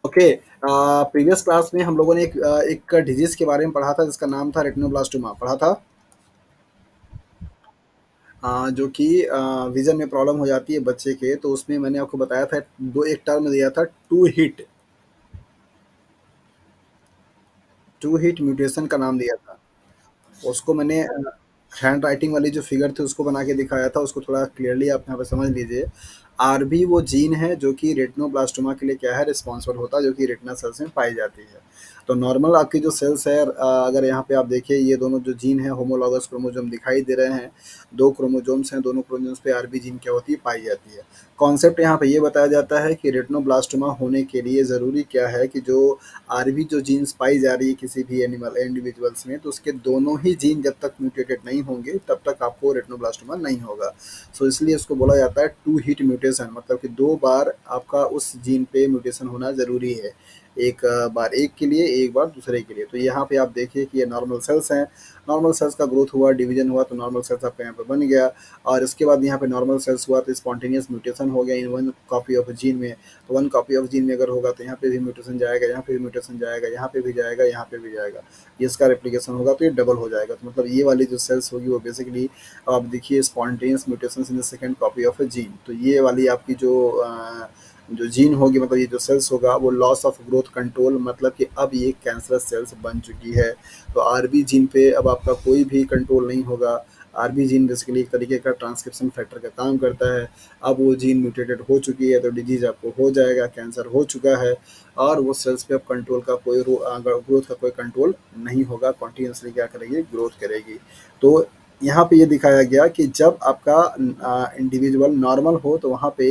ओके, प्रीवियस क्लास में हम लोगों ने एक डिजीज के बारे में पढ़ा था जिसका नाम था रेटिनोब्लास्टोमा, पढ़ा था। जो कि विजन में प्रॉब्लम हो जाती है बच्चे के, तो उसमें मैंने आपको बताया था, दो एक टर्म दिया था, टू हिट म्यूटेशन का नाम दिया था। उसको मैंने हैंड राइटिंग वाली जो फिगर थी उसको बना के दिखाया था, उसको थोड़ा क्लियरली आप यहाँ पे समझ लीजिए। आरबी वो जीन है जो कि रेटिनोब्लास्टोमा के लिए क्या है, रिस्पॉन्सिबल होता है, जो कि रेटिना सेल्स में पाई जाती है। तो नॉर्मल आपकी जो सेल्स है, अगर यहाँ पे आप देखिए, ये दोनों जो जीन है होमोलॉगस क्रोमोजोम दिखाई दे रहे हैं, दो क्रोमोजोम्स हैं, दोनों क्रोमोजोम्स पे आरबी जीन क्या होती है, पाई जाती है। कॉन्सेप्ट यहाँ पे ये बताया जाता है कि रेटिनोब्लास्टोमा होने के लिए ज़रूरी क्या है, कि जो आरबी जो जीन्स पाई जा रही है किसी भी एनिमल इंडिविजुअल्स में, तो उसके दोनों ही जीन जब तक म्यूटेटेड नहीं होंगे तब तक आपको रेटिनोब्लास्टोमा नहीं होगा। सो इसलिए इसको बोला जाता है टू हिट म्यूटेशन, मतलब कि दो बार आपका उस जीन पे म्यूटेशन होना ज़रूरी है। एक बार एक के लिए, एक बार दूसरे के लिए। तो यहाँ पे आप देखिए कि ये नॉर्मल सेल्स हैं, नॉर्मल सेल्स का ग्रोथ हुआ, डिवीजन हुआ, तो नॉर्मल सेल्स आपका यहाँ पे बन गया। और इसके बाद यहाँ पे नॉर्मल सेल्स हुआ तो स्पॉन्टेनियस म्यूटेशन हो गया in one copy of gene में। तो वन कॉपी ऑफ जीन में अगर होगा तो यहाँ पे भी म्यूटेशन जाएगा, यहाँ पे भी म्यूटेशन जाएगा, यहाँ पे भी जाएगा, यहाँ पे भी जाएगा, ये इसका रेप्लिकेशन होगा तो ये डबल हो जाएगा। तो मतलब ये वाली जो सेल्स होगी वो बेसिकली आप देखिए spontaneous mutation in the second copy of A gene. तो ये वाली आपकी जो जीन होगी, मतलब ये जो सेल्स होगा, वो लॉस ऑफ ग्रोथ कंट्रोल, मतलब कि अब ये कैंसरस सेल्स बन चुकी है। तो आरबी जीन पे अब आपका कोई भी कंट्रोल नहीं होगा। आरबी जीन बेसिकली एक तरीके का ट्रांसक्रिप्शन फैक्टर का काम करता है। अब वो जीन म्यूटेटेड हो चुकी है तो डिजीज आपको हो जाएगा, कैंसर हो चुका है, और वो सेल्स पे अब कंट्रोल का कोई ग्रोथ का कोई कंट्रोल नहीं होगा, कॉन्टिन्यूसली क्या करेगी, ग्रोथ करेगी। तो यहाँ पे ये दिखाया गया कि जब आपका इंडिविजुअल नॉर्मल हो तो वहाँ पे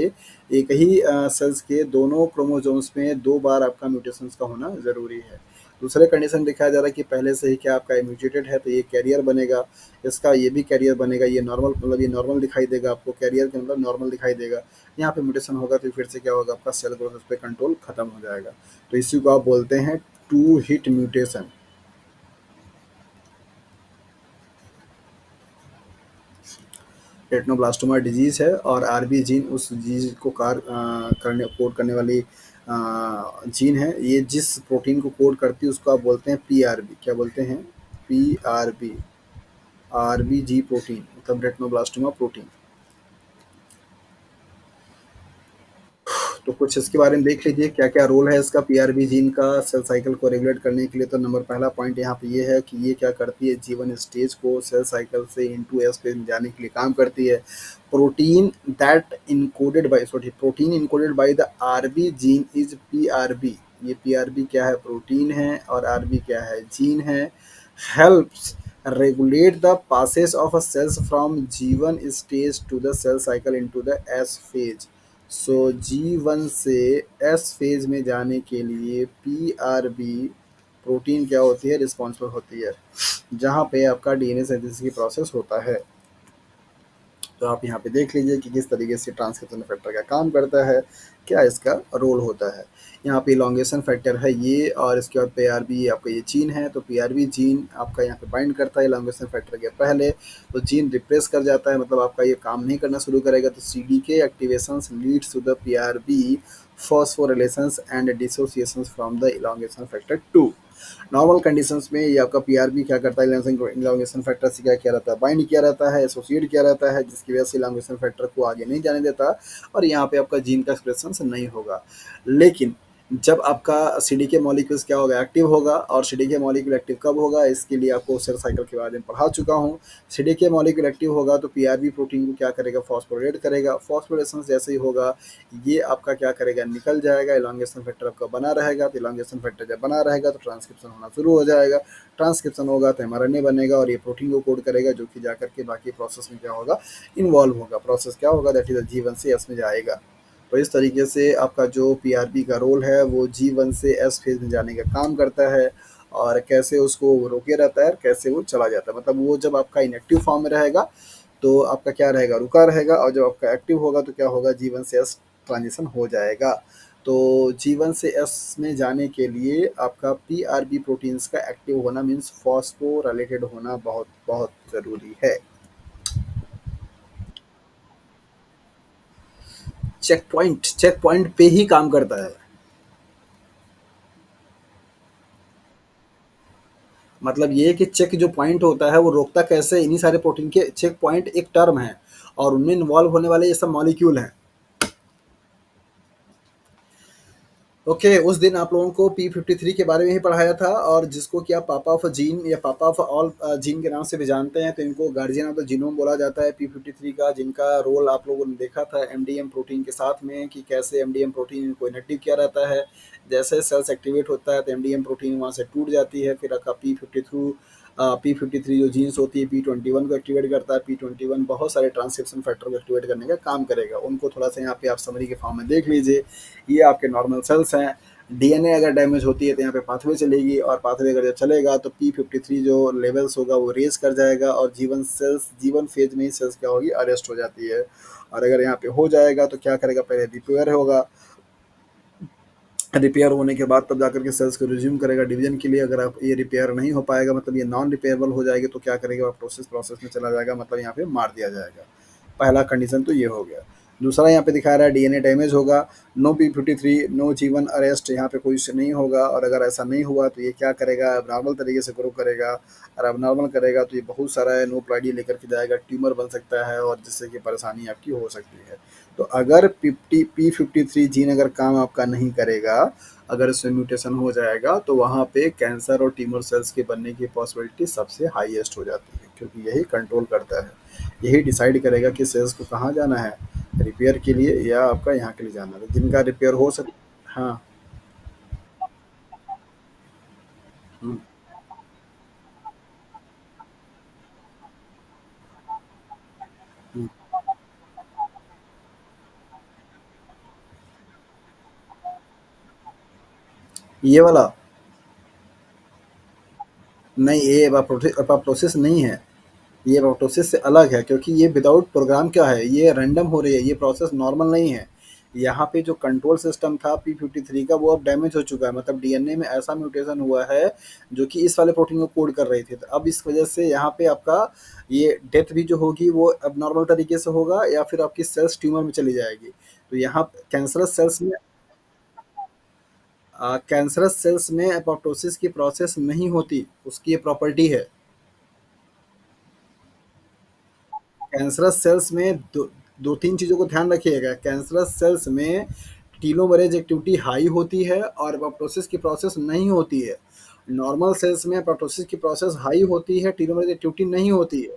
एक ही सेल्स के दोनों क्रोमोसोम्स में दो बार आपका म्यूटेशंस का होना ज़रूरी है। दूसरे कंडीशन दिखाया जा रहा है कि पहले से ही क्या आपका म्यूटेटेड है तो ये कैरियर बनेगा, इसका ये भी कैरियर बनेगा, ये नॉर्मल, मतलब ये नॉर्मल दिखाई देगा आपको, कैरियर के मतलब नॉर्मल दिखाई देगा। यहाँ पे म्यूटेशन होगा तो फिर से क्या होगा, आपका सेल ग्रोथ पे कंट्रोल खत्म हो जाएगा। तो इसी को आप बोलते हैं two hit mutation. Retinoblastoma disease है और आरबी जीन उस डिजीज को करने कोड करने वाली जीन है। ये जिस प्रोटीन को कोड करती है उसको आप बोलते हैं पीआरबी, क्या बोलते हैं, पीआरबी, आरबी जी प्रोटीन, मतलब रेटिनोब्लास्टोमा प्रोटीन। तो कुछ इसके बारे में देख लीजिए क्या क्या रोल है इसका, पीआरबी जीन का सेल साइकिल को रेगुलेट करने के लिए। तो नंबर पहला पॉइंट यहाँ पे ये है कि ये क्या करती है, जीवन स्टेज को सेल साइकिल से इनटू एस पे जाने के लिए काम करती है। Protein that encoded by, sorry, protein encoded by the RB gene is pRB. ये पीआरबी क्या है, प्रोटीन है, और आरबी क्या है, जीन है। Helps regulate the passage of a cells from G1 stage to the cell cycle into the S phase। So G1 से S फेज़ में जाने के लिए PRB प्रोटीन क्या होती है, रिस्पॉन्सिबल होती है, जहाँ पे आपका डीएनए सिंथेसिस की प्रोसेस होता है। तो आप यहाँ पे देख लीजिए कि किस तरीके से ट्रांसक्रिप्शन फैक्टर का काम करता है, क्या इसका रोल होता है। यहाँ पे इलॉन्गेशन फैक्टर है ये, और इसके बाद पीआरबी आपका ये जीन है, तो पीआरबी जीन आपका यहाँ पे बाइंड करता है इलॉन्गेशन फैक्टर के पहले, तो जीन रिप्रेस कर जाता है, मतलब आपका ये काम नहीं करना शुरू करेगा, तो CDK activation leads to the pRB phosphorylations and dissociations from the elongation factor 2। Normal conditions में ये आपका पीआरबी क्या करता है, इलांगेशन फैक्टर से क्या किया रहता है, बाइंड किया रहता है, एसोसिएट किया रहता है, जिसकी वजह से इलांगेशन फैक्टर को आगे नहीं जाने देता, और यहाँ पे आपका जीन का एक्सप्रेशन नहीं होगा। लेकिन जब आपका सीडीके मॉलिक्यूल्स क्या होगा, एक्टिव होगा, और सीडीके मॉलिक्यूल एक्टिव कब होगा, इसके लिए आपको सेल साइकिल के बारे में पढ़ा चुका हूँ। सीडीके मॉलिक्यूल एक्टिव होगा तो पीआरबी प्रोटीन को क्या करेगा, फॉस्फोरेट करेगा, फॉस्फोरेशन जैसे ही होगा ये आपका क्या करेगा, निकल जाएगा, इलांगेशन फैक्टर आपका बना रहेगा, तो इलांगेशन फैक्टर जब बना रहेगा तो ट्रांसक्रिप्शन होना शुरू हो जाएगा, ट्रांसक्रिप्शन होगा तो एमआरएनए बनेगा, और ये प्रोटीन को कोड करेगा, जो कि जाकर के बाकी प्रोसेस में क्या होगा, इन्वॉल्व होगा, प्रोसेस क्या होगा, दैट इज G1 से एस में जाएगा। तो इस तरीके से आपका जो पीआरबी का रोल है वो G1 से एस फेज में जाने का काम करता है, और कैसे उसको वो रोके रहता है, कैसे वो चला जाता है, मतलब वो जब आपका इनएक्टिव फॉर्म में रहेगा तो आपका क्या रहेगा, रुका रहेगा, और जब आपका एक्टिव होगा तो क्या होगा, G1 से एस ट्रांजिशन हो जाएगा। तो G1 से एस में जाने के लिए आपका पीआरबी प्रोटीन्स का एक्टिव होना मीन्स फॉस्फो रिलेटेड होना बहुत बहुत ज़रूरी है। चेक पॉइंट पे ही काम करता है। मतलब ये है कि चेक जो पॉइंट होता है वो रोकता कैसे, इन्हीं सारे प्रोटीन के चेक पॉइंट एक टर्म है, और उनमें इन्वॉल्व होने वाले ये सब मॉलिक्यूल हैं। ओके, उस दिन आप लोगों को P53 के बारे में ही पढ़ाया था, और जिसको कि आप पापा ऑफ जीन या पापा ऑफ ऑल जीन के नाम से भी जानते हैं, तो इनको गार्जियन ऑफ द जीनोम बोला जाता है P53 का, जिनका रोल आप लोगों ने देखा था एमडीएम प्रोटीन के साथ में, कि कैसे एमडीएम प्रोटीन इनको इनएक्टिव किया रहता है, जैसे सेल्स एक्टिवेट होता है तो एमडीएम प्रोटीन वहाँ से टूट जाती है, फिर आपका P53 जो जीन्स होती है P21 को एक्टिवेट करता है, P21 बहुत सारे ट्रांसक्रिप्शन फैक्टर को एक्टिवेट करने का काम करेगा, उनको थोड़ा सा यहाँ पे आप समरी के फॉर्म में देख लीजिए। ये आपके नॉर्मल सेल्स हैं। डीएनए अगर डैमेज होती है तो यहाँ पे पाथवे चलेगी, और पाथवे अगर जब चलेगा तो P53 जो लेवल्स होगा वो रेज कर जाएगा, और जीवन फेज में ही सेल्स क्या होगी, अरेस्ट हो जाती है। और अगर यहाँ पे हो जाएगा तो क्या करेगा, पहले रिपेयर होगा, रिपेयर होने के बाद तब जाकर के सेल्स को रिज्यूम करेगा डिवीजन के लिए। अगर आप ये रिपेयर नहीं हो पाएगा, मतलब ये नॉन रिपेयरेबल हो जाएगी, तो क्या करेगा, प्रोसेस प्रोसेस में चला जाएगा, मतलब यहाँ पे मार दिया जाएगा। पहला कंडीशन तो ये हो गया। दूसरा यहाँ पे दिखा रहा है डीएनए डैमेज होगा, नो P53, नो जीवन अरेस्ट, यहाँ पे कोई नहीं होगा, और अगर ऐसा नहीं हुआ तो ये क्या करेगा, अब नॉर्मल तरीके से ग्रो करेगा, और अब नॉर्मल करेगा तो ये बहुत सारा है नो प्लाइडी लेकर के जाएगा, ट्यूमर बन सकता है, और जिससे कि परेशानी आपकी हो सकती है। तो अगर P53 जीन अगर काम आपका नहीं करेगा, अगर इसमें म्यूटेशन हो जाएगा, तो वहाँ पे कैंसर और ट्यूमर सेल्स के बनने की पॉसिबिलिटी सबसे हाईएस्ट हो जाती है, क्योंकि यही कंट्रोल करता है, यही डिसाइड करेगा कि सेल्स को कहाँ जाना है, रिपेयर के लिए या आपका यहाँ के लिए जाना है, जिनका रिपेयर हो सक। हाँ। हम्म, हम्म। ये वाला नहीं, ये एपोप्टोसिस नहीं है, ये एपोप्टोसिस से अलग है, क्योंकि ये विदाउट प्रोग्राम क्या है, ये रैंडम हो रही है, ये प्रोसेस नॉर्मल नहीं है। यहाँ पे जो कंट्रोल सिस्टम था P53 का वो अब डैमेज हो चुका है, मतलब डीएनए में ऐसा म्यूटेशन हुआ है जो कि इस वाले प्रोटीन को कोड कर रही थी, तो अब इस वजह से यहाँ पे आपका ये डेथ भी जो होगी वो अब नॉर्मल तरीके से होगा, या फिर आपकी सेल्स ट्यूमर में चली जाएगी। तो यहाँ कैंसरस सेल्स में कैंसरस सेल्स में एपोप्टोसिस की प्रोसेस नहीं होती, उसकी ये प्रॉपर्टी है। कैंसरस सेल्स में दो तीन चीज़ों को ध्यान रखिएगा, कैंसरस सेल्स में टीलोमरेज एक्टिविटी हाई होती है, और एपोप्टोसिस की प्रोसेस नहीं होती है। नॉर्मल सेल्स में एपोप्टोसिस की प्रोसेस हाई होती है, टीलोमरेज एक्टिविटी नहीं होती है।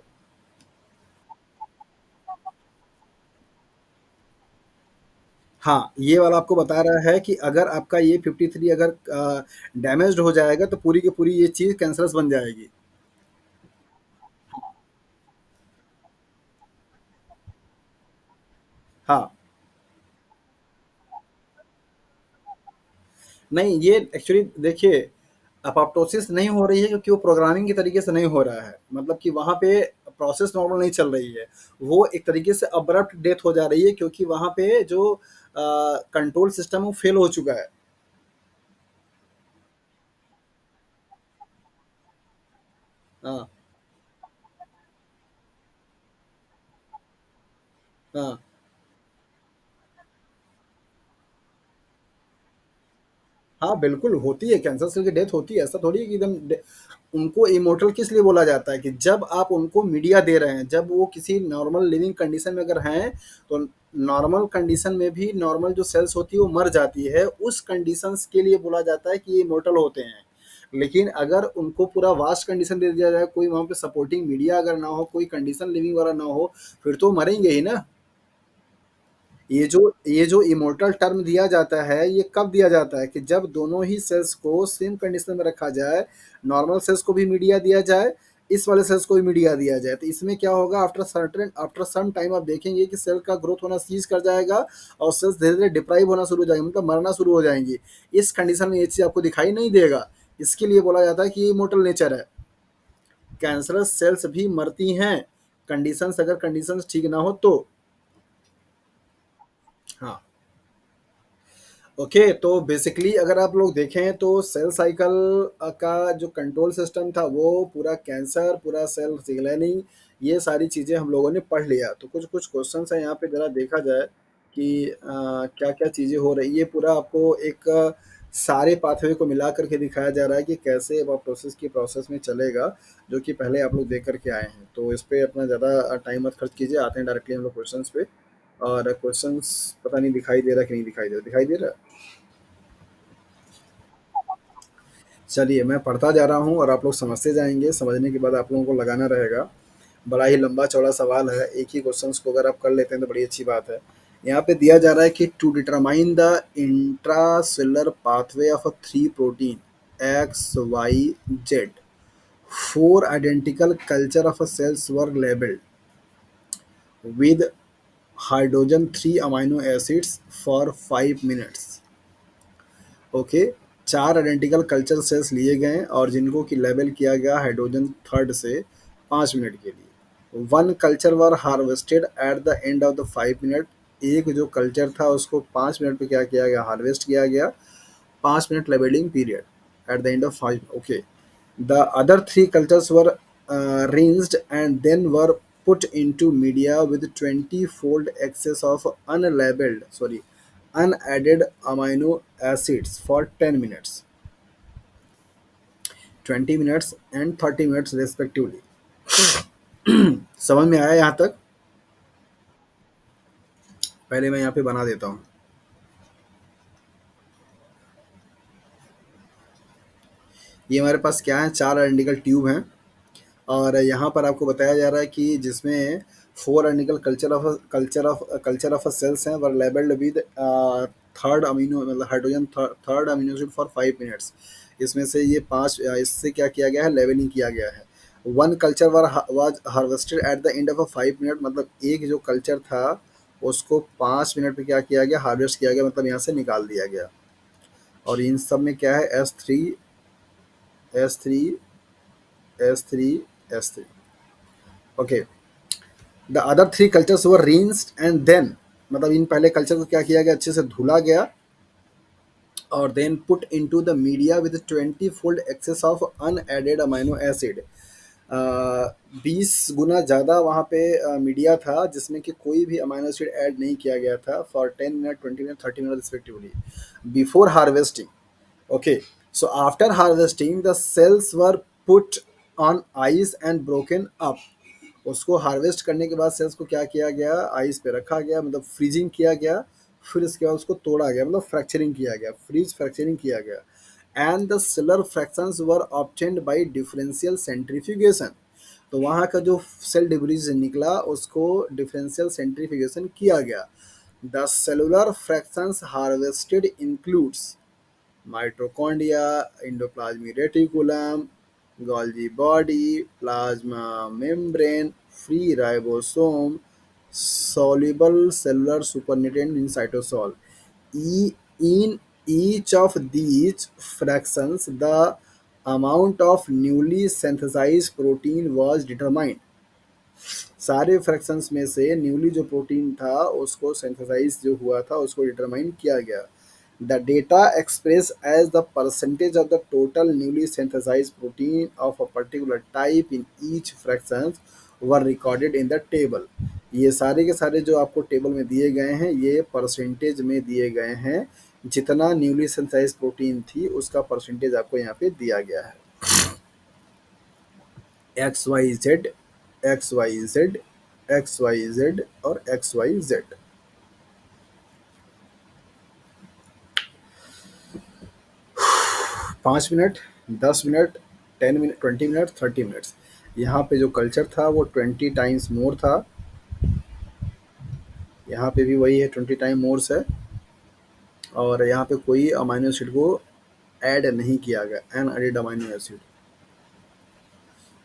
हाँ, ये वाला आपको बता रहा है कि अगर आपका ये 53 अगर डैमेज्ड हो जाएगा तो पूरी की पूरी ये चीज़ कैंसरस बन जाएगी। हाँ। नहीं, ये एक्चुअली देखिए, अपोप्टोसिस नहीं हो रही है क्योंकि वो प्रोग्रामिंग के तरीके से नहीं हो रहा है। मतलब कि वहाँ पे प्रोसेस नॉर्मल नहीं चल रही है। वो एक तरीके से अब्रप्ट डेथ हो जा रही है क्योंकि वहाँ पे जो कंट्रोल सिस्टम है वो फेल हो चुका है। हाँ, हाँ। हाँ, बिल्कुल होती है, कैंसर सेल की डेथ होती है। ऐसा थोड़ी है कि एकदम डे उनको इमॉर्टल किस लिए बोला जाता है कि जब आप उनको मीडिया दे रहे हैं, जब वो किसी नॉर्मल लिविंग कंडीशन में अगर हैं, तो नॉर्मल कंडीशन में भी नॉर्मल जो सेल्स होती है वो मर जाती है। उस कंडीशंस के लिए बोला जाता है कि ये इमॉर्टल होते हैं। लेकिन अगर उनको पूरा वास्ट कंडीशन दे दिया जाए, कोई वहाँ पे सपोर्टिंग मीडिया अगर ना हो, कोई कंडीशन लिविंग वाला ना हो, फिर तो मरेंगे ही ना। ये जो इमोर्टल टर्म दिया जाता है, ये कब दिया जाता है कि जब दोनों ही सेल्स को सेम कंडीशन में रखा जाए, नॉर्मल सेल्स को भी मीडिया दिया जाए, इस वाले सेल्स को भी मीडिया दिया जाए। तो इसमें क्या होगा, आफ्टर सम टाइम आप देखेंगे कि सेल का ग्रोथ होना सीज कर जाएगा और सेल्स धीरे धीरे डिप्राइव होना शुरू हो जाएंगे, मतलब मरना शुरू हो जाएंगी। इस कंडीशन में ये चीज़ आपको दिखाई नहीं देगा। इसके लिए बोला जाता है कि ये इमोर्टल नेचर है। कैंसरस सेल्स भी मरती हैं, कंडीशंस अगर कंडीशंस ठीक ना हो तो। हाँ। ओके, तो बेसिकली अगर आप लोग देखें तो सेल साइकिल का जो कंट्रोल सिस्टम था वो पूरा कैंसर, पूरा सेल सिग्नलिंग, ये सारी चीज़ें हम लोगों ने पढ़ लिया। तो कुछ कुछ क्वेश्चंस हैं यहाँ पे, ज़रा देखा जाए कि क्या क्या चीज़ें हो रही है। पूरा आपको एक सारे पाथवे को मिला करके दिखाया जा रहा है कि कैसे प्रोसेस की प्रोसेस में चलेगा, जो कि पहले आप लोग देख करके आए हैं। तो इस पे अपना ज़्यादा टाइम मत खर्च कीजिए, आते हैं डायरेक्टली हम लोग क्वेश्चंस पे। और क्वेश्चंस पता नहीं दिखाई दे रहा कि नहीं दिखाई दे रहा, दिखाई दे रहा है? चलिए, मैं पढ़ता जा रहा हूँ और आप लोग समझते जाएँगे, समझने के बाद आप लोगों को लगाना रहेगा। बड़ा ही लंबा-चौड़ा सवाल है, एक ही क्वेश्चन्स को अगर आप कर लेते हैं तो बड़ी अच्छी बात है। यहाँ पे दिया जा रहा है कि to determine the intracellular pathway of a 3 protein X, Y, Z, 4 identical culture of a cells were labeled with hydrogen 3 amino acids for 5 minutes. Okay, 4 identical culture cells लिए गए और जिनको कि लेबल किया गया हाइड्रोजन थर्ड से 5 मिनट के लिए। One culture were harvested at the end of the 5 minute. एक जो कल्चर था उसको 5 मिनट पे क्या किया गया, हार्वेस्ट किया गया। 5 minute labelling period at the end of 5। Okay, the other 3 cultures were rinsed and then were put into media with 20-fold excess of unadded amino acids for 10 minutes, 20 minutes and 30 minutes respectively. समझ में आया यहाँ तक? पहले मैं यहाँ पे बना देता हूँ। ये हमारे पास क्या है, 4 आइडेंटिकल ट्यूब हैं और यहाँ पर आपको बताया जा रहा है कि जिसमें 4 आइडेंटिकल कल्चर ऑफ सेल्स हैं वर लेबल्ड विद थर्ड अमीनो, मतलब hydrogen third amino acid for 5 minutes. इसमें से ये 5, इससे क्या किया गया है, लेवलिंग किया गया है। One culture was harvested at the end of a 5 minute, मतलब एक जो कल्चर था उसको 5 मिनट पे क्या किया गया, हार्वेस्ट किया गया, मतलब यहाँ से निकाल दिया गया। और इन सब में क्या है, S3 S3 S3 okay. The other 3 cultures were rinsed and then, मतलब इन पहले कल्चर को क्या किया गया, अच्छे से धुला गया और then put into the media with 20 fold excess of unadded amino acid. 20 गुना ज़्यादा वहाँ पे मीडिया था जिसमें कि कोई भी अमाइनो एसिड ऐड नहीं किया गया था for 10 minute, 20 minute, 30 minute respectively before harvesting. Okay, so after harvesting, the cells were put on ice and broken up. उसको हार्वेस्ट करने के बाद सेल्स को क्या किया गया, आइस पे रखा गया, मतलब फ्रीजिंग किया गया। फिर इसके बाद उसको तोड़ा गया, मतलब फ्रैक्चरिंग किया गया, फ्रीज फ्रैक्चरिंग किया गया। And the seller fractions were obtained by differential centrifugation. तो वहाँ का जो सेल डिब्रीज निकला उसको डिफरेंशियल सेंट्रीफ्यूगेशन किया गया। The cellular fractions harvested includes mitochondria, endoplasmic reticulum, Golgi body, plasma membrane, free ribosome, soluble cellular supernatant in cytosol. E in each of these fractions the amount of newly synthesized protein was determined। सारे फ्रैक्शंस में से न्यूली जो प्रोटीन था उसको सिंथेसाइज जो हुआ था उसको डिटरमाइन किया गया। The data express as the percentage of the total newly synthesize protein of a particular type in each fractions were recorded in the table. ये सारे के सारे जो आपको टेबल में दिए गए हैं ये परसेंटेज में दिए गए हैं। जितना न्यूली सिंथेसाइज प्रोटीन थी उसका परसेंटेज आपको यहाँ पे दिया गया है। X Y Z, X Y Z, X Y Z और X Y Z. 5 minute, 10 minute, 10 minute, 20 minute, 30 minutes. यहाँ पे जो कल्चर था वो 20 टाइम्स मोर था। यहाँ पे भी वही है, 20 टाइम मोर्स है। और यहाँ पे कोई अमाइनो एसिड को ऐड नहीं किया गया, एन एडेड अमाइनो एसिड,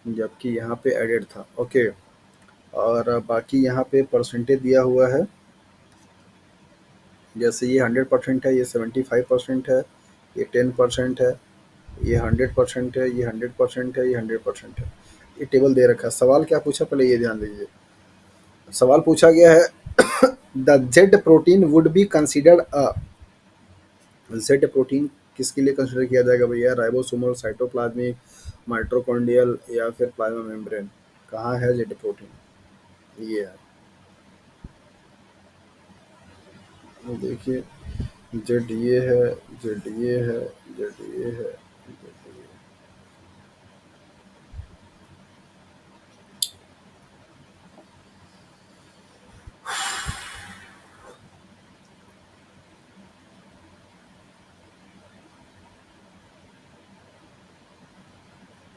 जबकि यहाँ पे एडेड था। ओके। और बाकी यहाँ पे परसेंटेज दिया हुआ है। जैसे ये 100% है, ये 75% है, ये 10% है, ये 100% है, ये 100% है, ये 100% है। ये टेबल दे रखा है। सवाल क्या पूछा पहले ये ध्यान दीजिए। सवाल पूछा गया है the Z protein would be considered a. Z protein किसके लिए कंसिडर किया जाएगा भैया? राइबोसोमल, साइटोप्लाज्मिक, माइटोकॉन्ड्रियल या फिर प्लाज्मा मेम्ब्रेन। कहाँ है जेड प्रोटीन? ये है, देखिए। जेड ये है, जेड ये है, जेड ये है, जेड ये।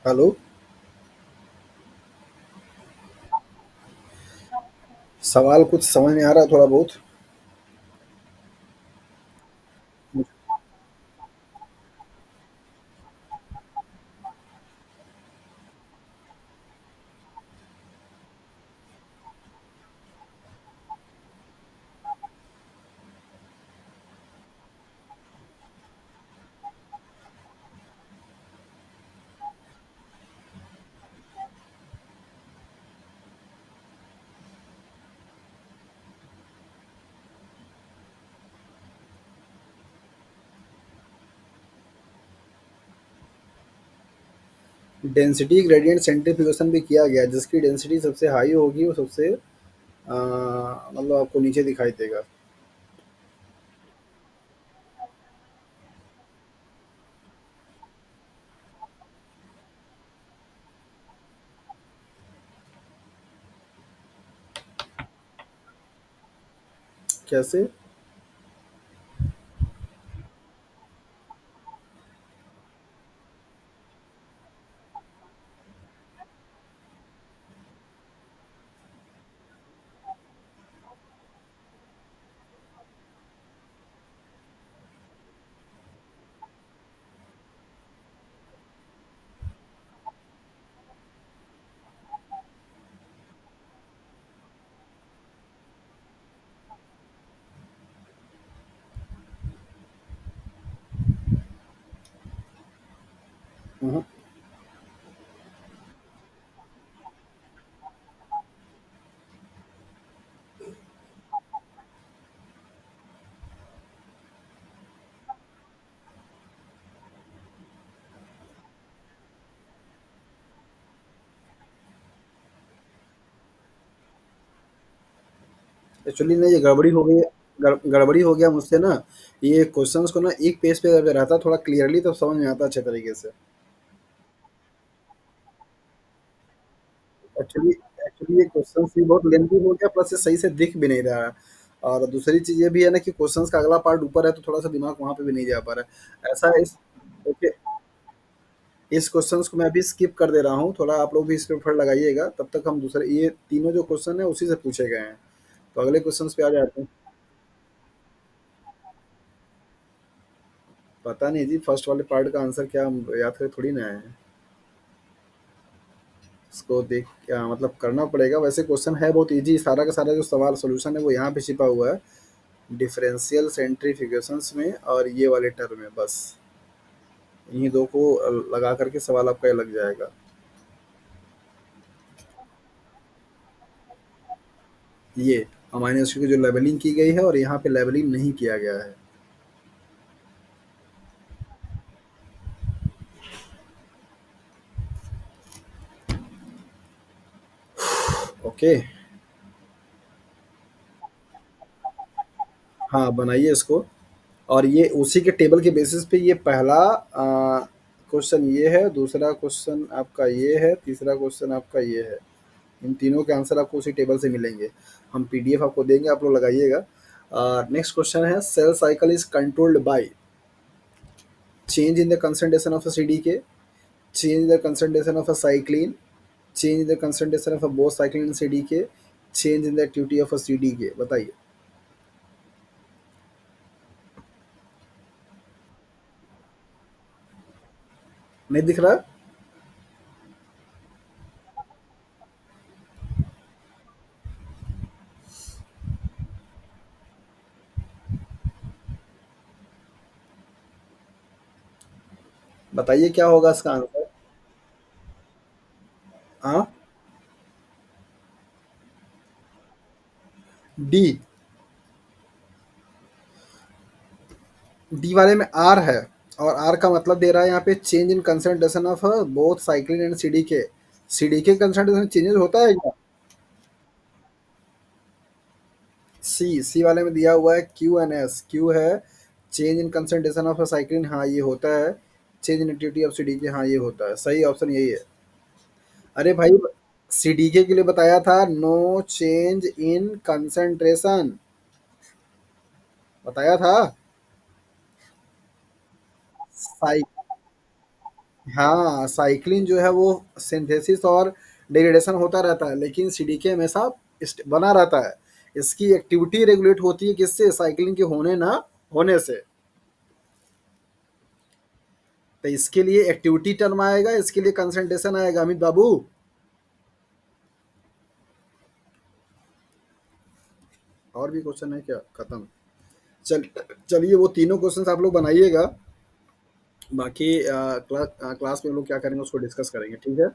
हेलो। सवाल कुछ समझ में आ रहा है थोड़ा बहुत? डेंसिटी ग्रेडियंट सेंट्रीफ्यूगेशन भी किया गया है। जिसकी डेंसिटी सबसे हाई होगी वो सबसे मतलब आपको नीचे दिखाई देगा। कैसे? हम्म। एक्चुअली ना ये गड़बड़ी हो गई। गड़बड़ी हो गया मुझसे ना। ये क्वेश्चंस को ना एक पेज पे अगर रहता थोड़ा क्लियरली तो समझ में आता अच्छे तरीके से। एक्चुअली एक्चुअली ये क्वेश्चन भी बहुत लेंथी हो गया, प्लस ये सही से दिख भी नहीं रहा है। और दूसरी चीज़ ये भी है ना कि क्वेश्चंस का अगला पार्ट ऊपर है तो थोड़ा सा दिमाग वहाँ पे भी नहीं जा पा रहा है। ऐसा है इस। ओके। इस क्वेश्चंस को मैं अभी स्किप कर दे रहा हूँ, थोड़ा आप लोग भी इस पे फट लगाइएगा, तब तक हम दूसरे ये तीनों जो क्वेश्चन है उसी से पूछे गए हैं। तो अगले क्वेश्चंस पे आ जाते हैं। पता नहीं जी, फर्स्ट वाले पार्ट का आंसर क्या हम याद कर थोड़ी ना है। इसको देख क्या मतलब करना पड़ेगा। वैसे क्वेश्चन है बहुत इजी, सारा का सारा जो सवाल सोल्यूशन है वो यहाँ पे छिपा हुआ है। डिफरेंशियल सेंट्रीफ्यूगेशंस में और ये वाले टर्म में, बस इन्हीं दो को लगा करके सवाल आपका ये लग जाएगा। ये अमाइनो एसिड की जो लेबलिंग की गई है और यहाँ पे लेबलिंग नहीं किया गया है। ओके। हाँ, बनाइए इसको। और ये उसी के टेबल के बेसिस पे ये पहला क्वेश्चन ये है, दूसरा क्वेश्चन आपका ये है, तीसरा क्वेश्चन आपका ये है। इन तीनों के आंसर आपको उसी टेबल से मिलेंगे। हम पीडीएफ आपको देंगे, आप लोग लगाइएगा। नेक्स्ट क्वेश्चन है, cell cycle is controlled by change in the concentration of a CDK, change in the concentration of a cycline, change in the concentration of a both cycline and CDK, change in the activity of a CDK। बताइए। नहीं दिख रहा? बताइए क्या होगा इसका आंसर। हाँ, डी। डी वाले में आर है, और आर का मतलब दे रहा है यहाँ पे change in concentration of both cyclin and CDK. CDK concentration changes होता है क्या? सी, सी वाले में दिया हुआ है क्यू एन एस। क्यू है change in concentration of cyclin, हाँ ये होता है। Change in activity of CDK, हाँ ये होता है। सही ऑप्शन यही है। अरे भाई, सीडीके के लिए बताया था नो चेंज इन कंसंट्रेशन, बताया था। साइ हाँ, साइक्लिन जो है वो सिंथेसिस और डिग्रेडेशन होता रहता है, लेकिन सीडीके हमेशा बना रहता है। इसकी एक्टिविटी रेगुलेट होती है किससे? साइक्लिन के होने ना होने से। तो इसके लिए एक्टिविटी टर्म आएगा, इसके लिए कंसंट्रेशन आएगा अमित बाबू। और भी क्वेश्चन है क्या? खत्म? चल चलिए, वो तीनों क्वेश्चन आप लोग बनाइएगा। बाकी क्लास में हम लोग क्या करेंगे उसको डिस्कस करेंगे, ठीक है।